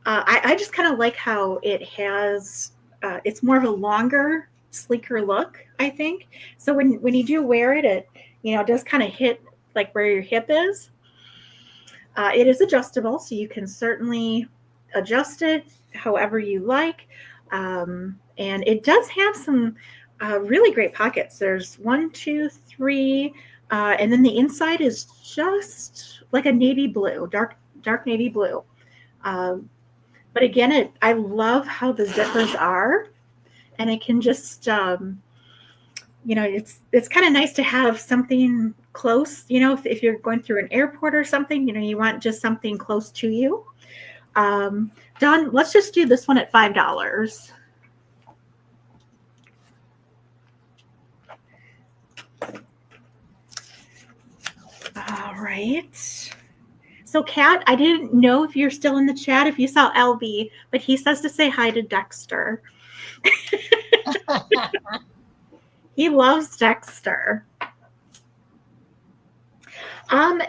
I just kind of like how it has, it's more of a longer, sleeker look, I think. So when you do wear it, it does kind of hit like where your hip is. It is adjustable, so you can certainly adjust it however you like. And it does have some really great pockets. There's 1, 2, 3, and then the inside is just like a navy blue, dark navy blue. But again, I love how the zippers are, and it can just it's kind of nice to have something close, if you're going through an airport or something, you want just something close to you. Dawn, let's just do this one at $5. All right. So Kat, I didn't know if you're still in the chat, if you saw LB, but he says to say hi to Dexter. He loves Dexter.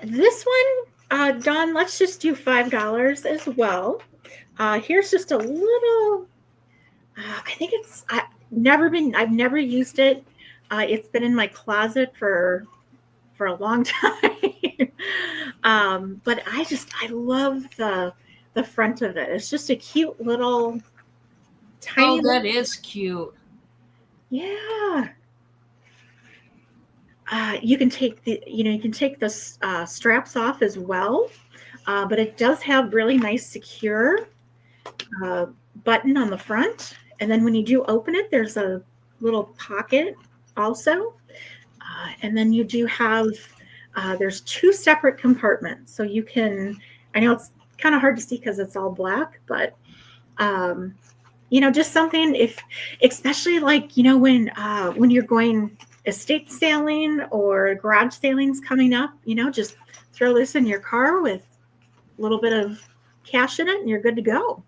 This one, Dawn, let's just do $5 as well. Here's just a little, I think I've never used it. It's been in my closet for a long time. But I love the front of it. It's just a cute little tiny. Oh, that is cute. Yeah. You can take the straps off as well, but it does have really nice secure button on the front, and then when you do open it, there's a little pocket also, and then you do have there's 2 separate compartments, so you can. I know it's kind of hard to see because it's all black, but just something especially like when you're going estate sailing or garage sailings coming up, just throw this in your car with a little bit of cash in it and you're good to go.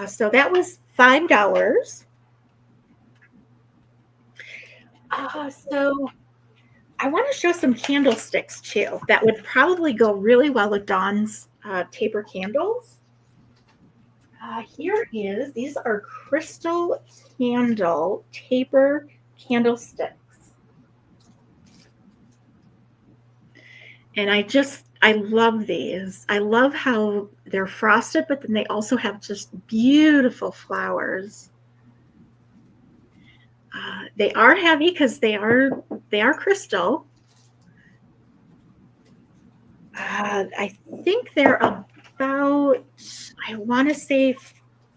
So that was $5. So I want to show some candlesticks too. That would probably go really well with Dawn's taper candles. These are crystal candle taper candlesticks. And I love these. I love how they're frosted, but then they also have just beautiful flowers. They are heavy because they are crystal. I think they're about, I want to say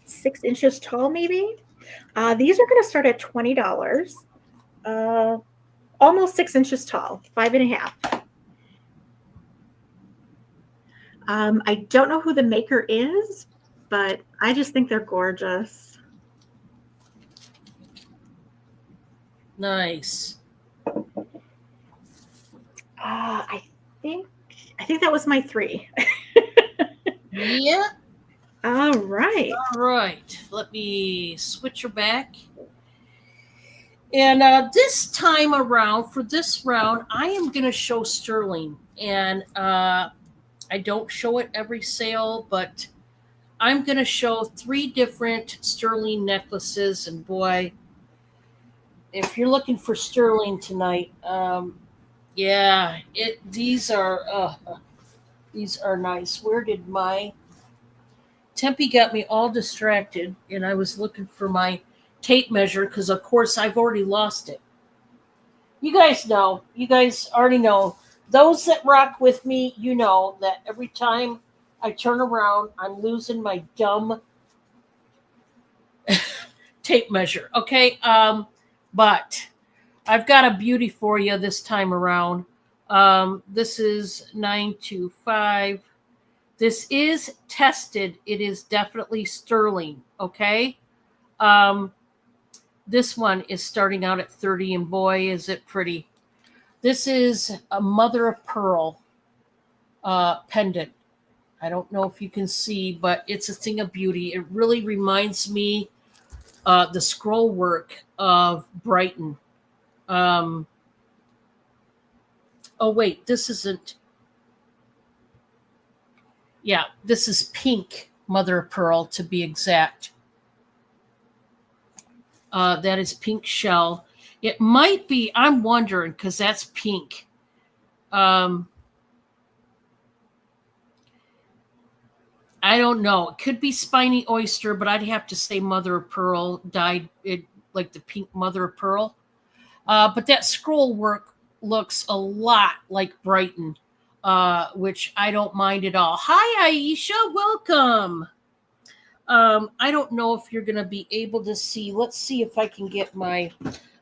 6 inches tall, maybe. These are going to start at $20. Almost 6 inches tall, 5.5. I don't know who the maker is, but I just think they're gorgeous. Nice. I think that was my 3. Yeah. All right. Let me switch her back. And this time around, for this round, I am going to show sterling. And I don't show it every sale, but I'm going to show 3 different sterling necklaces. And boy, if you're looking for sterling tonight, these are nice. Where did my Tempe got me all distracted, and I was looking for my tape measure because, of course, I've already lost it. You guys already know. Those that rock with me, you know that every time I turn around, I'm losing my dumb tape measure. Okay, but I've got a beauty for you this time around. This is 925. This is tested. It is definitely sterling. Okay. This one is starting out at 30, and boy, is it pretty. This is a mother of pearl pendant. I don't know if you can see, but it's a thing of beauty. It really reminds me the scroll work of Brighton. Um, oh wait, this isn't. Yeah, this is pink mother of pearl to be exact. That is pink shell. It might be. I'm wondering because that's pink. Um, I don't know. It could be spiny oyster, but I'd have to say mother of pearl dyed it like the pink mother of pearl. But that scroll work looks a lot like Brighton, which I don't mind at all. Hi, Aisha. Welcome. I don't know if you're going to be able to see. Let's see if I can get my.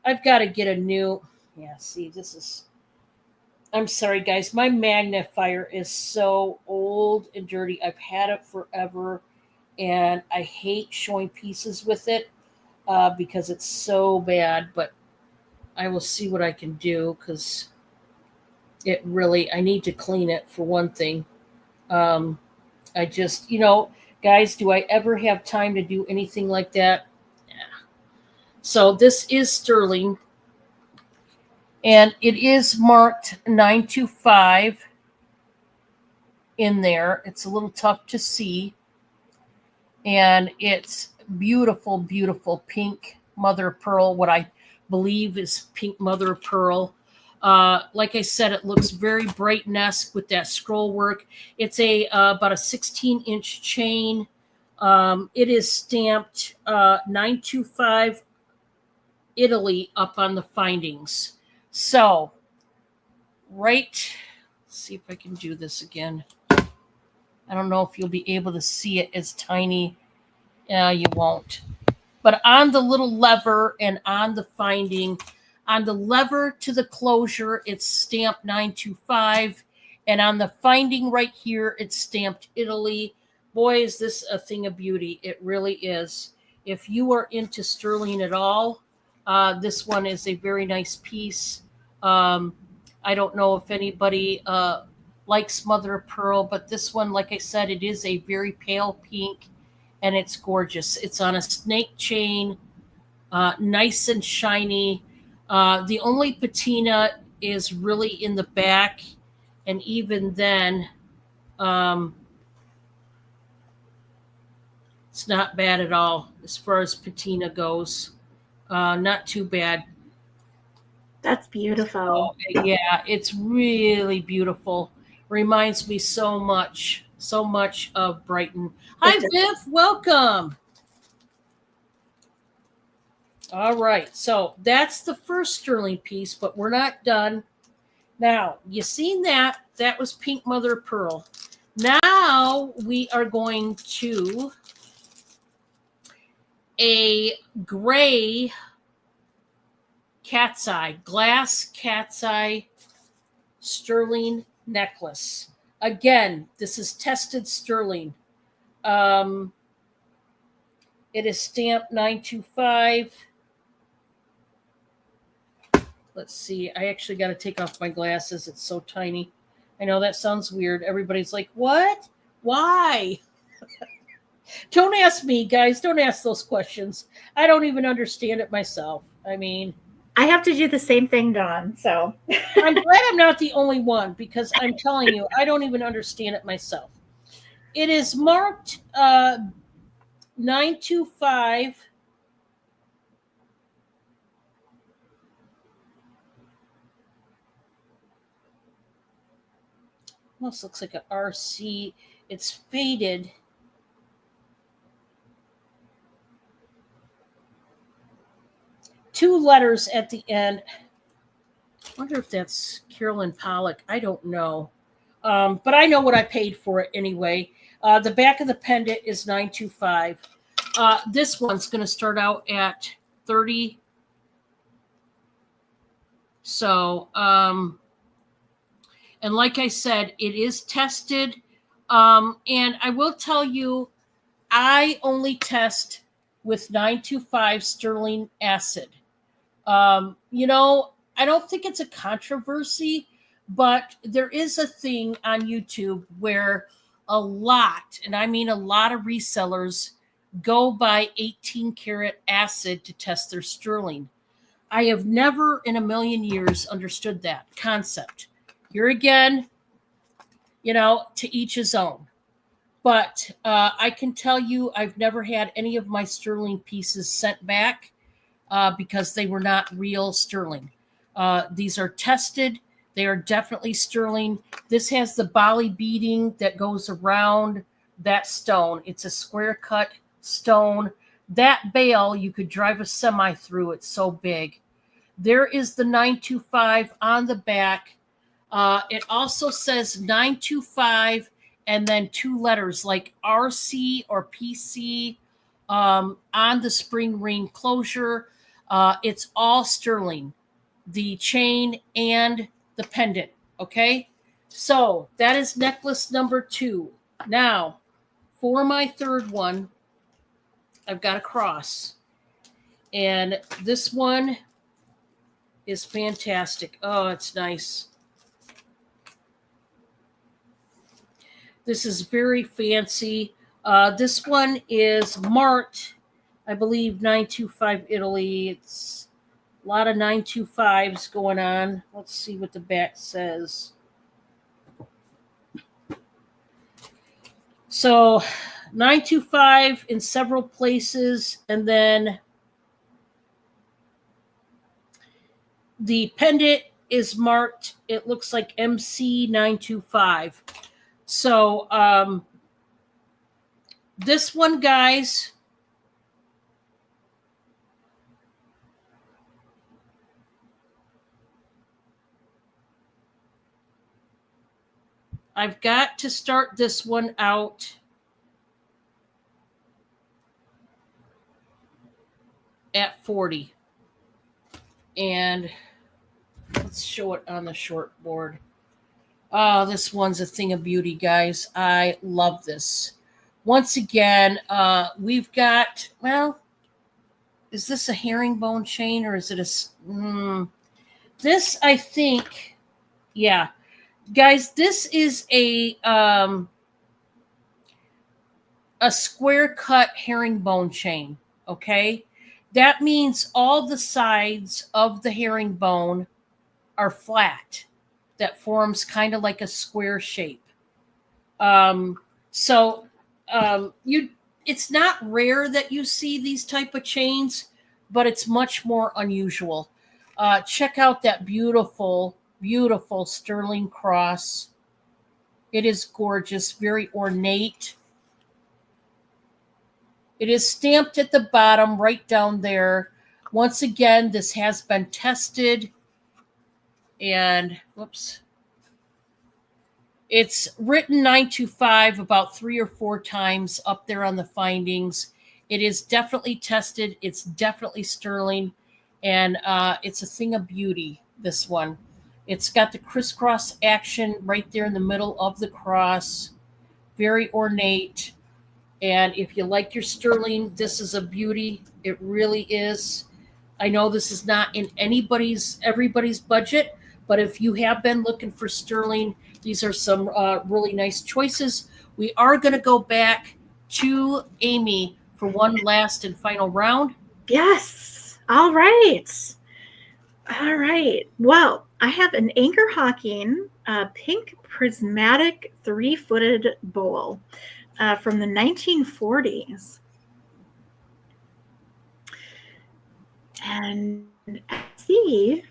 I've got to get a new. Yeah, see, this is. I'm sorry, guys. My magnifier is so old and dirty. I've had it forever, and I hate showing pieces with it because it's so bad. But I will see what I can do because it really. I need to clean it for one thing. Um, I just, guys, do I ever have time to do anything like that? Yeah. So this is sterling, and it is marked 925 in there. It's a little tough to see, and it's beautiful, beautiful pink mother of pearl. What I believe is pink mother of pearl. Like I said, it looks very Brighton-esque with that scroll work. It's a about a 16-inch chain. It is stamped 925 Italy up on the findings. So, let's see if I can do this again. I don't know if you'll be able to see it as tiny. You won't. But on the little lever and on the finding, on the lever to the closure, it's stamped 925. And on the finding right here, it's stamped Italy. Boy, is this a thing of beauty. It really is. If you are into sterling at all, this one is a very nice piece. I don't know if anybody likes mother of pearl, but this one, like I said, it is a very pale pink, and it's gorgeous. It's on a snake chain, nice and shiny. The only patina is really in the back, and even then, um, it's not bad at all as far as patina goes. Not too bad. That's beautiful. Oh, yeah, it's really beautiful. Reminds me so much of Brighton. Hi, Viv. Welcome. All right, so that's the first sterling piece, but we're not done. Now, you seen that? That was pink mother of pearl. Now we are going to a gray cat's eye, glass cat's eye sterling necklace. Again, this is tested sterling. It is stamped 925. Let's see. I actually got to take off my glasses. It's so tiny. I know that sounds weird. Everybody's like, what? Why? Don't ask me, guys. Don't ask those questions. I don't even understand it myself. I mean, I have to do the same thing, Dawn. So I'm glad I'm not the only one because I'm telling you, I don't even understand it myself. It is marked 925. Almost looks like an RC. It's faded. Two letters at the end. I wonder if that's Carolyn Pollock. I don't know. But I know what I paid for it anyway. The back of the pendant is 925. This one's going to start out at 30. So, and like I said, it is tested. And I will tell you, I only test with 925 sterling acid. I don't think it's a controversy, but there is a thing on YouTube where a lot, and I mean a lot of resellers go by 18 karat acid to test their sterling. I have never in a million years understood that concept. Here again, to each his own. But I can tell you, I've never had any of my sterling pieces sent back because they were not real sterling. These are tested. They are definitely sterling. This has the Bali beading that goes around that stone. It's a square cut stone. That bale, you could drive a semi through. It's so big. There is the 925 on the back. It also says 925 and then two letters like RC or PC on the spring ring closure. It's all sterling, the chain and the pendant. Okay, so that is necklace number 2. Now, for my third one, I've got a cross, and this one is fantastic. Oh, it's nice. This is very fancy. This one is marked, I believe, 925 Italy. It's a lot of 925s going on. Let's see what the back says. So 925 in several places, and then the pendant is marked, it looks like MC925. So this one, guys, I've got to start this one out at 40. And let's show it on the short board. Oh, this one's a thing of beauty, guys. I love this. Once again, we've got, well, is this a herringbone chain or is it this, I think, yeah. Guys, this is a square cut herringbone chain, okay? That means all the sides of the herringbone are flat. That forms kind of like a square shape. It's not rare that you see these type of chains, but it's much more unusual. Check out that beautiful, beautiful sterling cross. It is gorgeous, very ornate. It is stamped at the bottom, right down there. Once again, this has been tested. And, whoops. It's written 925 about 3 or 4 times up there on the findings. It is definitely tested. It's definitely sterling. And it's a thing of beauty, this one. It's got the crisscross action right there in the middle of the cross. Very ornate. And if you like your sterling, this is a beauty. It really is. I know this is not in everybody's budget, but if you have been looking for sterling, these are some really nice choices. We are going to go back to Amy for one last and final round. Yes. All right. All right. Well, I have an Anchor Hawking pink prismatic 3-footed bowl from the 1940s. And see,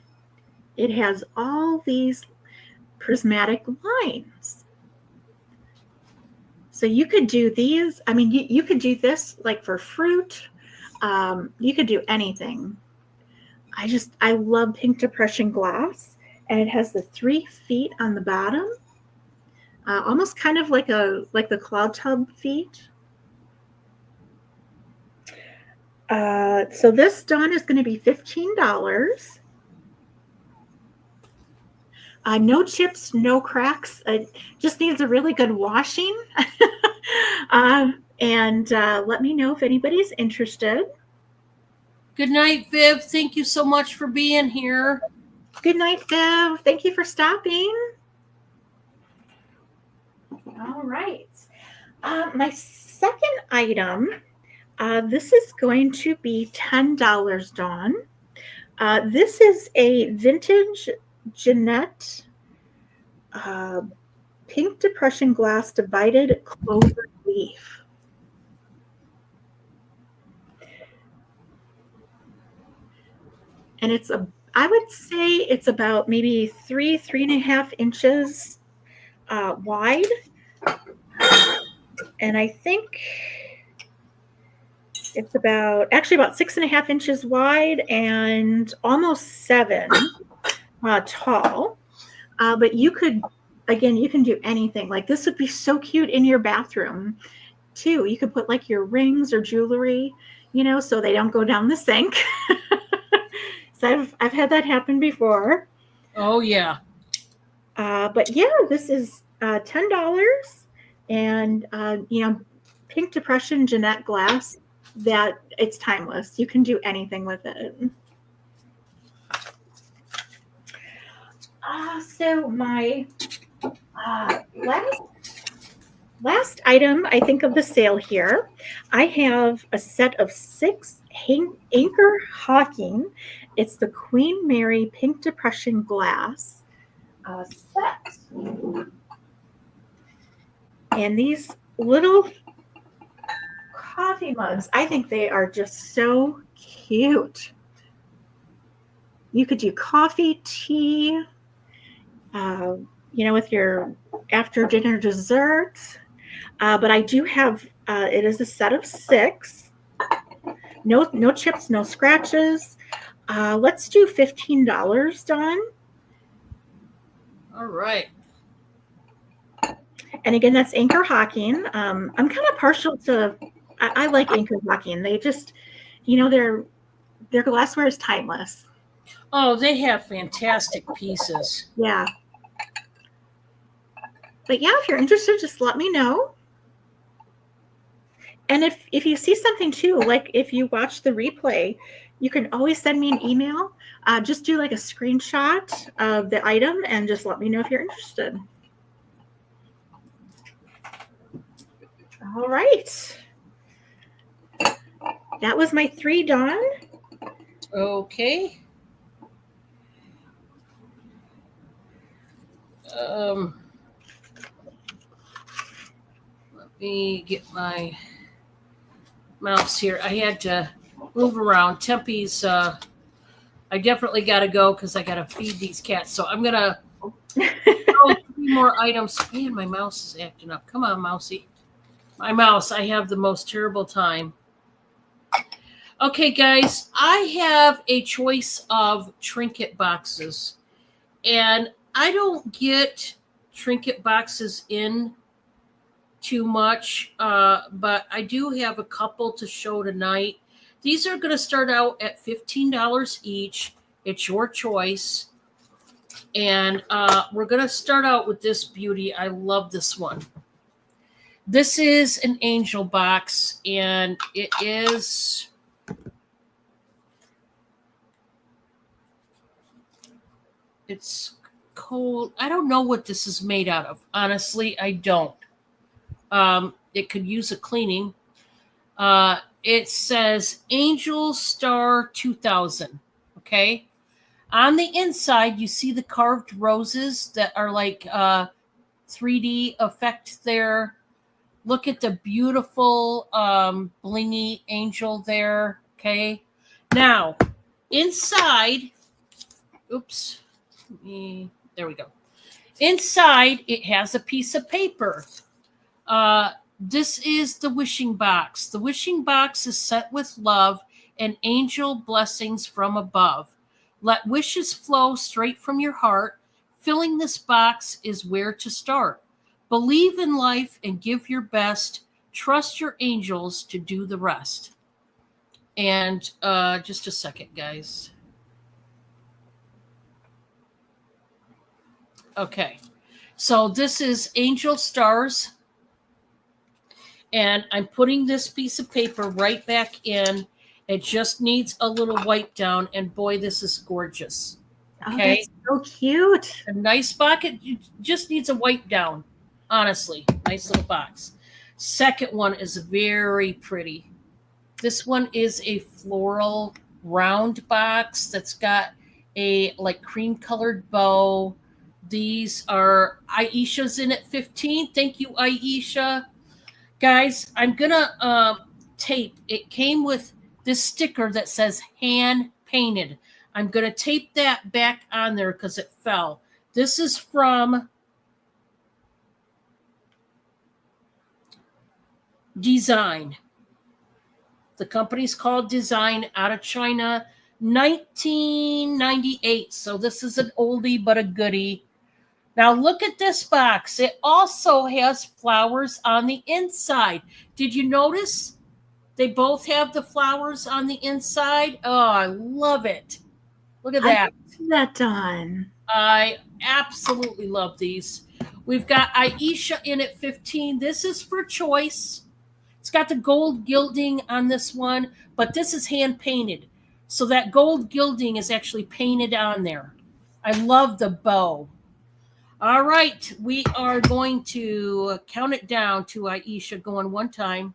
it has all these prismatic lines. So you could do these. I mean, you could do this like for fruit. You could do anything. I love pink depression glass, and it has the 3 feet on the bottom, almost kind of like the cloud tub feet. So this done is going to be $15. No chips, no cracks. It just needs a really good washing. And let me know if anybody's interested. Good night, Viv. Thank you so much for being here. Good night, Viv. Thank you for stopping. All right. My second item This is going to be $10, Dawn. This is a vintage Jeanette pink depression glass divided clover leaf. And I would say it's about maybe 3.5 inches wide. And I think it's about 6.5 inches wide and almost 7 tall. But you can do anything. Like this would be so cute in your bathroom too. You could put like your rings or jewelry, so they don't go down the sink. So I've had that happen before. Oh yeah. But yeah, this is $10, and pink depression Jeanette glass. That it's timeless. You can do anything with it. So my last item, I think, of the sale here, I have a set of 6 Anchor Hawking. It's the Queen Mary Pink Depression glass set. And these little coffee mugs, I think they are just so cute. You could do coffee, tea, with your after dinner desserts. But I do have, it is a set of 6. No chips, no scratches. Let's do $15, Dawn. All right. And again, that's Anchor Hawking. I'm kind of partial to, I like Anchor Hawking. They just, their glassware is timeless. Oh, they have fantastic pieces. Yeah. But yeah, if you're interested, just let me know. And if you see something too, like if you watch the replay, you can always send me an email. Just do like a screenshot of the item and just let me know if you're interested. All right. That was my 3, Dawn. Okay. Let me get my mouse here. I had to move around. Tempe's, I definitely got to go because I got to feed these cats. So I'm going to throw 3 more items. Man, my mouse is acting up. Come on, Mousy. My mouse, I have the most terrible time. Okay, guys, I have a choice of trinket boxes. And I don't get trinket boxes in too much, but I do have a couple to show tonight. These are going to start out at $15 each. It's your choice. And we're going to start out with this beauty. I love this one. This is an angel box, and it is... It's cold. I don't know what this is made out of. Honestly, I don't. It could use a cleaning. It says Angel Star 2000. Okay. On the inside, you see the carved roses that are like 3D effect there. Look at the beautiful blingy angel there. Okay. Now, inside, oops. There we go. Inside, it has a piece of paper. This is the wishing box. The wishing box is set with love and angel blessings from above. Let wishes flow straight from your heart. Filling this box is where to start. Believe in life and give your best. Trust your angels to do the rest. And just a second, guys. Okay, so this is Angel Stars, and I'm putting this piece of paper right back in. It just needs a little wipe down, and boy, this is gorgeous. Okay, oh, that's so cute. A nice bucket. It just needs a wipe down. Honestly, nice little box. Second one is very pretty. This one is a floral round box that's got a like cream colored bow. These are Aisha's in at 15. Thank you, Aisha. Guys, I'm gonna tape. It came with this sticker that says hand painted. I'm gonna tape that back on there because it fell. This is from Design. The company's called Design, out of China, 1998. So this is an oldie but a goodie. Now look at this box. It also has flowers on the inside. Did you notice they both have the flowers on the inside? Oh, I love it. Look at that. See that done. I absolutely love these. We've got Aisha in at 15. This is for choice. It's got the gold gilding on this one, but this is hand painted. So that gold gilding is actually painted on there. I love the bow. All right, we are going to count it down to Aisha going one time.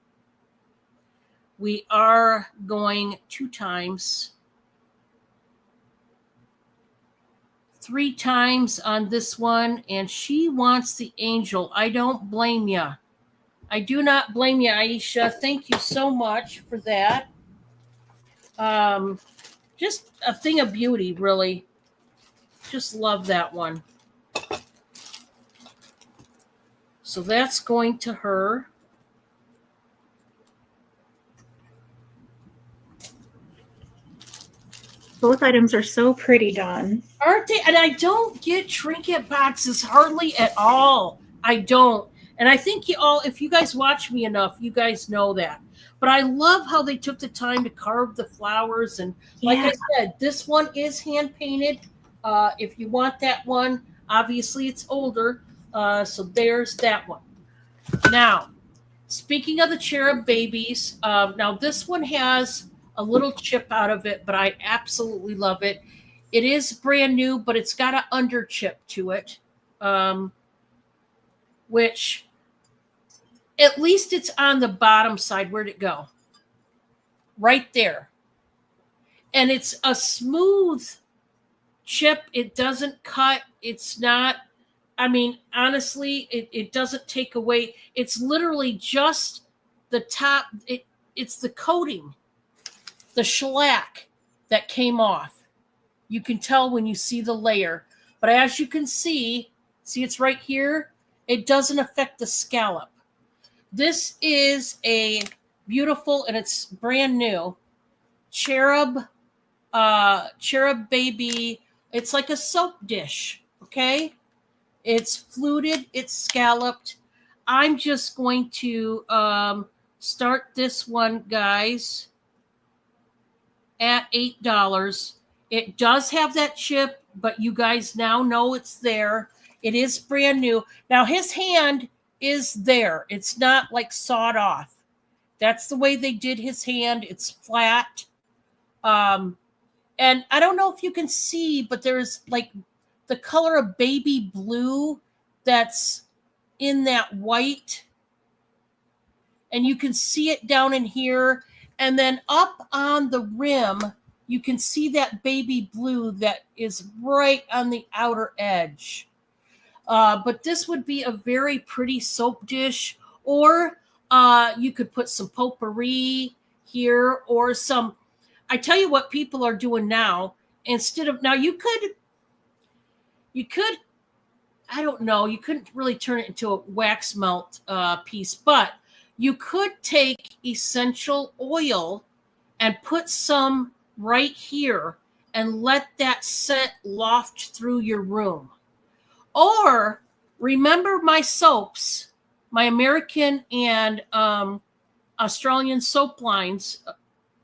We are going 2 times. 3 times on this one, and she wants the angel. I don't blame ya. I do not blame you, Aisha. Thank you so much for that. Just a thing of beauty, really. Just love that one. So that's going to her. Both items are so pretty, Dawn. Aren't they? And I don't get trinket boxes hardly at all. I don't. And I think you all, if you guys watch me enough, you guys know that. But I love how they took the time to carve the flowers. And like I said, this one is hand painted. If you want that one, obviously it's older. So there's that one. Now, speaking of the cherub babies, now this one has a little chip out of it, but I absolutely love it. It is brand new, but it's got an under chip to it, which at least it's on the bottom side. Where'd it go? Right there. And it's a smooth chip. It doesn't cut. It's not, I mean, honestly, it doesn't take away. It's literally just the top. It's the coating, the shellac that came off. You can tell when you see the layer. But as you can see it's right here. It doesn't affect the scallop. This is a beautiful, and it's brand new, cherub baby. It's like a soap dish, okay? It's fluted, it's scalloped. I'm just going to start this one, guys, at $8. It does have that chip, but you guys now know it's there. It is brand new. Now his hand is there. It's not like sawed off. That's the way they did his hand. It's flat. And I don't know if you can see, but there's like the color of baby blue that's in that white. And you can see it down in here. And then up on the rim, you can see that baby blue that is right on the outer edge. But this would be a very pretty soap dish, or you could put some potpourri here, or some, I tell you what people are doing now, instead of, now you could, I don't know, you couldn't really turn it into a wax melt piece, but you could take essential oil and put some right here and let that scent loft through your room. Or remember my soaps, my American and Australian soap lines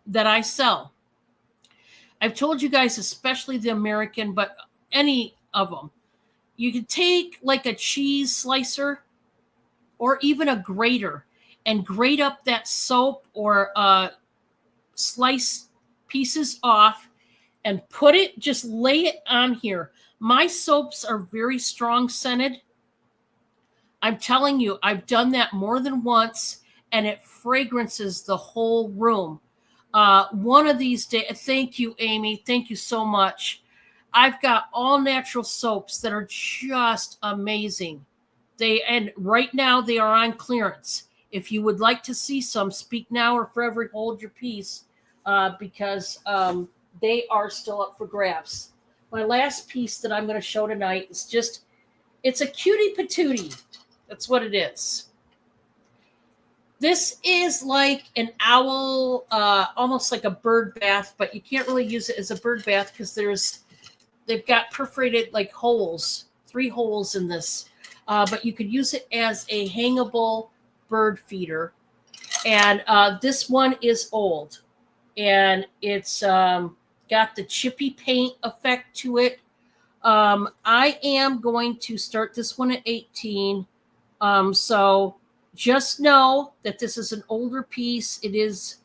that I sell. I've told you guys, especially the American, but any of them. You could take like a cheese slicer or even a grater and grate up that soap, or slice pieces off and put it, just lay it on here. My soaps are very strong scented. I'm telling you, I've done that more than once, and it fragrances the whole room. One of these days, thank you, Amy. Thank you so much. I've got all natural soaps that are just amazing. And right now they are on clearance. If you would like to see some, speak now or forever hold your peace, because they are still up for grabs. My last piece that I'm going to show tonight is it's a cutie patootie. That's what it is. This is like an owl, almost like a bird bath, but you can't really use it as a bird bath because they've got perforated like holes, 3 holes in this. But you could use it as a hangable bird feeder. And this one is old. And it's got the chippy paint effect to it. I am going to start this one at 18. So just know that this is an older piece. It is,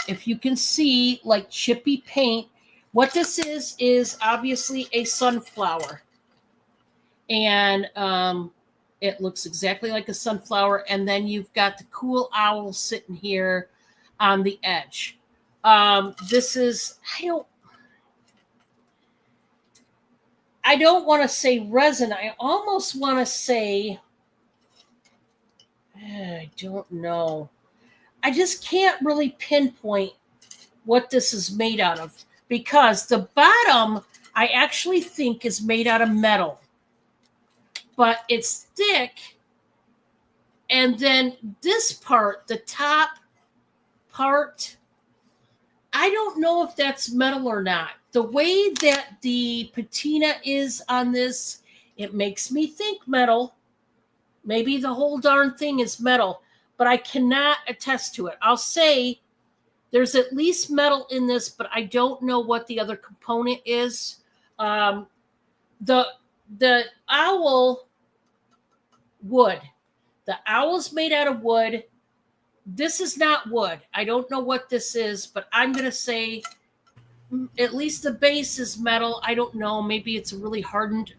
if you can see, like chippy paint. What this is obviously a sunflower. And it looks exactly like a sunflower. And then you've got the cool owl sitting here on the edge. This is, I don't want to say resin. I almost want to say, I don't know. I just can't really pinpoint what this is made out of, because the bottom I actually think is made out of metal, but it's thick. And then this part, the top part, I don't know if that's metal or not. The way that the patina is on this, it makes me think metal. Maybe the whole darn thing is metal, but I cannot attest to it. I'll say there's at least metal in this, but I don't know what the other component is. The owl wood. The owl's made out of wood. This is not wood. I don't know what this is, but I'm going to say at least the base is metal. I don't know. Maybe it's a really hardened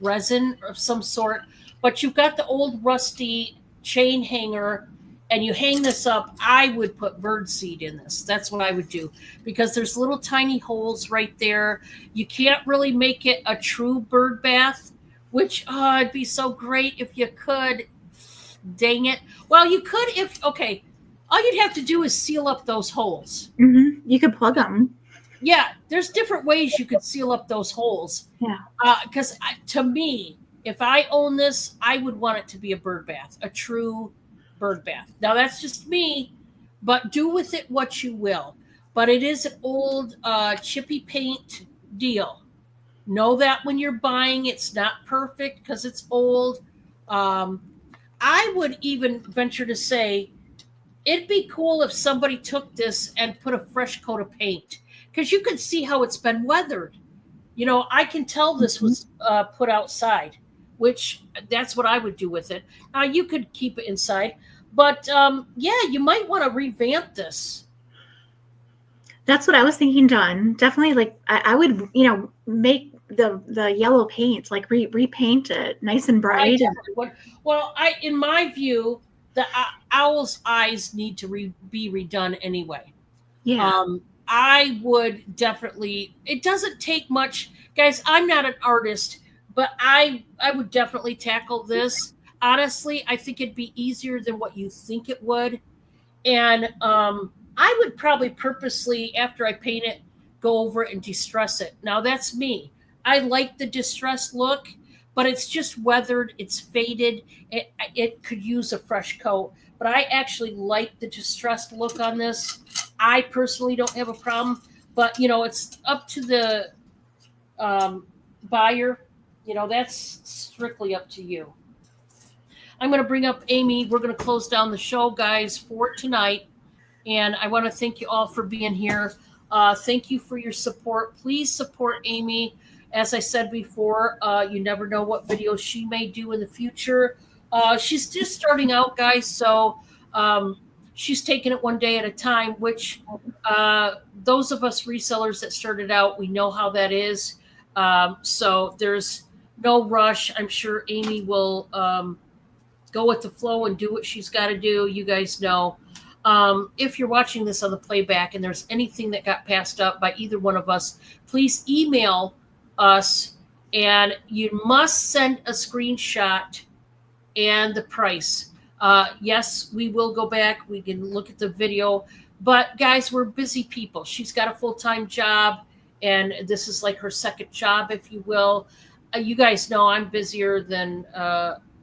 resin of some sort. But you've got the old rusty chain hanger, and you hang this up. I would put birdseed in this. That's what I would do, because there's little tiny holes right there. You can't really make it a true bird bath, which it'd be so great if you could. Dang it. Well, you could okay. All you'd have to do is seal up those holes. Mm-hmm. You could plug them. Yeah, there's different ways you could seal up those holes. Yeah. Because to me, if I own this, I would want it to be a bird bath, a true bird bath. Now, that's just me, but do with it what you will. But it is an old chippy paint deal. Know that when you're buying, it's not perfect because it's old. I would even venture to say it'd be cool if somebody took this and put a fresh coat of paint, because you can see how it's been weathered. You know, I can tell this was put outside, which that's what I would do with it. Now, you could keep it inside, but yeah, you might want to revamp this. That's what I was thinking, John. Definitely, like I would, make the yellow paint, like repaint it nice and bright. Well, in my view, the owl's eyes need to be redone anyway. Yeah. I would definitely. It doesn't take much, guys. I'm not an artist, but I would definitely tackle this. Honestly, I think it'd be easier than what you think it would, and I would probably purposely, after I paint it, go over it and distress it. Now, that's me. I like the distressed look, but it's just weathered. It's faded. It could use a fresh coat. But I actually like the distressed look on this. I personally don't have a problem. But, it's up to the buyer. That's strictly up to you. I'm going to bring up Amy. We're going to close down the show, guys, for tonight. And I want to thank you all for being here. Thank you for your support. Please support Amy. As I said before, you never know what videos she may do in the future. She's just starting out, guys, so she's taking it one day at a time, which those of us resellers that started out, we know how that is. So there's no rush. I'm sure Amy will go with the flow and do what she's got to do. You guys know. If you're watching this on the playback and there's anything that got passed up by either one of us, please email us, and you must send a screenshot and the price. Yes, we will go back. We can look at the video. But guys, we're busy people. She's got a full-time job, and this is like her second job, if you will. You guys know I'm busier than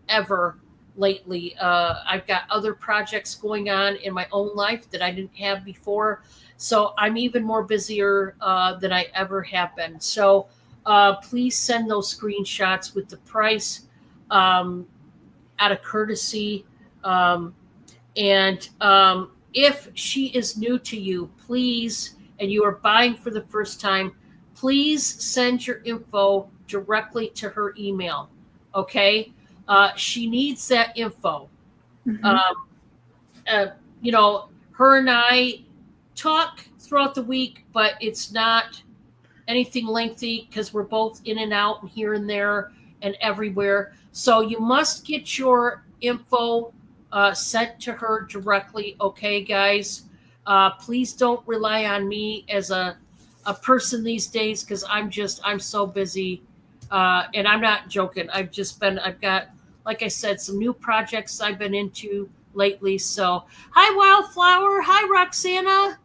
ever lately. I've got other projects going on in my own life that I didn't have before. So I'm even more busier than I ever have been. So please send those screenshots with the price out of courtesy. If she is new to you, please, and you are buying for the first time, please send your info directly to her email. Okay? She needs that info. Mhm. Her and I talk throughout the week, but it's not anything lengthy because we're both in and out and here and there and everywhere. So you must get your info sent to her directly. Okay, guys? Please don't rely on me as a person these days because I'm so busy. And I'm not joking. I've got, like I said, some new projects I've been into lately. So, hi, Wildflower. Hi, Roxana.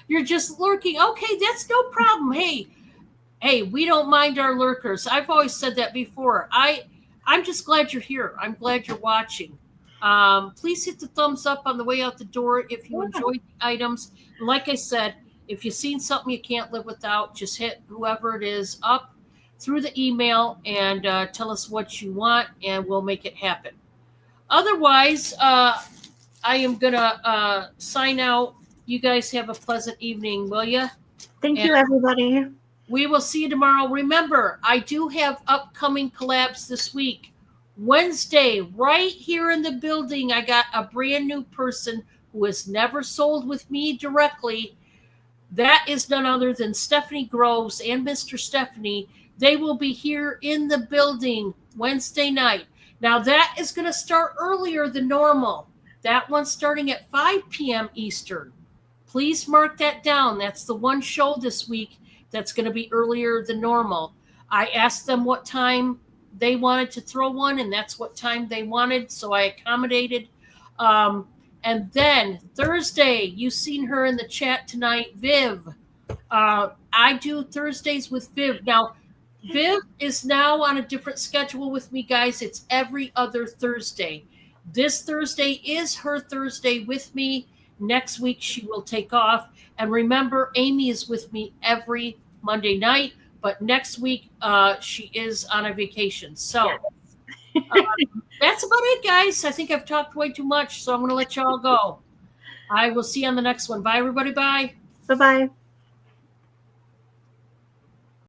You're just lurking. Okay, that's no problem. Hey, we don't mind our lurkers. I've always said that before. I'm just glad you're here. I'm glad you're watching. Please hit the thumbs up on the way out the door if you enjoyed the items. And like I said, if you've seen something you can't live without, just hit whoever it is up through the email and tell us what you want, and we'll make it happen. Otherwise, I am going to sign out. You guys have a pleasant evening, will you? Thank you, everybody. We will see you tomorrow. Remember, I do have upcoming collabs this week. Wednesday, right here in the building, I got a brand new person who has never sold with me directly. That is none other than Stephanie Groves and Mr. Stephanie. They will be here in the building Wednesday night. Now, that is going to start earlier than normal. That one's starting at 5 p.m. Eastern. Please mark that down. That's the one show this week that's going to be earlier than normal. I asked them what time they wanted to throw one, and that's what time they wanted, so I accommodated. And then Thursday, you've seen her in the chat tonight, Viv. I do Thursdays with Viv. Now, Viv is now on a different schedule with me, guys. It's every other Thursday. This Thursday is her Thursday with me. Next week, she will take off. And remember, Amy is with me every Monday night, but next week, she is on a vacation. So that's about it, guys. I think I've talked way too much, so I'm going to let y'all go. I will see you on the next one. Bye, everybody. Bye. Bye-bye.